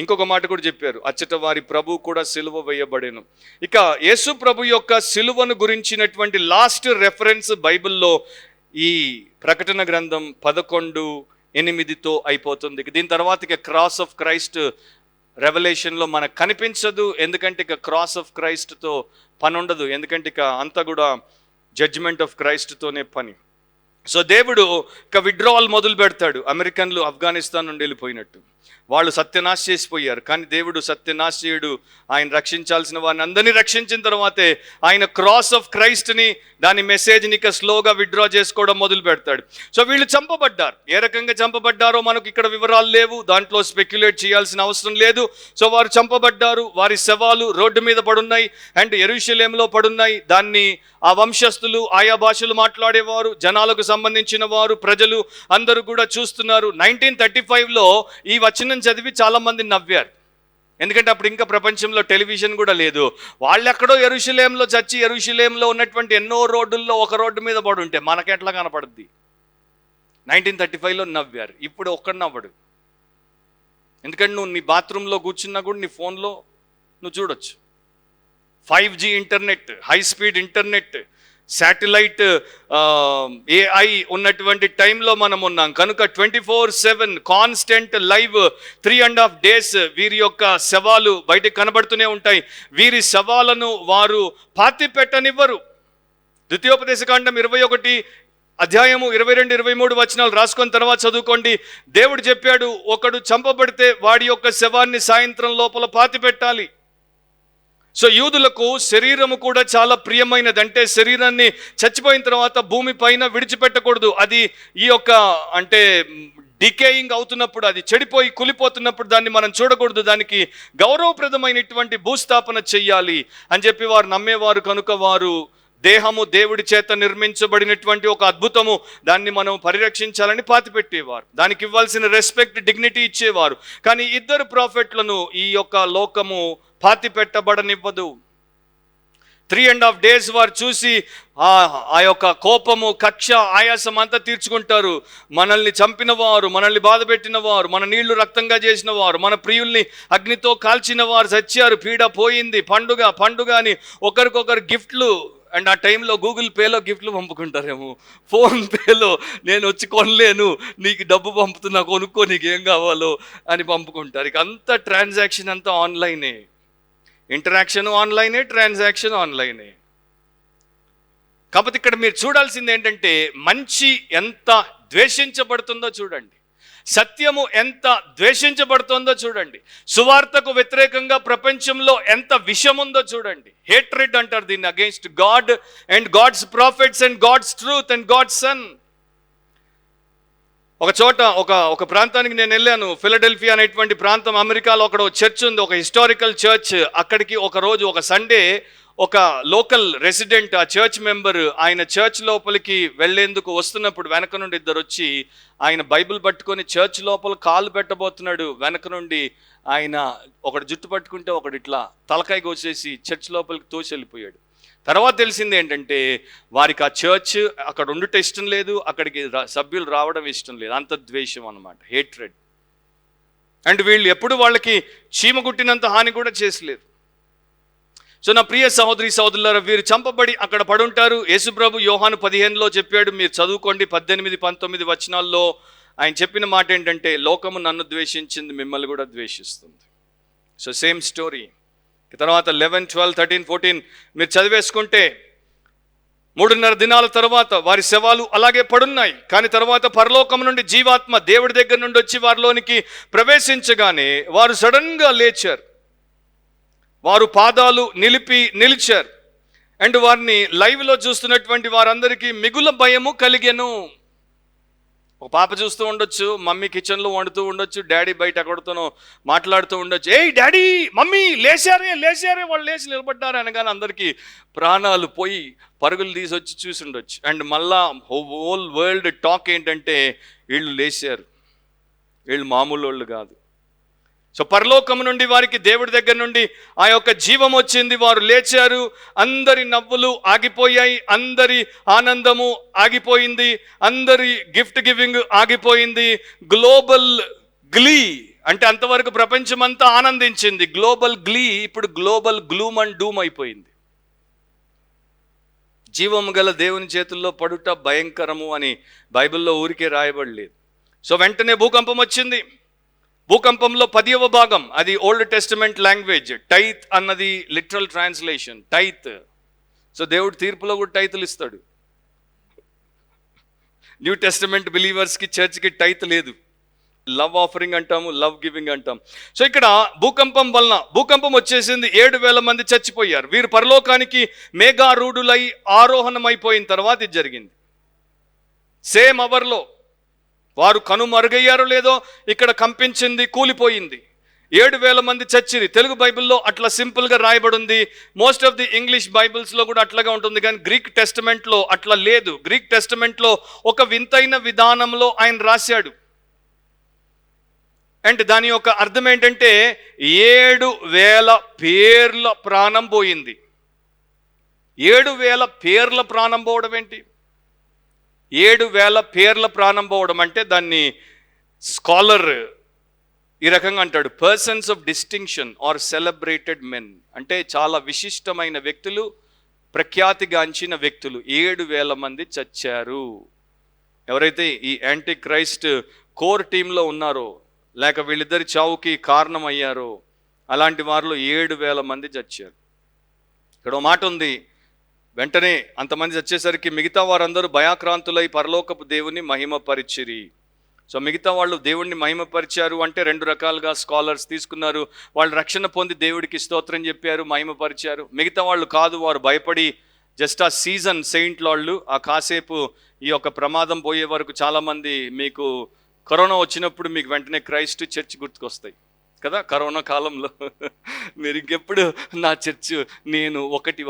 ఇంకొక మాట కూడా చెప్పారు, అచ్చట వారి ప్రభు కూడా సిలువ వేయబడెను. ఇక యేసు ప్రభు యొక్క సిలువను గురించినటువంటి లాస్ట్ రెఫరెన్స్ బైబిల్లో ఈ ప్రకటన గ్రంథం 11:8తో అయిపోతుంది. దీని తర్వాత ఇక క్రాస్ ఆఫ్ క్రైస్ట్ రెవల్యూషన్లో మనకు కనిపించదు. ఎందుకంటే ఇక క్రాస్ ఆఫ్ క్రైస్ట్తో పని ఉండదు. ఎందుకంటే ఇక అంతా కూడా జడ్జిమెంట్ ఆఫ్ క్రైస్ట్తోనే పని. సో దేవుడు ఇక విడ్రావల్ మొదలు పెడతాడు. అమెరికన్లు ఆఫ్ఘనిస్తాన్ నుండి వెళ్ళిపోయినట్టు వాళ్ళు సత్యనాశ చేసిపోయారు. కానీ దేవుడు సత్యనాశయుడు, ఆయన రక్షించాల్సిన వారిని అందరినీ రక్షించిన తర్వాతే ఆయన క్రాస్ ఆఫ్ క్రైస్ట్ని, దాని మెసేజ్ని ఇక స్లోగా విత్డ్రా చేసుకోవడం మొదలు పెడతాడు. సో వీళ్ళు చంపబడ్డారు. ఏ రకంగా చంపబడ్డారో మనకు ఇక్కడ వివరాలు లేవు, దాంట్లో స్పెక్యులేట్ చేయాల్సిన అవసరం లేదు. సో వారు చంపబడ్డారు, వారి శవాలు రోడ్డు మీద పడున్నాయి అండ్ యెరూషలేములో పడున్నాయి. దాన్ని ఆ వంశస్థులు, ఆయా భాషలు మాట్లాడేవారు, జనాలకు సంబంధించిన వారు, ప్రజలు అందరూ కూడా చూస్తున్నారు. 1935లో ఈ వచనం చదివి చాలా మంది నవ్వారు. ఎందుకంటే అప్పుడు ఇంకా ప్రపంచంలో టెలివిజన్ కూడా లేదు. వాళ్ళు ఎక్కడో యెరూషలేములో చచ్చి, యెరూషలేములో ఉన్నటువంటి ఎన్నో రోడ్డుల్లో ఒక రోడ్డు మీద పడి ఉంటే మనకెట్లా కనపడుద్ది? 1935లో నవ్వారు. ఇప్పుడు ఒక్కడు నవ్వడు. ఎందుకంటే నువ్వు నీ బాత్రూంలో కూర్చున్నా కూడా నీ ఫోన్లో నువ్వు చూడొచ్చు. 5G internet, high speed internet, satellite, AI ఉన్నటువంటి టైంలో మనం ఉన్నాం కనుక 24/7 కాన్స్టెంట్ లైవ్ 3.5 days వీరి యొక్క శవాలు బయటకు కనబడుతూనే ఉంటాయి. వీరి శవాలను వారు పాతి పెట్టనివ్వరు. ద్వితీయోపదేశకాండం 21 అధ్యాయము 22-23 వచనాలు రాసుకొని తర్వాత చదువుకోండి. దేవుడు చెప్పాడు, ఒకడు చంపబడితే వాడి యొక్క శవాన్ని సాయంత్రం లోపల పాతి పెట్టాలి. సో యూదులకు శరీరము కూడా చాలా ప్రియమైనది. అంటే శరీరాన్ని చచ్చిపోయిన తర్వాత భూమి పైన విడిచిపెట్టకూడదు. అది ఈ యొక్క అంటే డికేయింగ్ అవుతున్నప్పుడు, అది చెడిపోయి కులిపోతున్నప్పుడు దాన్ని మనం చూడకూడదు. దానికి గౌరవప్రదమైనటువంటి భూస్థాపన చెయ్యాలి అని చెప్పి వారు నమ్మేవారు. కనుక వారు దేహము దేవుడి చేత నిర్మించబడినటువంటి ఒక అద్భుతము, దాన్ని మనం పరిరక్షించాలని పాతిపెట్టేవారు. దానికి ఇవ్వాల్సిన రెస్పెక్ట్, డిగ్నిటీ ఇచ్చేవారు. కానీ 2 ప్రాఫెట్లను ఈ యొక్క లోకము పాతి పెట్టబడనివ్వదు. 3.5 days వారు చూసి ఆ యొక్క కోపము, కక్ష, ఆయాసం అంతా తీర్చుకుంటారు. మనల్ని చంపిన వారు, మనల్ని బాధ పెట్టిన వారు, మన నీళ్లు రక్తంగా చేసిన వారు, మన ప్రియుల్ని అగ్నితో కాల్చిన వారు చచ్చారు, పీడ పోయింది, పండుగ అని ఒకరికొకరు గిఫ్ట్లు. అండ్ ఆ టైంలో గూగుల్ పేలో గిఫ్ట్లు పంపుకుంటారేమో, ఫోన్పేలో నేను వచ్చి కొనలేను, నీకు డబ్బు పంపుతున్నా, కొనుక్కో, నీకు ఏం కావాలో అని పంపుకుంటారు. ఇక అంతా ట్రాన్సాక్షన్ అంతా ఆన్లైనే, ఇంటరాక్షన్ ఆన్లైనే, ట్రాన్సాక్షన్ ఆన్లైనే. కాకపోతే ఇక్కడ మీరు చూడాల్సింది ఏంటంటే, మంచి ఎంత ద్వేషించబడుతుందో చూడండి, సత్యము ఎంత ద్వేషించబడుతుందో చూడండి, సువార్తకు వ్యతిరేకంగా ప్రపంచంలో ఎంత విషం ఉందో చూడండి. హేట్రెడ్ అంటారు దీన్ని, against God and God's prophets and God's truth and God's son. ఒక చోట ఒక ప్రాంతానికి నేను వెళ్ళాను, ఫిలడెల్ఫియా అనేటువంటి ప్రాంతం, అమెరికాలో. అక్కడ ఒక చర్చ్ ఉంది, ఒక హిస్టారికల్ చర్చ్. అక్కడికి ఒక రోజు, ఒక సండే, ఒక లోకల్ రెసిడెంట్, ఆ చర్చ్ మెంబర్, ఆయన చర్చ్ లోపలికి వెళ్లేందుకు వస్తున్నప్పుడు వెనక నుండి 2 వచ్చి ఆయన బైబిల్ పట్టుకొని చర్చ్ లోపల కాలు పెట్టబోతున్నాడు. వెనక నుండి ఆయన ఒకడు జుట్టు పట్టుకుంటే ఒకడు ఇట్లా తలకాయ కోసేసి చర్చ్ లోపలికి తోసి వెళ్ళిపోయాడు. తర్వాత తెలిసింది ఏంటంటే, వారికి ఆ చర్చ్ అక్కడ ఉండటం ఇష్టం లేదు, అక్కడికి సభ్యులు రావడం ఇష్టం లేదు. అంత ద్వేషం అన్నమాట, హేట్రెడ్. అండ్ వీళ్ళు ఎప్పుడు వాళ్ళకి చీమ కుట్టినంత హాని కూడా చేసలేదు. సో నా ప్రియ సహోదరి సహోదరులారా, వీరు చంపబడి అక్కడ పడుంటారు. యేసుప్రభు యోహాను 15లో చెప్పాడు, మీరు చదువుకోండి, 18-19 వచనాల్లో ఆయన చెప్పిన మాట ఏంటంటే, లోకము నన్ను ద్వేషించింది, మిమ్మల్ని కూడా ద్వేషిస్తుంది. So same story. తర్వాత 11, 12, 13, 14 మీరు చదివేసుకుంటే, 3.5 దినాల తర్వాత వారి శవాలు అలాగే పడున్నాయి. కానీ తర్వాత పరలోకం నుండి జీవాత్మ దేవుడి దగ్గర నుండి వచ్చి వారిలోనికి ప్రవేశించగానే వారు సడన్గా లేచారు. వారు పాదాలు నిలిచారు. అండ్ వారిని లైవ్లో చూస్తున్నటువంటి వారందరికీ మిగుల భయము కలిగెను. ఒక పాప చూస్తూ ఉండొచ్చు, మమ్మీ కిచెన్లో వండుతూ ఉండొచ్చు, డాడీ బయట ఎక్కడితోనో మాట్లాడుతూ ఉండొచ్చు. ఏయ్ డాడీ, మమ్మీ లేచారే, వాళ్ళు లేచి నిలబడ్డారు అనగానే అందరికీ ప్రాణాలు పోయి పరుగులు తీసి చూసి ఉండొచ్చు. అండ్ మళ్ళా హోల్ వరల్డ్ టాక్ ఏంటంటే, వీళ్ళు లేచారు, వీళ్ళు మామూలు వాళ్ళు కాదు. సో పరలోకం నుండి వారికి దేవుడి దగ్గర నుండి ఆ యొక్క జీవం వచ్చింది, వారు లేచారు. అందరి నవ్వులు ఆగిపోయాయి, అందరి ఆనందము ఆగిపోయింది, అందరి గిఫ్ట్ గివింగ్ ఆగిపోయింది. గ్లోబల్ గ్లీ అంటే అంతవరకు ప్రపంచం అంతా ఆనందించింది, గ్లోబల్ గ్లీ ఇప్పుడు గ్లోబల్ గ్లూమ్ అండ్ డూమ్ అయిపోయింది. జీవము గల దేవుని చేతుల్లో పడుట భయంకరము అని బైబిల్లో ఊరికే రాయబడలేదు. సో వెంటనే భూకంపం వచ్చింది. భూకంపంలో 10వ భాగం, అది ఓల్డ్ టెస్టిమెంట్ లాంగ్వేజ్, టైత్ అన్నది లిటరల్ ట్రాన్స్లేషన్, టైత్. సో దేవుడు తీర్పులో కూడా టైతులు ఇస్తాడు. న్యూ టెస్టిమెంట్ బిలీవర్స్కి, చర్చ్కి టైత్ లేదు. లవ్ ఆఫరింగ్ అంటాము, లవ్ గివింగ్ అంటాం. సో ఇక్కడ భూకంపం వచ్చేసింది, 7,000 మంది చచ్చిపోయారు. వీరు పరలోకానికి మేఘారూఢులై ఆరోహణమైపోయిన తర్వాత ఇది జరిగింది. సేమ్ అవర్లో వారు కనుమరుగయ్యారో లేదో, ఇక్కడ కంపించింది, కూలిపోయింది. 7,000 మంది చచ్చిరి. తెలుగు బైబిల్లో అట్లా సింపుల్గా రాయబడి ఉంది. మోస్ట్ ఆఫ్ ది ఇంగ్లీష్ బైబిల్స్లో కూడా అట్లాగా ఉంటుంది, కానీ గ్రీక్ టెస్టమెంట్లో అట్లా లేదు. గ్రీక్ టెస్టమెంట్లో ఒక వింతైన విధానంలో ఆయన రాశాడు. అండ్ దాని యొక్క అర్థం ఏంటంటే, 7,000 పేర్ల ప్రాణం పోయింది. 7,000 పేర్ల ప్రాణం పోవడం ఏంటి? 7,000 పేర్ల ప్రాణం పోవడం అంటే దాన్ని స్కాలర్ ఈ రకంగా అంటాడు, persons of distinction are celebrated men, అంటే చాలా విశిష్టమైన వ్యక్తులు, ప్రఖ్యాతిగాంచిన వ్యక్తులు 7,000 మంది చచ్చారు. ఎవరైతే ఈ యాంటీ క్రైస్ట్ కోర్ టీంలో ఉన్నారో, లేక వీళ్ళిద్దరి చావుకి కారణమయ్యారో, అలాంటి వారిలో 7,000 మంది చచ్చారు. ఇక్కడ ఒక మాట ఉంది, వెంటనే అంతమంది చచ్చేసరికి మిగతా వారందరూ భయాక్రాంతులై పరలోకపు దేవుని మహిమపరిచిరి. సో మిగతా వాళ్ళు దేవుణ్ణి మహిమపరిచారు అంటే 2 రకాలుగా స్కాలర్స్ తీసుకున్నారు. వాళ్ళు రక్షణ పొంది దేవుడికి స్తోత్రం చెప్పారు, మహిమపరిచారు. మిగతా వాళ్ళు కాదు, వారు భయపడి జస్ట్ ఆ సీజన్ సెయింట్ వాళ్ళు ఆ కాసేపు ఈ యొక్క ప్రమాదం పోయే వరకు, చాలామంది మీకు కరోనా వచ్చినప్పుడు మీకు వెంటనే క్రైస్ట్ చర్చ్ గుర్తుకొస్తాయి కదా. కరోనా కాలంలో మీరు ఇంకెప్పుడు నా చర్చ్, నేను ఒకటి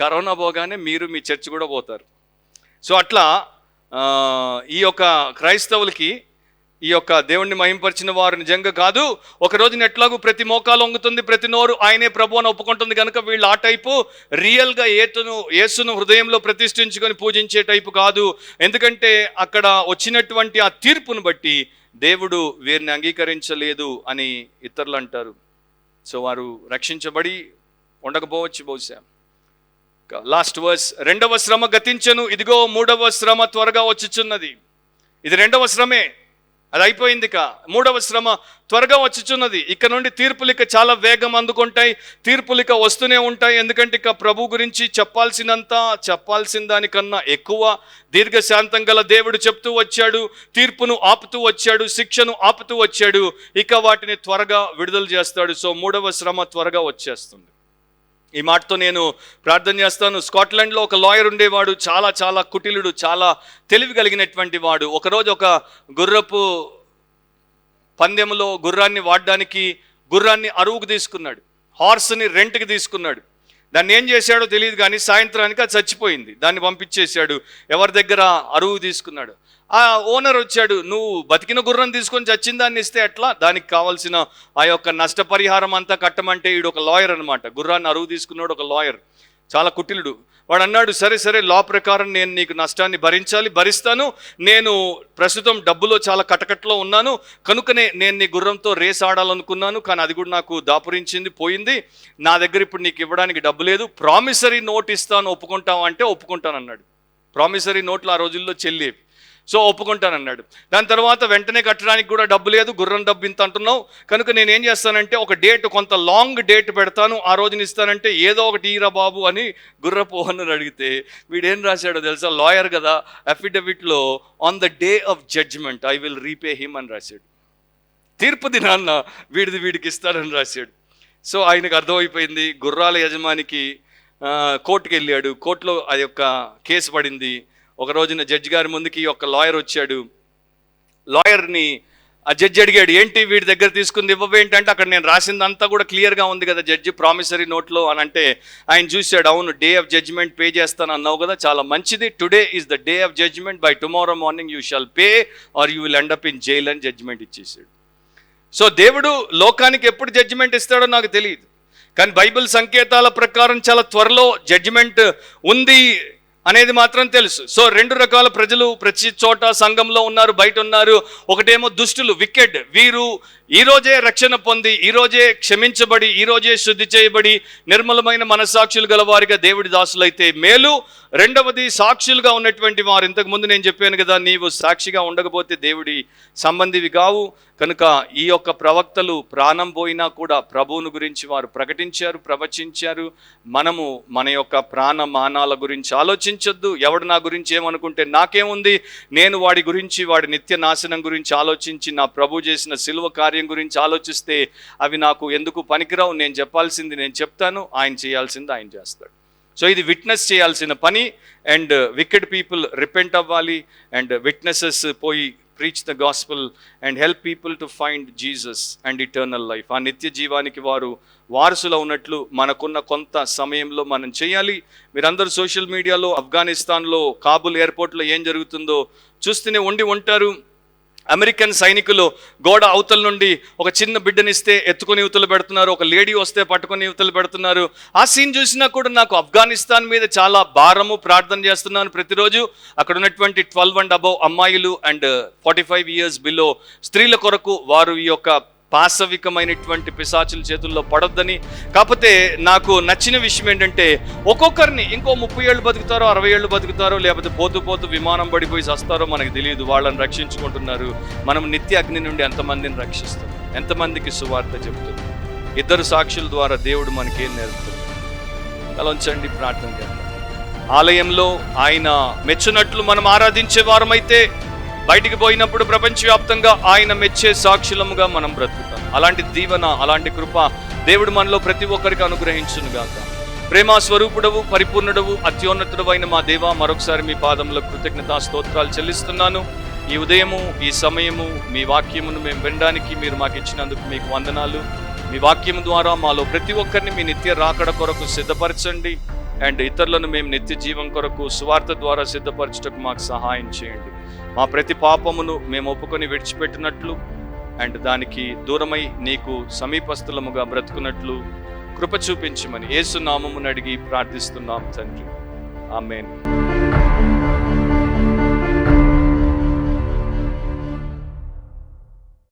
కరోనా పోగానే మీరు మీ చర్చ్ కూడా పోతారు. సో అట్లా ఈ యొక్క క్రైస్తవులకి ఈ యొక్క దేవుణ్ణి మహింపరిచిన వారు నిజంగా కాదు, ఒక రోజున ఎట్లాగూ ప్రతి మోకాలు వంగుతుంది, ప్రతి నోరు ఆయనే ప్రభు అని ఒప్పుకుంటుంది కనుక వీళ్ళు ఆ టైపు రియల్గా యేసును హృదయంలో ప్రతిష్ఠించుకొని పూజించే టైపు కాదు. ఎందుకంటే అక్కడ వచ్చినటువంటి ఆ తీర్పును బట్టి దేవుడు వీరిని అంగీకరించలేదు అని ఇతరులు అంటారు. సో వారు రక్షించబడి ఉండకపోవచ్చు బహుశా. లాస్ట్ వర్స్, 2వ శ్రమ గతించెను, ఇదిగో 3వ శ్రమ త్వరగా వచ్చుచున్నది. ఇది 2వ శ్రమే, అది అయిపోయింది. 3వ శ్రమ త్వరగా వచ్చుచున్నది. ఇక నుండి తీర్పులు ఇక చాలా వేగం అందుకుంటాయి, తీర్పులు ఇక వస్తూనే ఉంటాయి. ఎందుకంటే ఇక ప్రభు గురించి చెప్పాల్సిన దానికన్నా ఎక్కువ దీర్ఘశాంతం గల దేవుడు చెప్తూ వచ్చాడు, తీర్పును ఆపుతూ వచ్చాడు, శిక్షను ఆపుతూ వచ్చాడు. ఇక వాటిని త్వరగా విడుదల చేస్తాడు. సో 3వ శ్రమ త్వరగా వచ్చేస్తుంది. ఈ మాటతో నేను ప్రార్థన చేస్తాను. స్కాట్లాండ్లో ఒక లాయర్ ఉండేవాడు, చాలా కుటిలుడు, చాలా తెలివి కలిగినటువంటి వాడు. ఒకరోజు ఒక గుర్రపు పందెంలో గుర్రాన్ని వాడడానికి గుర్రాన్ని అరువుకు తీసుకున్నాడు, హార్స్ని రెంట్కి తీసుకున్నాడు. దాన్ని ఏం చేశాడో తెలియదు కానీ సాయంత్రానికి అది చచ్చిపోయింది. దాన్ని పంపించేశాడు. ఎవరి దగ్గర అరువు తీసుకున్నాడు. ఆ ఓనర్ వచ్చాడు, నువ్వు బతికిన గుర్రం తీసుకొని చచ్చిన దాన్ని ఇస్తే ఎట్లా, దానికి కావాల్సిన ఆ యొక్క నష్టపరిహారం అంతా కట్టమంటే ఈడు ఒక లాయర్ అనమాట. గుర్రాన్ని అరువు తీసుకున్నాడు ఒక లాయర్, చాలా కుటిలుడు. వాడు అన్నాడు, సరే లా ప్రకారం నేను నీకు నష్టాన్ని భరిస్తాను. నేను ప్రస్తుతం డబ్బులో చాలా కటకట్లో ఉన్నాను కనుకనే నేను నీ గుర్రంతో రేస్ ఆడాలనుకున్నాను, కానీ అది కూడా నాకు దాపురించింది, పోయింది. నా దగ్గర ఇప్పుడు నీకు ఇవ్వడానికి డబ్బు లేదు, ప్రామిసరీ నోట్ ఇస్తాను, ఒప్పుకుంటావా అంటే ఒప్పుకుంటానన్నాడు. ప్రామిసరీ నోట్లు ఆ రోజుల్లో చెల్లేవి. సో ఒప్పుకుంటానన్నాడు. దాని తర్వాత వెంటనే కట్టడానికి కూడా డబ్బు లేదు, గుర్రం డబ్బు ఇంత అంటున్నావు కనుక నేను ఏం చేస్తానంటే ఒక డేట్, కొంత లాంగ్ డేట్ పెడతాను, ఆ రోజున ఇస్తానంటే ఏదో ఒకటి ఈరా బాబు అని గుర్రపు ఓనర్ అడిగితే వీడేం రాశాడో తెలుసా, లాయర్ కదా, అఫిడవిట్లో on the day of judgement I will repay him అని రాశాడు. తీర్పు దినాన్న వీడికి ఇస్తాడని రాశాడు. సో ఆయనకు అర్థమైపోయింది. గుర్రాల యజమానికి కోర్టుకు వెళ్ళాడు, కోర్టులో ఆ యొక్క కేసు పడింది. ఒక రోజున జడ్జి గారి ముందుకి ఒక లాయర్ వచ్చాడు. లాయర్ని ఆ జడ్జి అడిగాడు, ఏంటి వీడి దగ్గర తీసుకుంది ఇవ్వవేంటంటే, అక్కడ నేను రాసిందంతా కూడా క్లియర్గా ఉంది కదా జడ్జి ప్రామిసరీ నోట్లో అని అంటే, ఆయన చూశాడు, అవును డే ఆఫ్ జడ్జిమెంట్ పే చేస్తాను అన్నావు కదా, చాలా మంచిది, today is the day of judgement, by tomorrow morning you shall pay or you will end up in jail అని జడ్జిమెంట్ ఇచ్చేసాడు. సో దేవుడు లోకానికి ఎప్పుడు జడ్జిమెంట్ ఇస్తాడో నాకు తెలియదు, కానీ బైబిల్ సంకేతాల ప్రకారం చాలా త్వరలో జడ్జిమెంట్ ఉంది అనేది మాత్రం తెలుసు. సో 2 రకాల ప్రజలు ప్రతి చోట సంఘంలో ఉన్నారు, బయట ఉన్నారు. ఒకటేమో దుష్టులు, వికెడ్, వీరు ఈరోజే రక్షణ పొంది, ఈరోజే క్షమించబడి, ఈరోజే శుద్ధి చేయబడి నిర్మలమైన మనస్సాక్షులు గల వారిగా దేవుడి దాసులైతే మేలు. రెండవది సాక్షులుగా ఉన్నటువంటి వారు. ఇంతకుముందు నేను చెప్పాను కదా, నీవు సాక్షిగా ఉండకపోతే దేవుడి సంబంధివి కావు. కనుక ఈ యొక్క ప్రవక్తలు ప్రాణం పోయినా కూడా ప్రభువును గురించి వారు ప్రకటించారు, ప్రవచించారు. మనము మన యొక్క ప్రాణమానాల గురించి ఆలోచించొద్దు. ఎవడు నా గురించి ఏమనుకుంటే నాకేముంది, నేను వాడి గురించి, వాడి నిత్య నాశనం గురించి ఆలోచించి నా ప్రభు చేసిన సిలువ కార్యం గురించి ఆలోచిస్తే అవి నాకు ఎందుకు పనికిరావు. నేను చెప్పాల్సింది నేను చెప్తాను, ఆయన చేయాల్సింది ఆయన చేస్తాడు. సో ఇది విట్నెస్ చేయాల్సిన పని. అండ్ వికెడ్ పీపుల్ రిపెంట్ అవ్వాలి, అండ్ విట్నెసెస్ పోయి preach the gospel and help people to find Jesus and eternal life. ఆ నిత్య జీవానికి వారు వారసులు ఉన్నట్లు మనకున్న కొంత సమయంలో మనం చేయాలి. మీరందరూ సోషల్ మీడియాలో ఆఫ్ఘనిస్తాన్లో కాబుల్ ఎయిర్పోర్ట్లో ఏం జరుగుతుందో చూస్తూనే ఉంటారు. అమెరికన్ సైనికులు గోడ అవతల నుండి ఒక చిన్న బిడ్డనిస్తే ఎత్తుకొని యువతలు పెడుతున్నారు, ఒక లేడీ వస్తే పట్టుకొని యువతలు పెడుతున్నారు. ఆ సీన్ చూసినా కూడా నాకు ఆఫ్ఘనిస్తాన్ మీద చాలా భారము. ప్రార్థన చేస్తున్నాను ప్రతిరోజు. అక్కడ ఉన్నటువంటి 12 and above అమ్మాయిలు అండ్ 45 years బిలో స్త్రీల కొరకు వారు ఈ యొక్క పాశవికమైనటువంటి పిశాచుల చేతుల్లో పడొద్దని. కాకపోతే నాకు నచ్చిన విషయం ఏంటంటే, ఒక్కొక్కరిని ఇంకో 30 ఏళ్ళు బతుకుతారో, 60 ఏళ్ళు బతుకుతారో, లేకపోతే పోతూ పోతూ విమానం పడిపోయి చస్తారో మనకు తెలియదు. వాళ్ళని రక్షించుకుంటున్నారు. మనం నిత్య అగ్ని నుండి ఎంతమందిని రక్షిస్తాం, ఎంతమందికి సువార్త చెబుతుంది. 2 సాక్షుల ద్వారా దేవుడు మనకేం నేర్పుతుంది. తలంచండి, ప్రార్థన చేద్దాం. ఆలయంలో ఆయన మెచ్చినట్లు మనం ఆరాధించే వారమైతే, బయటికి పోయినప్పుడు ప్రపంచవ్యాప్తంగా ఆయన మెచ్చే సాక్షులముగా మనం బ్రతుకుతాం. అలాంటి దీవెన, అలాంటి కృప దేవుడు మనలో ప్రతి ఒక్కరికి అనుగ్రహించును గాక. ప్రేమ స్వరూపుడవు, పరిపూర్ణుడవు, అత్యోన్నతుడు అయిన మా దేవా, మరొకసారి మీ పాదంలో కృతజ్ఞతా స్తోత్రాలు చెల్లిస్తున్నాను. ఈ ఉదయము, ఈ సమయము, మీ వాక్యమును మేము వినడానికి మీరు మాకు ఇచ్చినందుకు మీకు వందనాలు. మీ వాక్యము ద్వారా మాలో ప్రతి ఒక్కరిని మీ నిత్య రాకడ కొరకు సిద్ధపరచండి. అండ్ ఇతరులను మేము నిత్య జీవం కొరకు సువార్త ద్వారా సిద్ధపరచుటకు మాకు సహాయం చేయండి. మా ప్రతి పాపమును మేము ఒప్పుకొని విడిచిపెట్టినట్లు అండ్ దానికి దూరమై నీకు సమీపస్థలముగా బ్రతుకున్నట్లు కృప చూపించమని యేసు నామమును అడిగి ప్రార్థిస్తున్నాం తండ్రి. ఆమేన్.